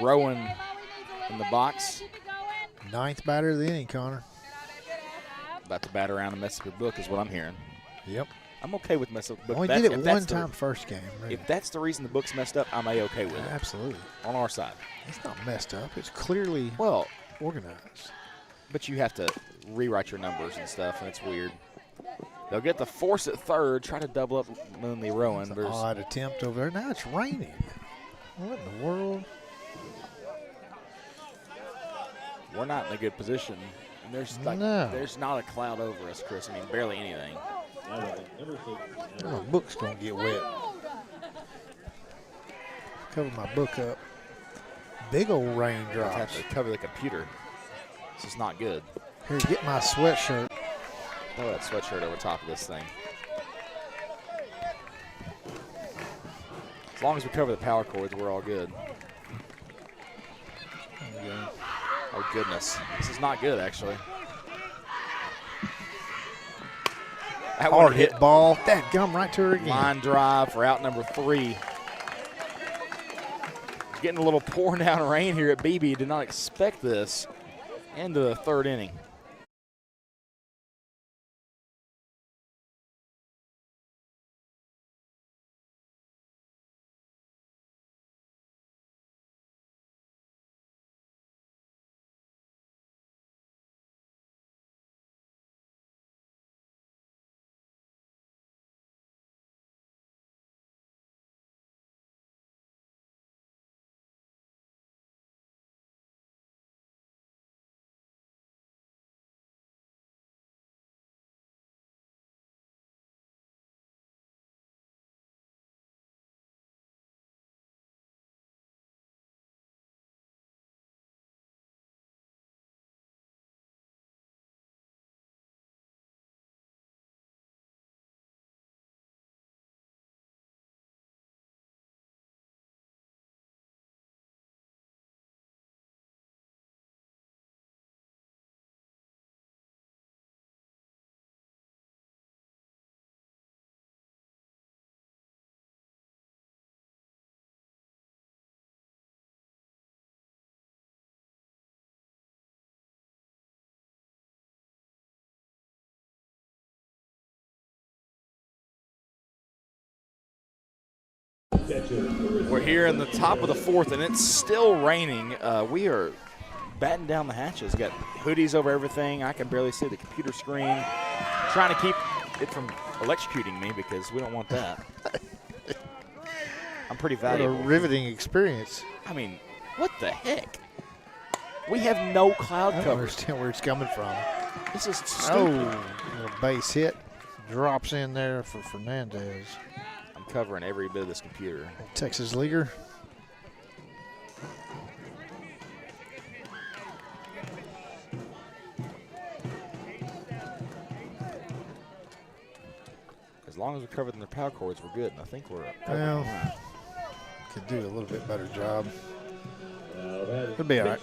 Rowan in the box. Ninth batter of the inning, Connor. About to bat around and mess up your book is what I'm hearing. Yep. I'm okay with messing up the book. Only did it one time first game. Really. If that's the reason the book's messed up, I'm A-okay with it. Absolutely. On our side. It's not messed up. It's clearly organized. But you have to rewrite your numbers and stuff, and it's weird. They'll get the force at third, try to double up Moonley Rowan. That's an odd attempt over there. Now it's raining. What in the world? we're not in a good position. And there's there's not a cloud over us, Chris. I mean, barely anything. My book's going to get wet. Cover my book up. Big old I have raindrops. to cover the computer. This is not good. Here, get my sweatshirt. Throw that sweatshirt over top of this thing. As long as we cover the power cords, we're all good. Oh, goodness. This is not good, actually. That one Hard hit ball. That gum right to her again. Line drive for out number 3. Getting a little pouring down rain here at Beebe. Did not expect this into the 3rd inning. We're here in the top of the 4th, and it's still raining. We are batting down the hatches. Got hoodies over everything. I can barely see the computer screen. Trying to keep it from electrocuting me because we don't want that. I'm pretty valuable. What a riveting experience. I mean, what the heck? We have no cloud I don't cover. understand where it's coming from. This is stupid. Oh, little base hit. Drops in there for Fernandez. I'm covering every bit of this computer. Texas leaguer. As long as we're covered in the power cords, we're good. And I think we're covered. Well, could do a little bit better job. It'll be all right.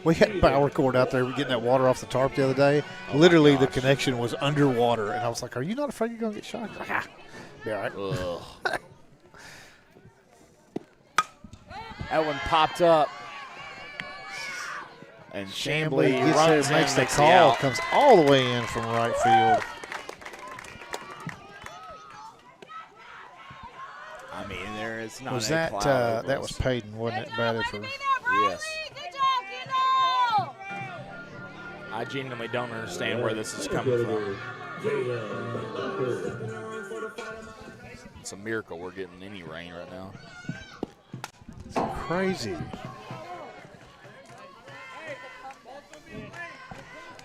We had a power cord out there getting that water off the tarp the other day. Literally, the connection was underwater. And I was like, are you not afraid you're going to get shocked? Like, be all right. Ugh. That one popped up. And Chambly Chambly gets there, runs makes in, the makes call, out. comes all the way in from right field. I mean, there is not Was a that cloud over that us. was Payton, wasn't it? Batted for. Yes. Good job, kiddo! I genuinely don't understand where this is coming from. It's a miracle we're getting any rain right now. It's crazy.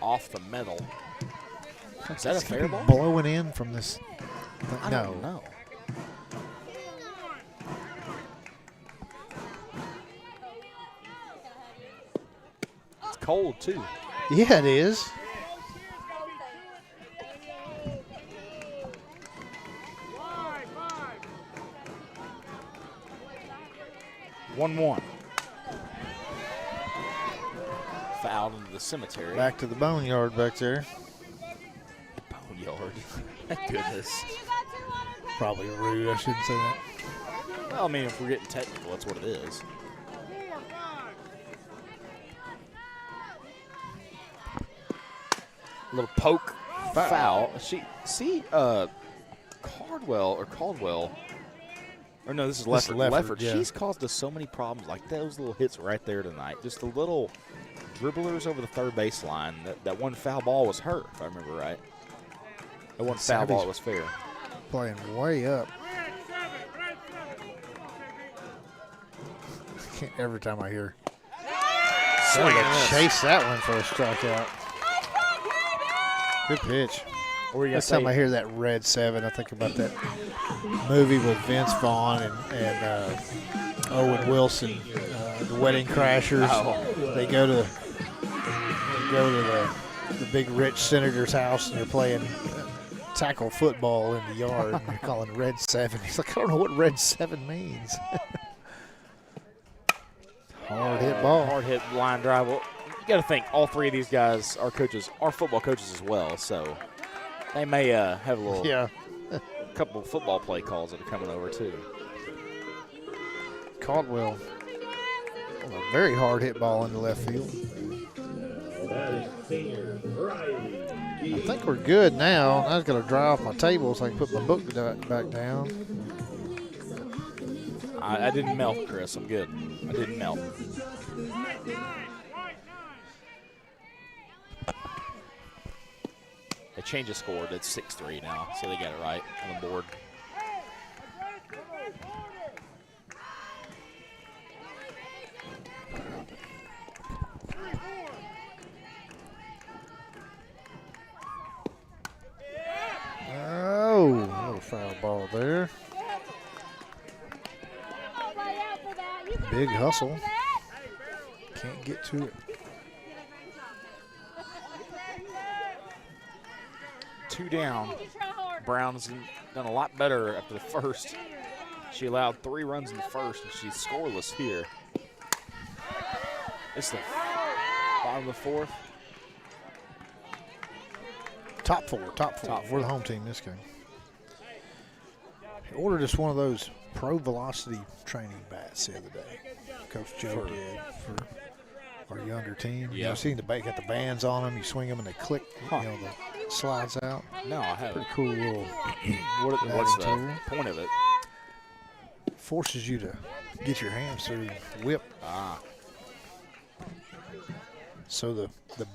Off the metal. Is that a It's gonna fair be ball? blowing in from this. I don't know. It's cold too. Yeah, it is. Five. 1-1. Fouled into the cemetery. Back to the boneyard back there. Boneyard. Goodness. Probably rude. I shouldn't say that. Well, I mean, if we're getting technical, that's what it is. 4, 5. Little poke foul. Caldwell. Or no, this is This is Leffert. Leffert, yeah. She's caused us so many problems. Like those little hits right there tonight. Just the little dribblers over the third baseline. That one foul ball was her, if I remember right. That one foul ball was fair. Playing way up. Every time I hear swing and miss. Chase that one for a strikeout. Good pitch. What were you gonna Next time say? I hear that red 7, I think about that movie with Vince Vaughn and Owen Wilson, The Wedding Crashers. Oh. They go to the big rich senator's house and they're playing tackle football in the yard. And they're calling red 7. He's like, I don't know what red 7 means. Hard hit ball. Hard hit line drive. Well, you got to think all three of these guys are coaches, are football coaches as well. So they may have a little, couple of football play calls that are coming over too. Caldwell, a very hard hit ball in the left field. I think we're good now. I was going to dry off my table so I can put my book back down. I didn't melt, Chris. I'm good. I didn't melt. They changed the score. It's 6-3 now, so they got it right on the board. Oh, a little foul ball there. Big hustle. Can't get to it. 2 down. Brown's done a lot better after the first. She allowed 3 runs in the first, and she's scoreless here. It's the bottom of the 4th. Top four. We're the home team this game. He ordered us one of those Pro Velocity training bats the other day. Coach Joe did for our younger team. Yeah. You know, seeing got the bands on them. You swing them and they click. You know, the slides out. No, I haven't. Pretty cool little. What's the tool. point of it? Forces you to get your hands through the whip. So the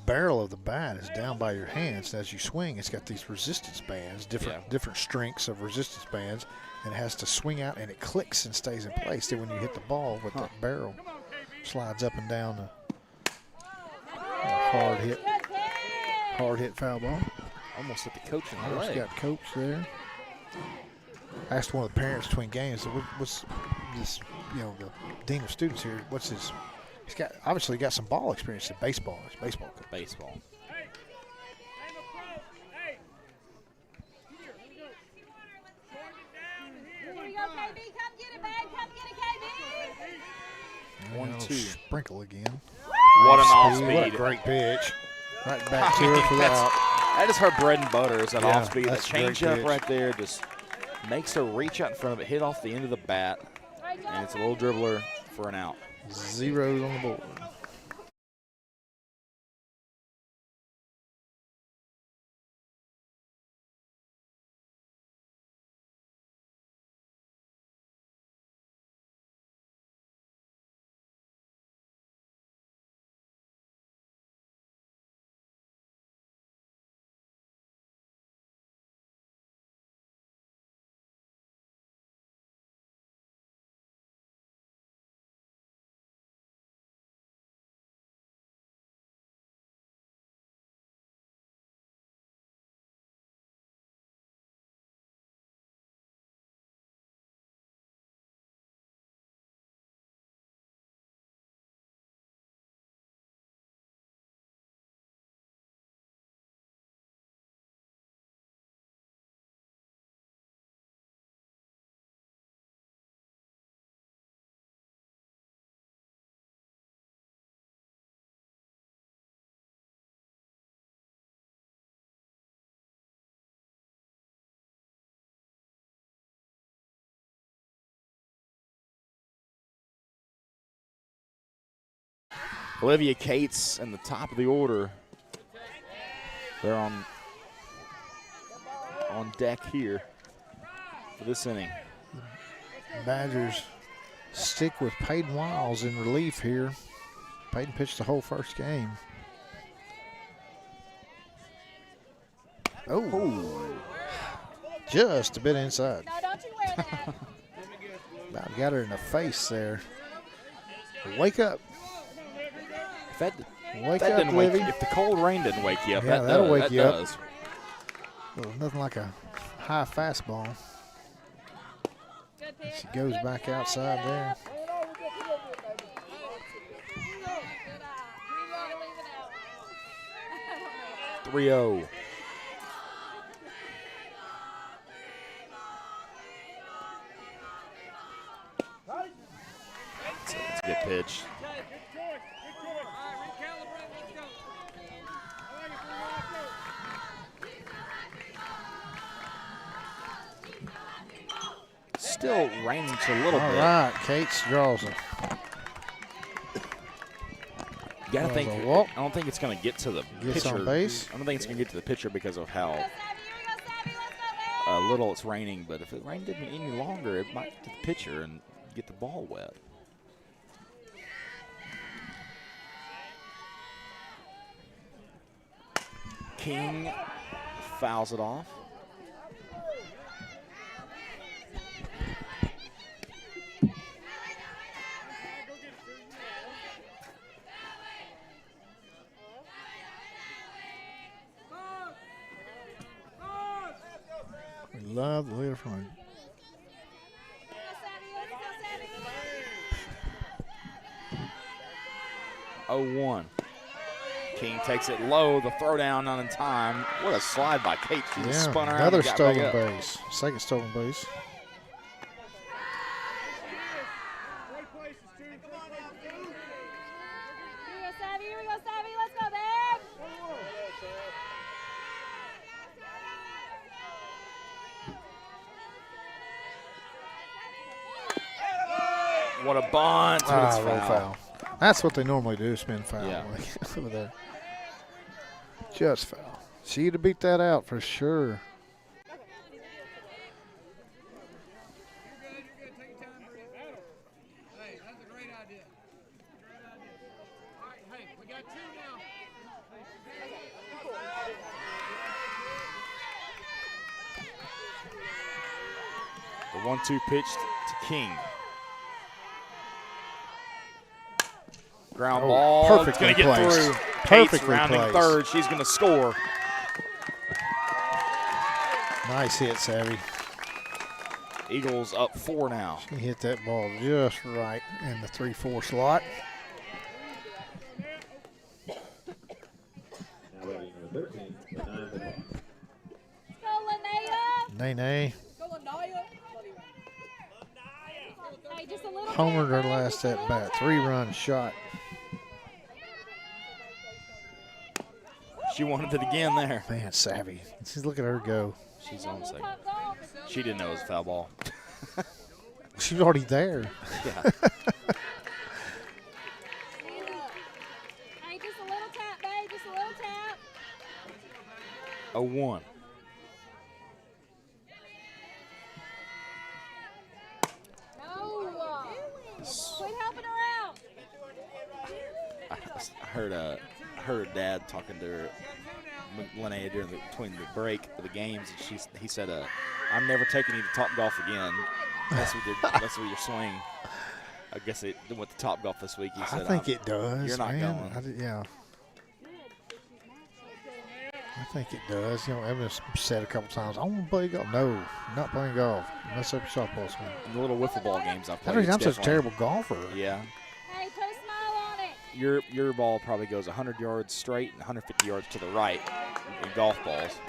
barrel of the bat is down by your hands, and as you swing, it's got these resistance bands, different strengths of resistance bands, and it has to swing out, and it clicks and stays in place. Then when you hit the ball with that barrel, slides up and down the hard hit foul ball. Almost hit the coach in the Almost leg. got coach there. I asked one of the parents between games, what's this, you know, the dean of students here, what's his. He's obviously got some ball experience in baseball. He's a baseball coach. Baseball. Here we go, KB. Come get it, babe. Come get it, KB. 1-2. Sprinkle again. What an off What a speed. great pitch. Right back to her for that. That is her bread and butter, is that Yeah, off speed. That that's a great change up pitch. right there just makes her reach out in front of it, hit off the end of the bat, and it's a little dribbler for an out. 0 on the board. Olivia Cates in the top of the order. They're on deck here for this inning. Badgers stick with Peyton Wiles in relief here. Peyton pitched the whole first game. Oh. Just a bit inside. No, don't you wear that. About got her in the face there. Wake up. that Wake that up, didn't wake Livy. if the cold rain didn't wake you up, Yeah, that that'll does, wake that you up. does. Well, nothing like a high fastball. Good pitch. She goes Good back try, outside get there. up. Good eye. Gotta leave it out. I don't know. 3-0. It's a good pitch. Still raining just a little All bit. right, Cates draws it. You gotta That think. was a walk. I don't think it's gonna get to the Gets pitcher. on base. I don't think it's gonna get to the pitcher because of how Go, Savvy. Here we go, Savvy. Let's go, man. little it's raining. But if it rained any longer, it might get to the pitcher and get the ball wet. King fouls it off. We love the leader from Go, Savvy. Let's go, Savvy. 0-1. King takes it low. The throw down not in time. What a slide by Kate. She just spun around. another and got back stolen up. base. Second stolen base. Here we go, Savvy. Here we go, Savvy. Let's go, man. What a bunt. But it's Roll foul. That's what they normally do, spin foul. Yeah. Like, over there. Just foul. She'd have beat that out for sure. Hey, that's a great idea. All right, hey, we got two now. The 1-2 pitch to King. Ground Oh, ball. perfectly It's going to get placed. through. Perfectly Kate's rounding placed. third. She's going to score. Nice hit, Savvy. Eagles up 4 now. He hit that ball just right in the 3-4 slot. Now batting number 13, the 9 the ball. Go, Linnea. Nene Go, Linnea. Hey, just a little homered her tap, hey, last just a at little bat. tap. 3-run shot. She wanted it again there. Man, Savvy. Just look at her go. She's Go, on little second. top golf. She didn't know it was a foul ball. She's already there. Yeah. Hey, just a little tap, babe. Just a little tap. 0-1. No. Quit helping her out. I heard her dad talking to her, Linnea between the break of the games, and he said, "I'm never taking you to Top Golf again. That's what your swing." I guess it went to Top Golf this week. He said, I think it does. You're not man. going. Yeah. I think it does. You know, Evan's said a couple times, I want to play golf. No, I'm not playing golf. Mess up your softball swing. The little wiffle ball games I've That's played. the reason I'm it's such a definitely- terrible golfer. Yeah. Hey, put a smile on it. Your ball probably goes 100 yards straight and 150 yards to the right in golf balls.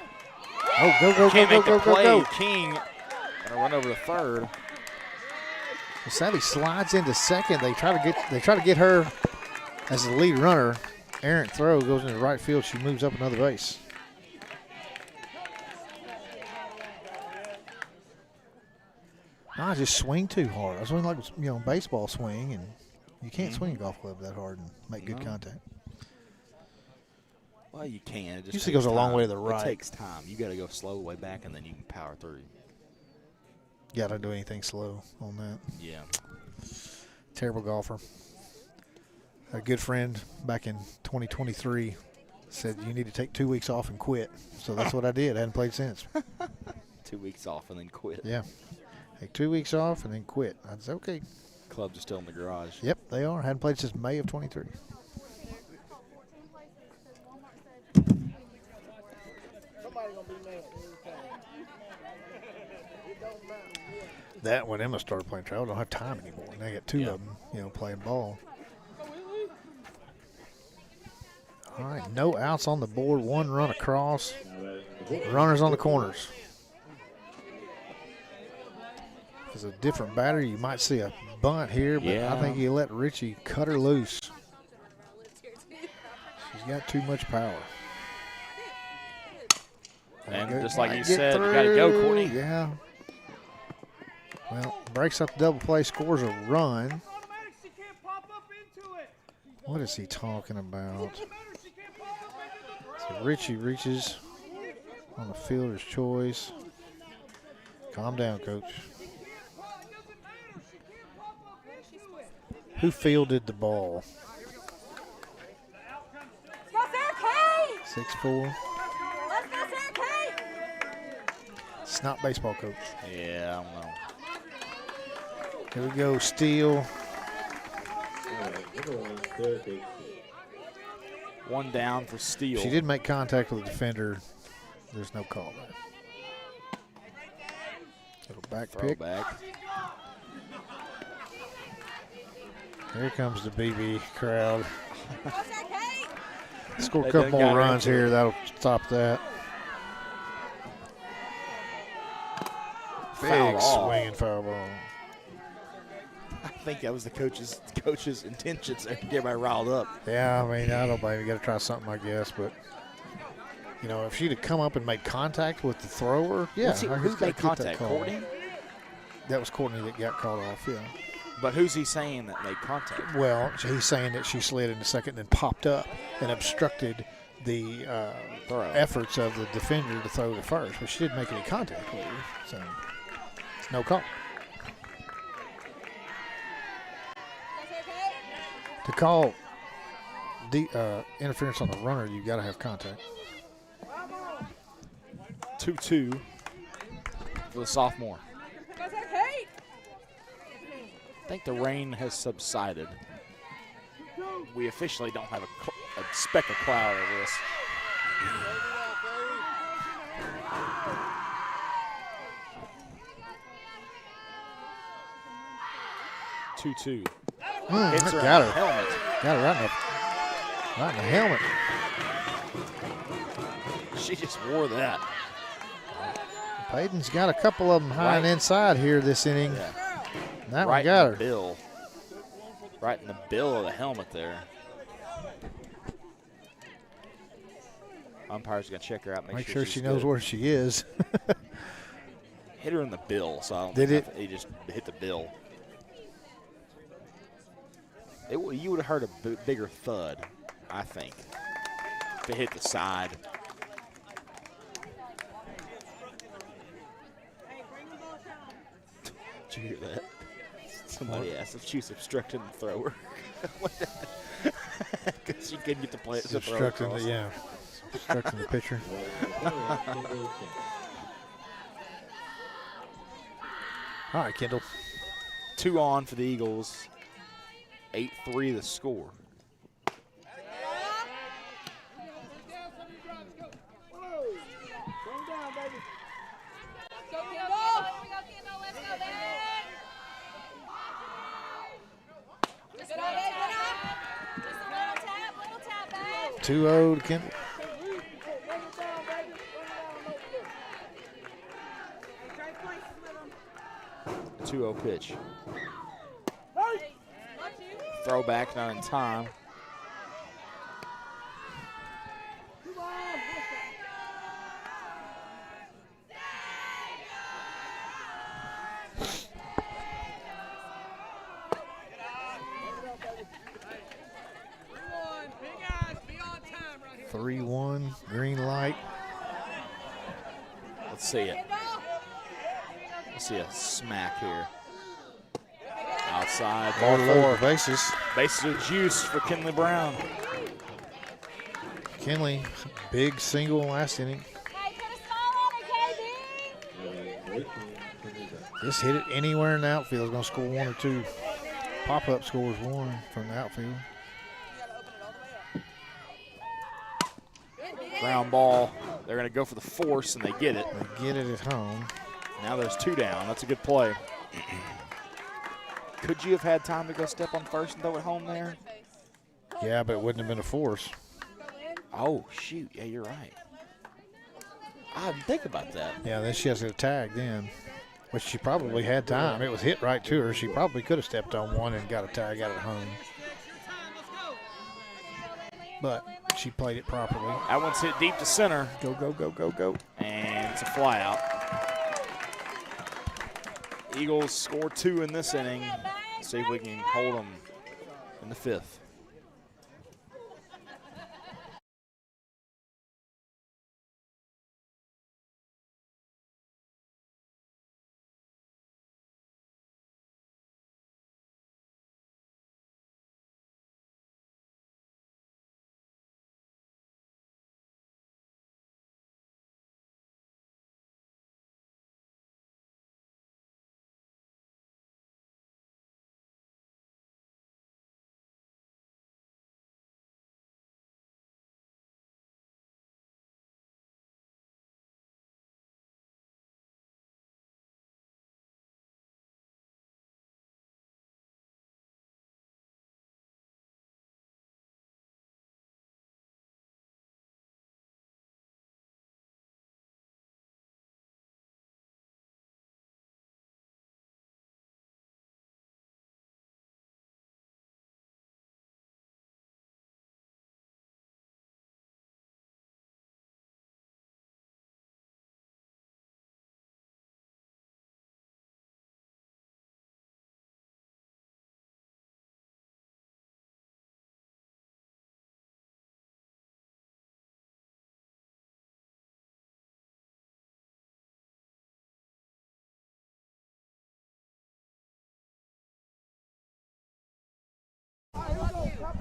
Oh, go, go, Can't go, make go, the go, play. go, go. King gonna run over the third. Well, Savvy slides into second. They try to get her as the lead runner. Errant throw goes into right field. She moves up another base. No, I just swing too hard. I swing like baseball swing, and you can't swing a golf club that hard and make good contact. Well, you can. It just Usually takes goes a long time. way to the right. It takes time. You got to go slow way back, and then you can power through. Got to do anything slow on that. Yeah. Terrible golfer. A good friend back in 2023 said you need to take 2 weeks off and quit. So that's what I did. I hadn't played since. 2 weeks off and then quit. Yeah. Take 2 weeks off and then quit. I said, okay. Clubs are still in the garage. Yep, they are. Hadn't played since May of 23. That when Emma started playing travel, don't have time anymore. And they got two of them, you know, playing ball. All right, no outs on the board. One run across. Runners on the corners. If it's a different batter, you might see a bunt here, but I think you let Richie cut her loose. She's got too much power. And just like you said, you got to go, Courtney. Yeah. Well, breaks up the double play, scores a run. What is he talking about? So Richie reaches on the fielder's choice. Calm down, Coach. Who fielded the ball? 6'4". It's not baseball, Coach. Yeah, I don't know. Here we go, steal. One down for steal. She did make contact with the defender. There's no call there. Little back pick. Throwback. Here comes the BB crowd. Score a They couple done more got runs into it. here. That'll stop that. Foul Big ball. swinging foul ball. I think that was the coach's intentions there to get everybody riled up. Yeah, I mean, I don't blame you. Got to try something, I guess. But, you know, if she'd have come up and made contact with the thrower, yeah. Who made contact? Courtney? That was Courtney that got called off, yeah. But who's he saying that made contact? Well, he's saying that she slid in the second and then popped up and obstructed the efforts of the defender to throw to first. But she didn't make any contact with her, so it's no call. To call interference on the runner, you've got to have contact. 2-2 for the sophomore. I think the rain has subsided. We officially don't have a speck of cloud over us. Two. Hits her Got on the her. helmet. Got her right in the helmet. She just wore that. Payton's got a couple of them high and inside here this inning. Yeah. That Right one got in her. the bill. Right in the bill of the helmet there. Umpire's going to check her out, Make sure she's she knows good. where she is. Hit her in the bill, so I don't Did think it? he just hit the bill. You would have heard a bigger thud, I think, if it hit the side. Did you hear that? Somebody asked if she was obstructing the thrower. Because she couldn't get the play. It's obstructing obstructing the pitcher. All right, Kendall. 2 on for the Eagles. 8-3 the score. Go, Kendall. Here we go, Kendall. Let's go, baby. Just go, baby. Just a little tap, babe. 2-0 to Kendall. 2-0 pitch. Throwback, not in time. Big eyes, be on time right here. 3-1, green light. Let's see it. Let's see a smack here. Outside, ball Four 4. bases. Bases are juice for Kinley Brown. Kinley, big single last inning. Hey, put a smile on it, KB. Just hit it anywhere in the outfield. Is going to score 1 or 2. Pop-up scores 1 from the outfield. Ground ball. They're going to go for the force, and they get it. They get it at home. Now there's 2 down. That's a good play. Could you have had time to go step on first and throw it home there? Yeah, but it wouldn't have been a force. Oh, shoot. Yeah, you're right. I didn't think about that. Yeah, then she has to get a tag then, which she probably had time. It was hit right to her. She probably could have stepped on one and got a tag out at home. But she played it properly. That one's hit deep to center. Go, go, go, go, go. And it's a fly out. Eagles score 2 in this inning. See if we can hold them in the 5th.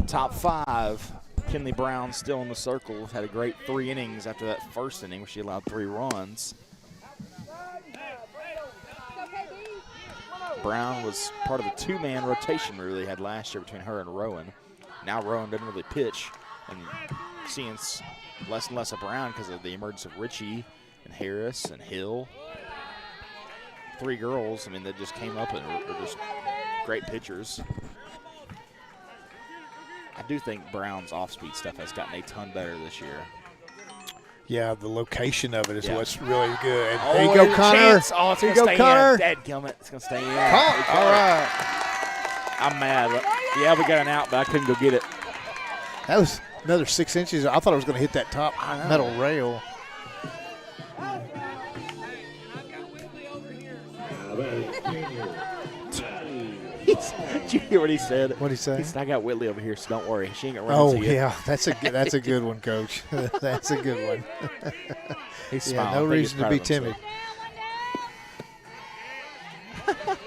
Top 5, Kinley Brown still in the circle. Had a great 3 innings after that first inning where she allowed 3 runs. Brown was part of the 2-man rotation we really had last year between her and Rowan. Now Rowan doesn't really pitch, and seeing less and less of Brown because of the emergence of Ritchie and Harris and Hill. 3 girls, I mean, that just came up and are just great pitchers. I do think Brown's off-speed stuff has gotten a ton better this year. Yeah, the location of it is what's really good. Oh, there you go, Connor. Chance. Oh, it's there going you to go, stay Connor. in. Dadgummit, it's going to stay in. Caught. All right. I'm mad. Yeah, we got an out, but I couldn't go get it. That was another 6 inches. I thought it was going to hit that top metal rail. Did you hear what he said? What'd he say? He said, I got Whitley over here, so don't worry. She ain't going to run Oh, into you. yeah. That's a good one, Coach. That's a good one. He's Yeah, smiling. no I think he's reason to proud be of himself. timid.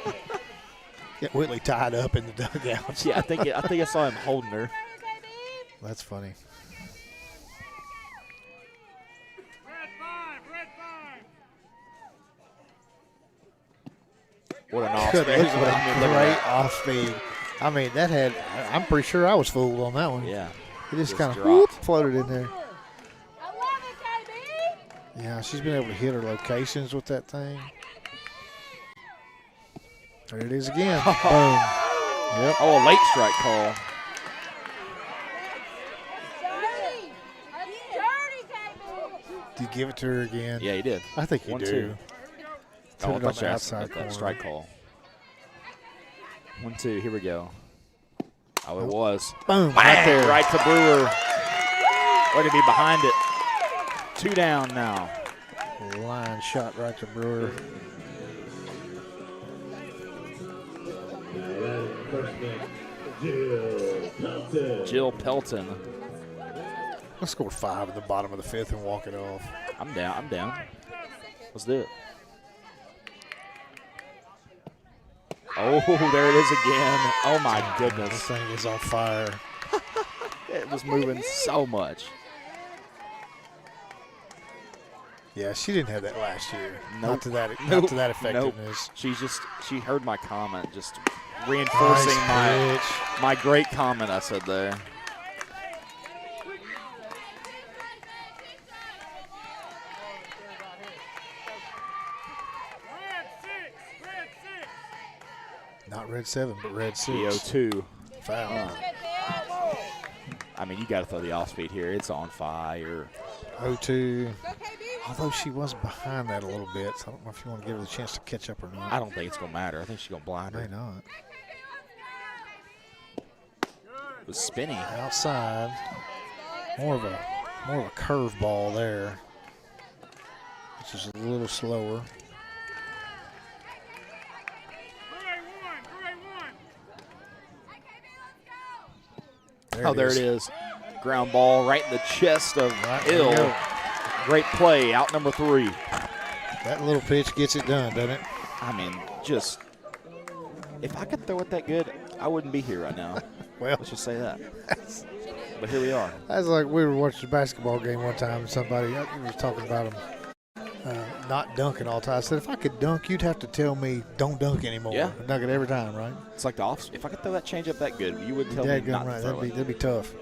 Get Whitley tied up in the dugout. Yeah, I think I saw him holding her. That's funny. What an Good. off-speed. What a great off speed. I mean, that had, I'm pretty sure I was fooled on that one. Yeah. It just kind of dropped. floated in there. I love it, KB. Yeah, she's been able to hit her locations with that thing. There it is again. Boom. Yep. Oh, a late strike call. Dirty. That's dirty, KB. Do you give it to her again? Yeah, he did. I think you 1-2. do. Oh, Put I it on thought the you asked outside about corner. that strike call. 1-2, here we go. Oh, it was. Boom. Bang, Right there. right to Brewer. Way to be behind it. 2 down now. Line shot right to Brewer. Jill Pelton. Let's score 5 in the bottom of the 5th and walk it off. I'm down. Let's do it. Oh, there it is again. Oh, my This goodness. thing is on fire. It was moving so much. Yeah, she didn't have that last year. Nope. Not to that Nope. effectiveness. She heard my comment, just reinforcing Nice pitch. my great comment I said there. Not red 7, but red 6. The 0-2. Foul. I mean, you got to throw the off speed here. It's on fire. 0-2. Although she was behind that a little bit, so I don't know if you want to give her the chance to catch up or not. I don't think it's going to matter. I think she's going to blind her. May not. It was spinning. Outside. More of a curve ball there, which is a little slower. There it is. Ground ball right in the chest of Right, there you Ill. go. Great play, out number 3. That little pitch gets it done, doesn't it? I mean, just, if I could throw it that good, I wouldn't be here right now. Well, Let's just say that. But here we are. that's like we were watching a basketball game one time, and somebody was talking about them not dunking all the time. I said, if I could dunk, you'd have to tell me don't dunk anymore. Yeah. I dunk it every time, right? It's like the off. If I could throw that change up that good, you would tell me Dadgum not right. to throw That'd be tough.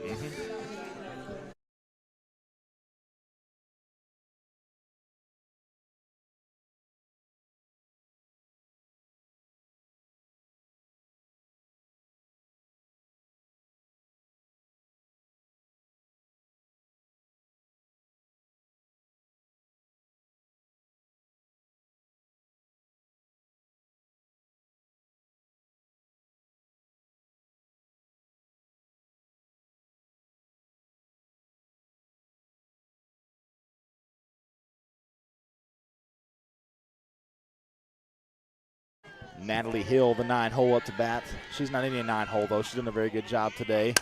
Natalie Hill, the 9-hole up to bat. She's not in a 9-hole, though. She's doing a very good job today.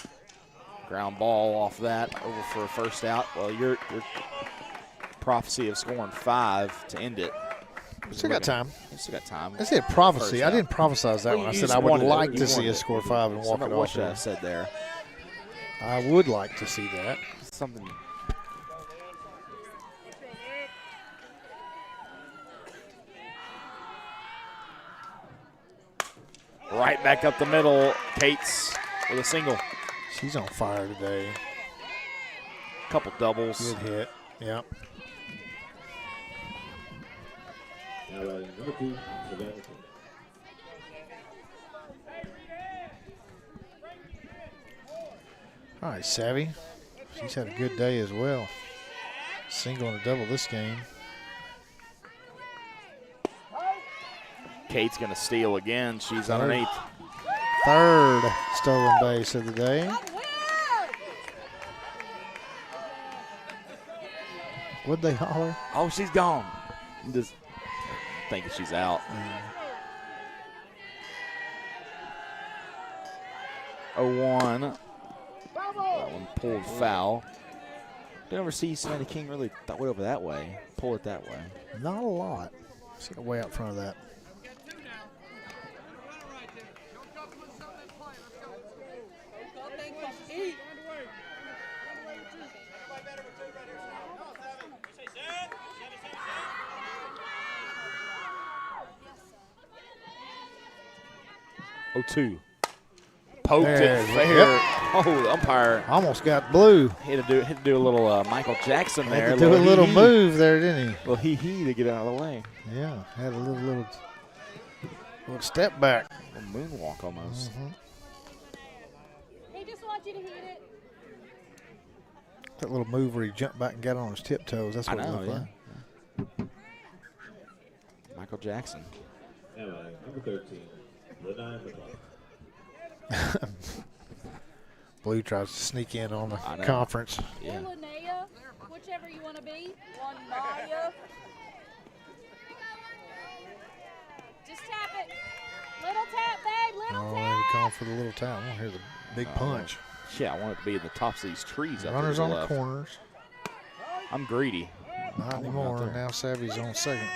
Ground ball off that, over for a first out. Well, your prophecy of scoring 5 to end it. Still got time. You still got time. I said prophecy. First I out. didn't prophesize that Well, one. I you said just I would wanted it. like You to see wanted us it. score 5 and walk it What off. should I have said there? I would like to see that. Something. Right back up the middle. Cates with a single. She's on fire today. Couple doubles. Good hit. Yep. Now batting number 2, Savannah King. All right, Savvy. She's had a good day as well. Single and a double this game. Kate's going to steal again. She's underneath. Third stolen base of the day. What'd they holler? Oh, she's gone. I'm just thinking she's out. 0-1. That one pulled foul. Don't ever see Savannah King really throw it over that way. Pull it that way. Not a lot. See it way out front of that. Oh, 2. Poked There it it is. fair. Yep. Oh, the umpire Almost got blue. had to do a little Michael Jackson there. Had to do a little hee-hee. move there, didn't he? Little hee-hee to get out of the way. Yeah, had a little step back. A moonwalk almost. He just wants you to hit it. That little move where he jumped back and got on his tiptoes. That's I what it know, looked yeah. like. Michael Jackson. Now batting number 13, the 9 for Clark. Blue tries to sneak in on I the know. conference. Yeah. Vilonia, whichever you want to be. Vilonia. Just tap it. Little tap, babe. Little Oh, they tap. were calling for the little towel. I want to hear the big punch. Yeah, I want it to be in the tops of these trees up Runners there on to the left. corners. I'm greedy. Not I want it out anymore. there. Now Savvy's on second.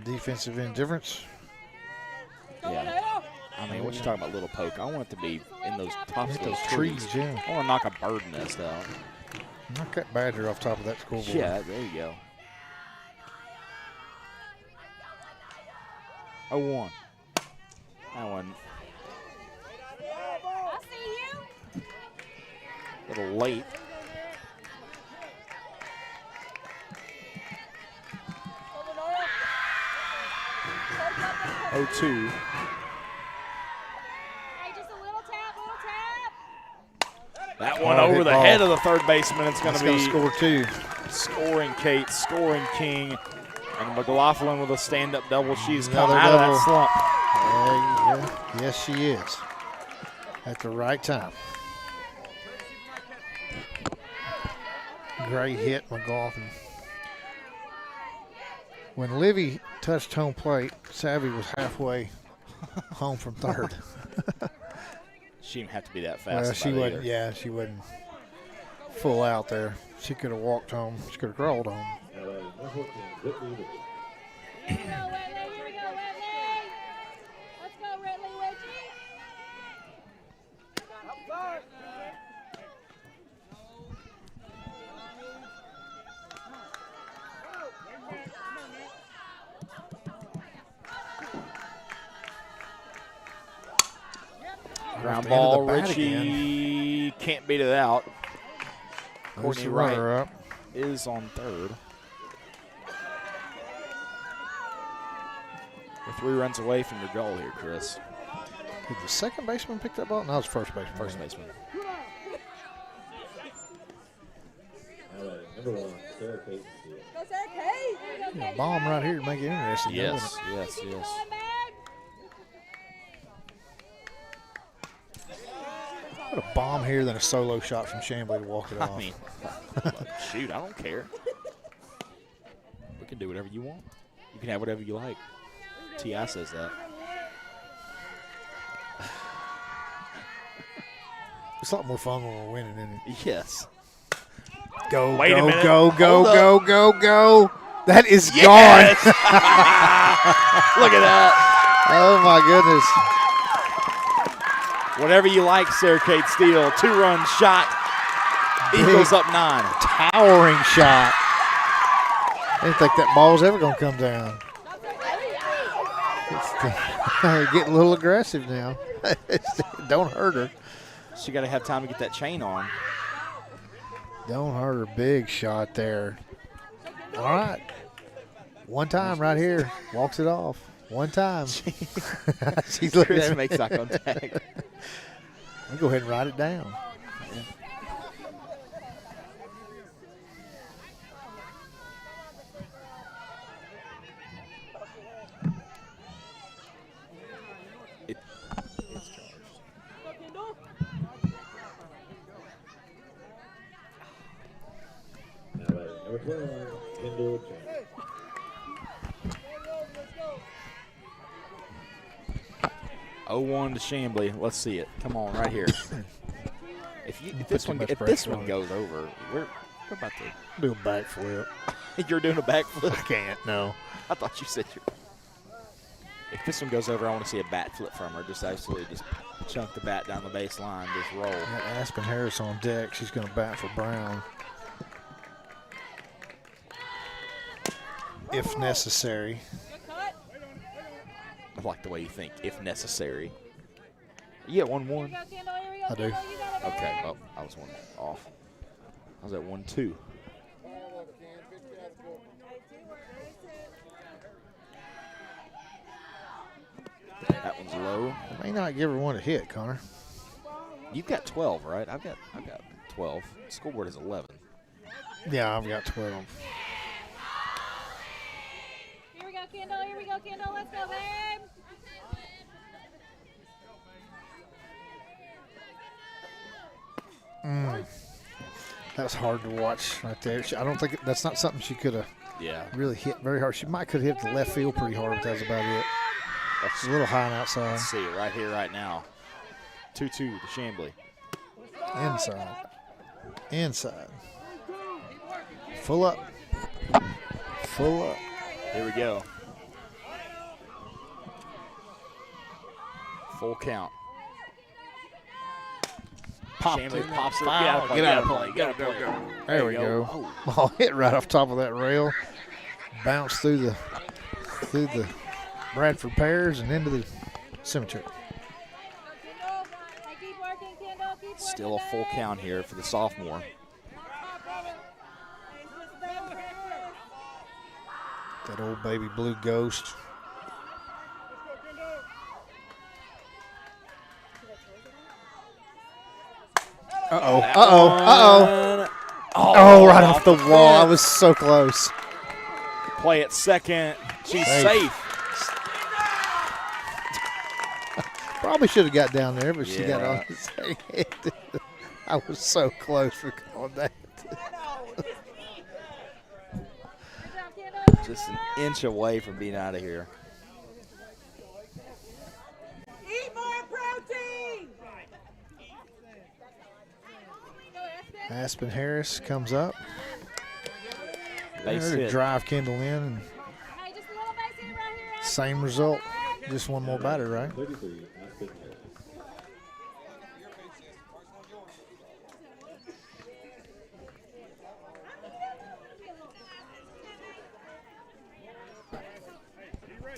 Defensive indifference. Yeah. I mean, what you talking about, little poke? I want it to be in those tops of Hit those those trees. trees, yeah. I want to knock a bird nest out. Knock that badger off top of that scoreboard. Yeah, there you go. 0-1. That one I see you. a little late. Vilonia. 0-2. That one Hard over hit the ball. head of the third baseman. It's going to Gonna be score 2. scoring Kate, scoring King, and McLaughlin with a stand-up double. She's come Another out double. of that slump. Yeah, yes, she is. At the right time. Great hit, McLaughlin. When Livy touched home plate, Savvy was halfway home from third. She didn't have to be that fast. Well, she about it wasn't. either. Yeah, she wasn't full out there. She could have walked home. She could have crawled home. Now batting number 14, Whitney Whitney. Here we go, Whitley. Here we go, Whitley. Let's go, Whitley. Whitney. Ground the end of ball, the bat Richie can't beat it out. There's Courtney the Wright runner up. is on third. We're 3 runs away from your goal here, Chris. Did the second baseman pick that ball? No, it's first baseman. First baseman. Now batting number 1, Sarah Kate Steele. Go, Sarah Kate. Here we go, Yeah, Kate. bomb right here to make it interesting. though, Yes, wouldn't yes, Keep yes. going, babe. it? Put a bomb here, then a solo shot from Chambly to walk it off. I mean, shoot, I don't care. We can do whatever you want. You can have whatever you like. T.I. says that. It's a lot more fun when we're winning, isn't it? Yes. Go, Wait a go, minute. go, go, Hold go, go, go. That is Yes! gone. Look at that. Oh, my goodness. Whatever you like, Sarah Kate Steele. 2-run shot. Eagles up 9. Towering shot. I didn't think that ball was ever going to come down. It's getting a little aggressive now. Don't hurt her. She got to have time to get that chain on. Don't hurt her. Big shot there. All right. One time right here. Walks it off. One time. She's looking Chris at me. makes eye contact. I'll go ahead and write it down. It's charged. Now batting number 21, Kendall Jones. Oh, 1 to Chambly. Let's see it. Come on, right here. If this too one much if pressure this one on it. goes over, we're about to. Do a backflip. You're doing a backflip. I can't, no. I thought you said you're. If this one goes over, I want to see a bat flip from her. Just absolutely just chunk the bat down the baseline, just roll. Got Aspen Harris on deck. She's going to bat for Brown. If necessary. Good cut. I like the way you think, if necessary. You get 1-1. Here we go, Kendall. Here we go, I do. Kendall. You got it, Okay, babe. well, I was 1 off. I was at 1-2. That one's low. I may not give her one to hit, Connor. You've got 12, right? I've got 12. Scoreboard is 11. Yeah, I've got 12. Here we go, Kendall. Here we go, Kendall. Let's go, babe. That was hard to watch right there. I don't think that's not something she could have Yeah. really hit very hard. She might could have hit the left field pretty hard, but that's about it. It's a little high and outside. Let's see it right here, right now. 2-2 to Chambly. Inside. Inside. Full up. Full up. Here we go. Full count. Chambly pops it. Foul. Get out of play. Get out of play. There we you go. Oh, Ball hit right off top of that rail. Bounced through the Bradford pears and into the cemetery. Kendall. Hey, keep working, Kendall. Keep working, still a full babe. count here for the sophomore. That old baby blue ghost. Uh-oh. Uh-oh. Uh-oh. Oh, right off the wall. I was so close. Play at second. She's Safe. safe. Probably should have got down there, but she got Yeah. on his head. I was so close for calling that. Just an inch away from being out of here. Eat more protein. Aspen Harris comes up. Base There to hit. drive Kendall in. And Hey, just a little base hit right here. same result. Just one more batter, right? 33, Aspen Harris.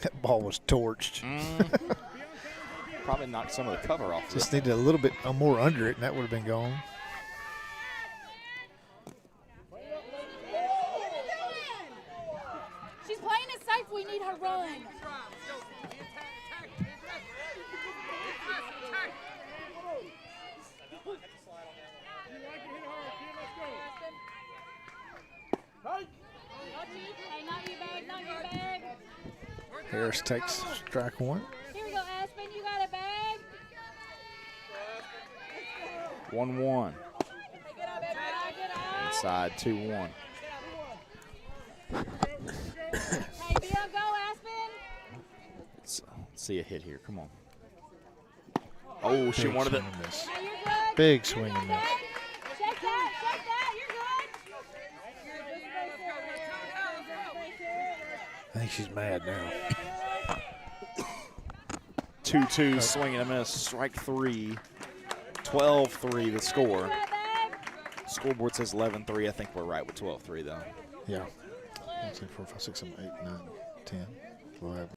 That ball was torched. Probably knocked some of the cover off. Just needed a little bit more under it, and that would have been gone. She's playing it safe. We need her run. Hey, not you, babe. Not you, babe. Harris takes strike one. Here we go, Aspen. You got it, babe. 1-1. Get up. Inside 2-1. Hey, be on go, Aspen. Let's see a hit here. Come on. Oh, she Big wanted it. swing and miss. Hey, you're good. Big swing and miss. Shake that. Shake that. I think she's mad now. 2-2 swing and a miss. Strike 3. 12-3 the score. You're good, babe. Scoreboard says 11-3. I think we're right with 12-3 though. Yeah. 1, 2, 3, 4, 5, 6, 7, 8, 9, 10, 11.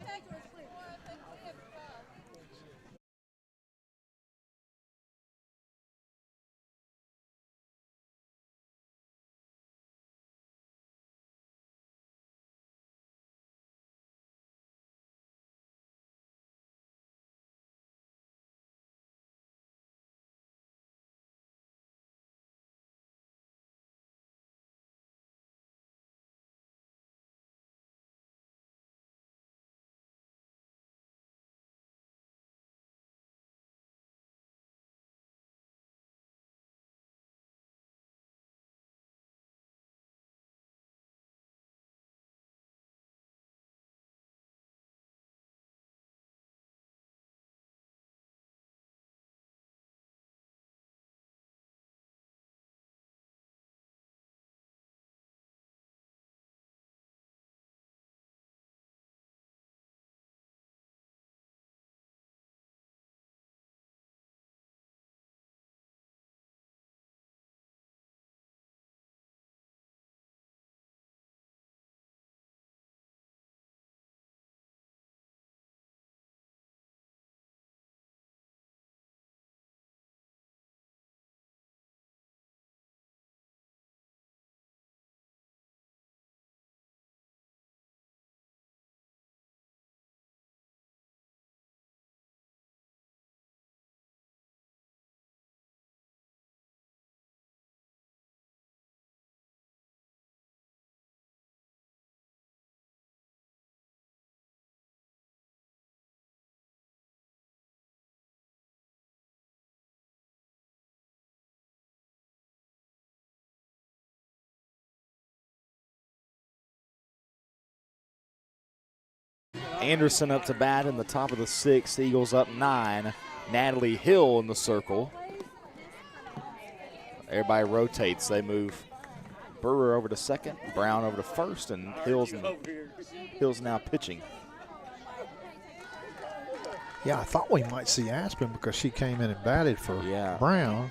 Anderson up to bat in the top of the 6th. Eagles up 9. Natalie Hill in the circle. Everybody rotates. They move Brewer over to second, Brown over to first, and Hill's now pitching. Yeah, I thought we might see Aspen because she came in and batted for Brown.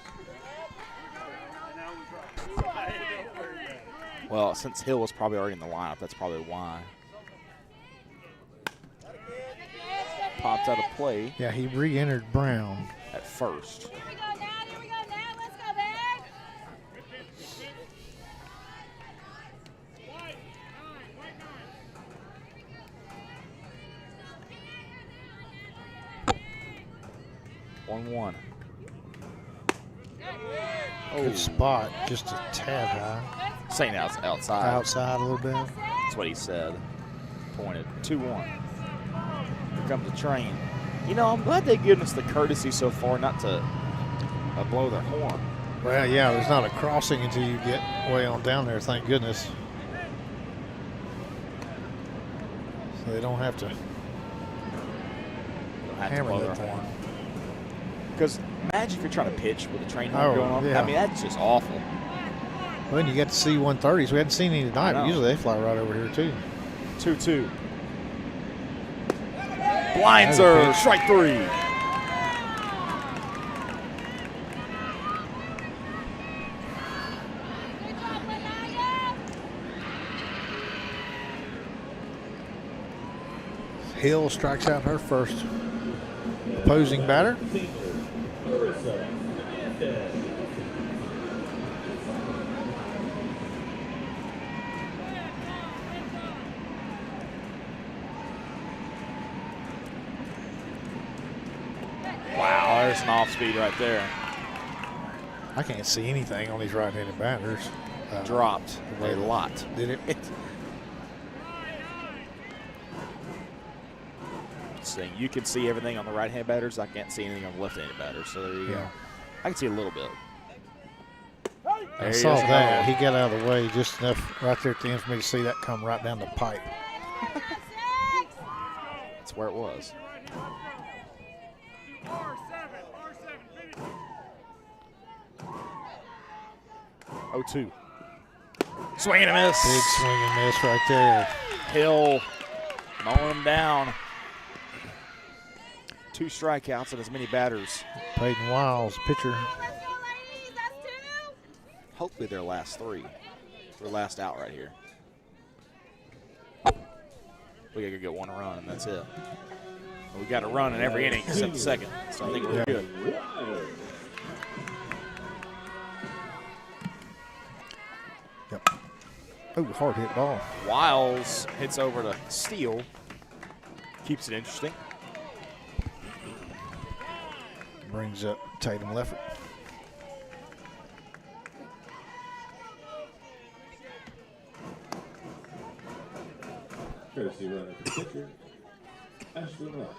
Well, since Hill was probably already in the lineup, that's probably why. Popped out of play. Yeah, he re-entered Brown at first. Here we go, Nat. Here we go, Nat. Let's go, babe. 1-1. Good spot, just a tad high. Saying outside. Outside a little bit. That's what he said. Pointed. 2-1. Here comes the train. You know, I'm glad they've given us the courtesy so far not to blow their horn. Well, yeah, there's not a crossing until you get way on down there, thank goodness. So they don't have to hammer blow that their thing. horn. Because imagine if you're trying to pitch with a train horn going on. Yeah. I mean, that's just awful. Well, and you got to see 130s. We hadn't seen any tonight, know. but usually they fly right over here, too. 2-2. Blinds strike 3. Hill strikes out her first opposing batter. Wow, there's an off speed right there. I can't see anything on these right-handed batters. Dropped a lot. Did it? Saying you can see everything on the right-hand batters. I can't see anything on the left-handed batters. So there you go. I can see a little bit. I saw that. He got out of the way just enough right there at the end for me to see that come right down the pipe. That's where it was. Oh, 2. Swing and a miss. Big swing and miss right there. Hill mowing him down. 2 strikeouts and as many batters. Peyton Wiles, pitcher. Hopefully their last 3. Their last out right here. We got to get 1 run and that's it. We got a run in every inning except the second, so I think we're good. Yep. Oh, hard hit ball. Wiles hits over to Steele. Keeps it interesting. Brings up Tatum Leffert. Courtesy runner for pitcher, Ashland Rock.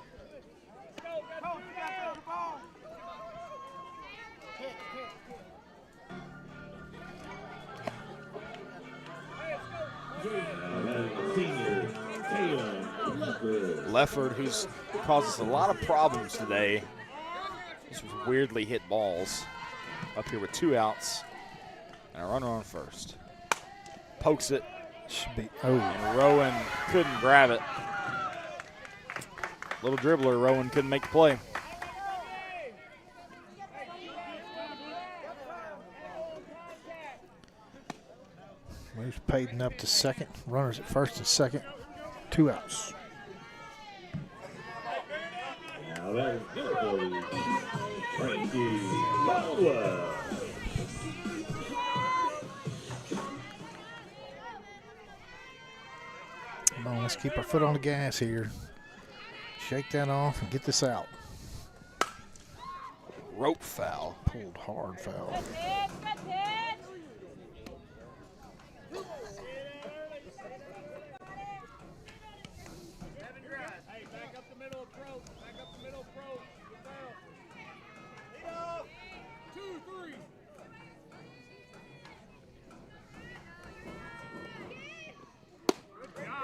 Leffert, who's caused us a lot of problems today. Just weirdly hit balls. Up here with 2 outs and a runner on first. Pokes it. Should be. And Rowan couldn't grab it. Little dribbler, Rowan couldn't make the play. Moves Peyton up to second. Runners at first and second. 2 outs. Now that is good for you. Frankie Caldwell. Come on, let's keep our foot on the gas here. Shake that off and get this out. Rope foul. Pulled hard foul.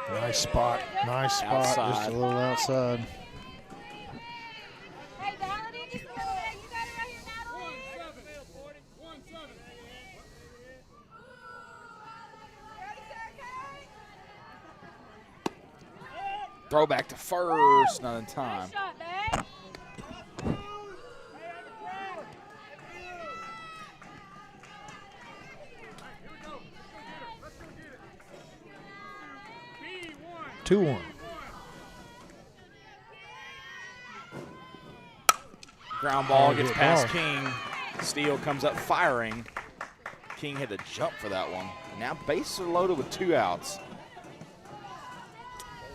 Nice spot. Nice spot. Outside. Just a little outside. Hey, Natalie, just a little bit. You got it right here, Natalie. 1-7. Throw back to first, not in time. Nice shot, babe. B1. 2-1. Ground ball Hard gets hit past ball. King. Steele comes up firing. King had to jump for that one. Now bases are loaded with 2 outs.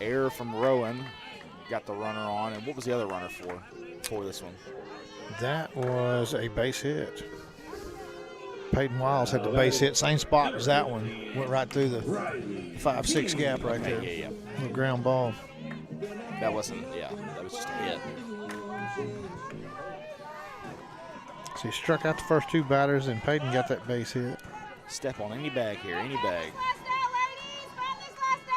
Error from Rowan. Got the runner on. And what was the other runner for this one? That was a base hit. Peyton Wiles had the base hit, same spot as that one. Went right through the 5-6 gap right there. Yeah. Little ground ball. That wasn't, that was just a hit. So he struck out the first 2 batters, and Peyton got that base hit. Step on any bag here, any bag. Last out, ladies. Find this last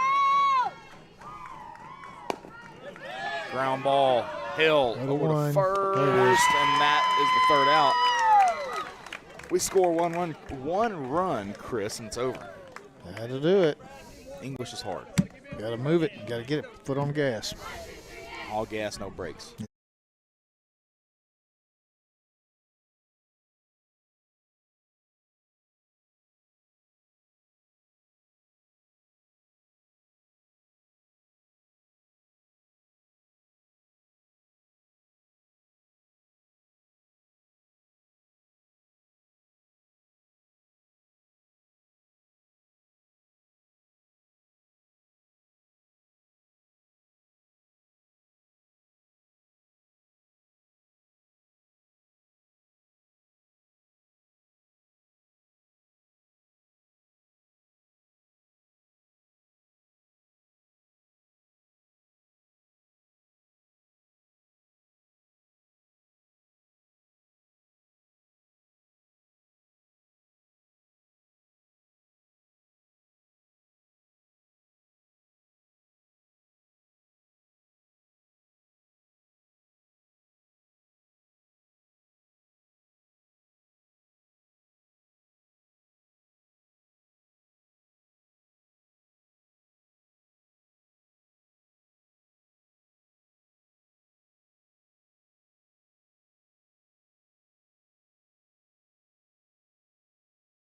out. Ground ball, Hill Another over one. to first, There it is. and that is the third out. We score one run, Chris, and it's over. Had to do it. English is hard. Got to move it. Got to get it. Foot on the gas. All gas, no brakes.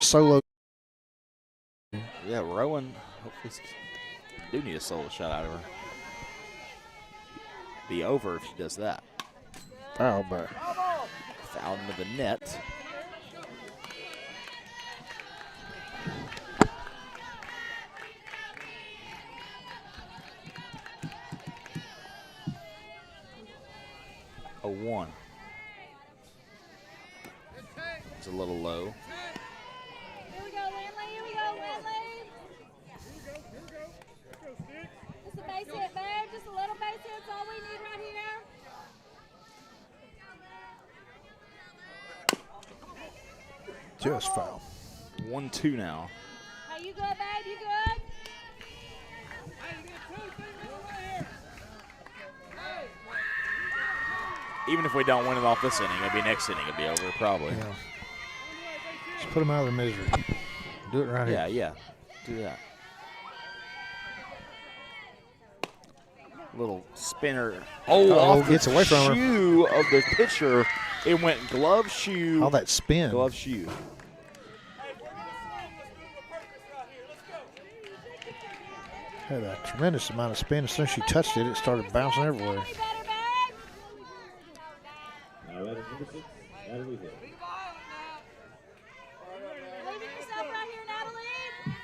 Solo. Yeah, Rowan, hopefully, do need a solo shot out of her. Be over if she does that. Foul back. Foul into the net. A 1. It's a little low. Here we go, Lindley. Here we go, Lindley. Just a base hit, babe. Just a little base hit. That's all we need right here. Just foul. 1-2 now. Hey, you good, babe? You good? Even if we don't win it off this inning, it'll be next inning. It'll be over probably. Yeah. Just put them out of their misery. Do it right here. Yeah. Do that. Little spinner. Off gets the away from her. shoe of the pitcher. It went glove, shoe. All that spin. Glove, shoe. Had a tremendous amount of spin. As soon as she touched it, it started bouncing everywhere. Better, babe. Now that is number 6, Natalie Hill. Leaving yourself right here, Natalie.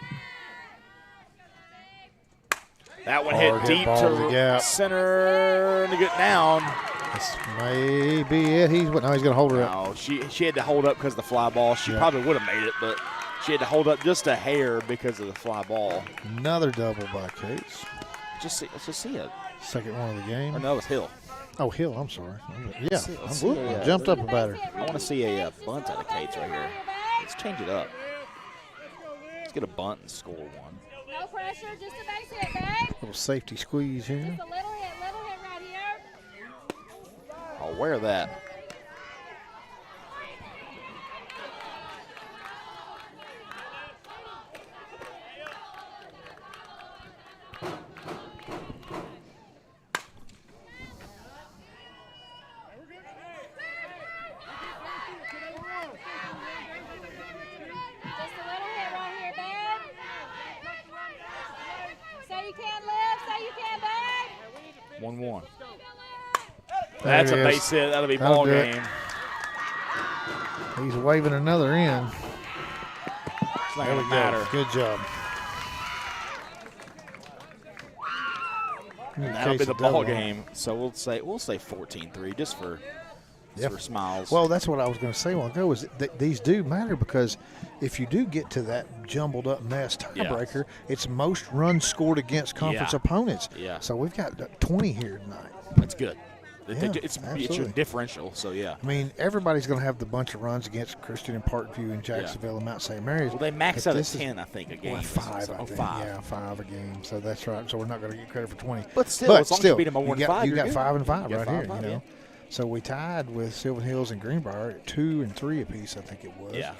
That one Hard hit hit deep ball to the to gap. center to get down. This may be it. He's going to hold her up. No, she had to hold up because of the fly ball. She probably would have made it, but she had to hold up just a hair because of the fly ball. Another double by Cates. Let's just see it. Second one of the game. Oh, no, it was Hill. Oh, Hill. I'm sorry. Yeah. Let's I'm- see, I yeah. jumped up about her. I want to see a bunt out of Cates right here. Let's change it up. Let's get a bunt and score one. No pressure, just a base hit, babe. Little safety squeeze here. Just a little hit right here. I'll wear that. Just a little hit right here, babe. Say you can live, say you can, babe. 1-1. There That's it a is. base hit. That'll be That'll ball do it. game. He's waving another in. It's not There we gonna go. matter. Good job. And that'll be the ball game. So we'll say 14-3 just for Yep. for smiles. Well, that's what I was going to say a while ago. Is that these do matter because if you do get to that jumbled up mess tiebreaker, it's most runs scored against conference Yeah. opponents. Yeah. So we've got 20 here tonight. That's good. Yeah, It's your absolutely. differential, so yeah. I mean, everybody's going to have the bunch of runs against Christian and Parkview and Jacksonville and Mount St. Mary's. Well, they max But out at this is- 10, I think, a game. Well, 5, So- I oh, think. 5. Yeah, 5 a game. So that's right. So we're not going to get credit for 20. But still, as long as you beat them by you 1 got, 5, you you're got good. 5 and 5 You got right 5 here. and 5, You know, so we tied with Sylvan Hills and Greenbrier at 2 and 3 apiece. I think it was. Yeah.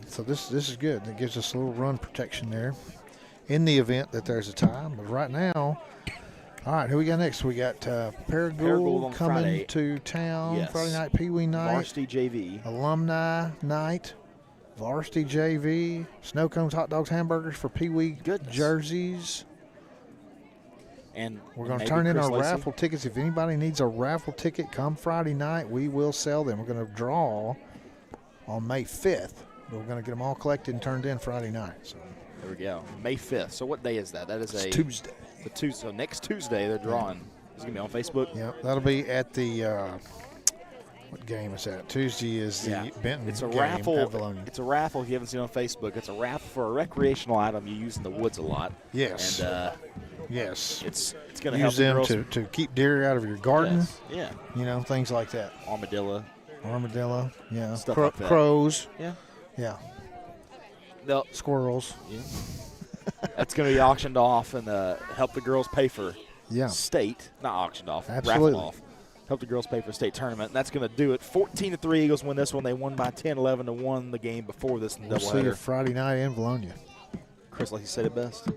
So this is good. It gives us a little run protection there, in the event that there's a tie. But right now, all right, who we got next? We got Paragould Paragould on coming Friday. to town Yes. Friday night, Pee Wee night, Varsity JV. alumni night, varsity JV, snow cones, hot dogs, hamburgers for Pee Wee Goodness. jerseys. And We're going to maybe turn in Chris our Lacey. raffle tickets. If anybody needs a raffle ticket, come Friday night, we will sell them. We're going to draw on May 5th. We're going to get them all collected and turned in Friday night. So There we go. May 5th. So what day is that? That is it's a Tuesday. The Tuesday. So next Tuesday they're drawing. It's gonna be on Facebook. Yep, that'll be at the what game is that? Tuesday is the Yeah. Benton It's a game raffle. at Vilonia. It's a raffle. If you haven't seen it on Facebook, it's a raffle for a recreational item you use in the woods a lot. Yes. And Yes. it's gonna help Use the them girls. to keep deer out of your garden. Yes. Yeah. You know, things like that. Armadillo. Armadillo. Yeah. Stuff like that. Crows. Yeah. Yeah. They'll, Squirrels. yeah. That's gonna be auctioned off and help the girls pay for Yeah. state. Not auctioned off. Absolutely. Raffled off. Help the girls pay for state tournament. And that's going to do it. 14-3 Eagles win this one. They won by 10, 11-1 the game before this in We'll see you doubleheader. Friday night in Vilonia. Chris, like you said it best.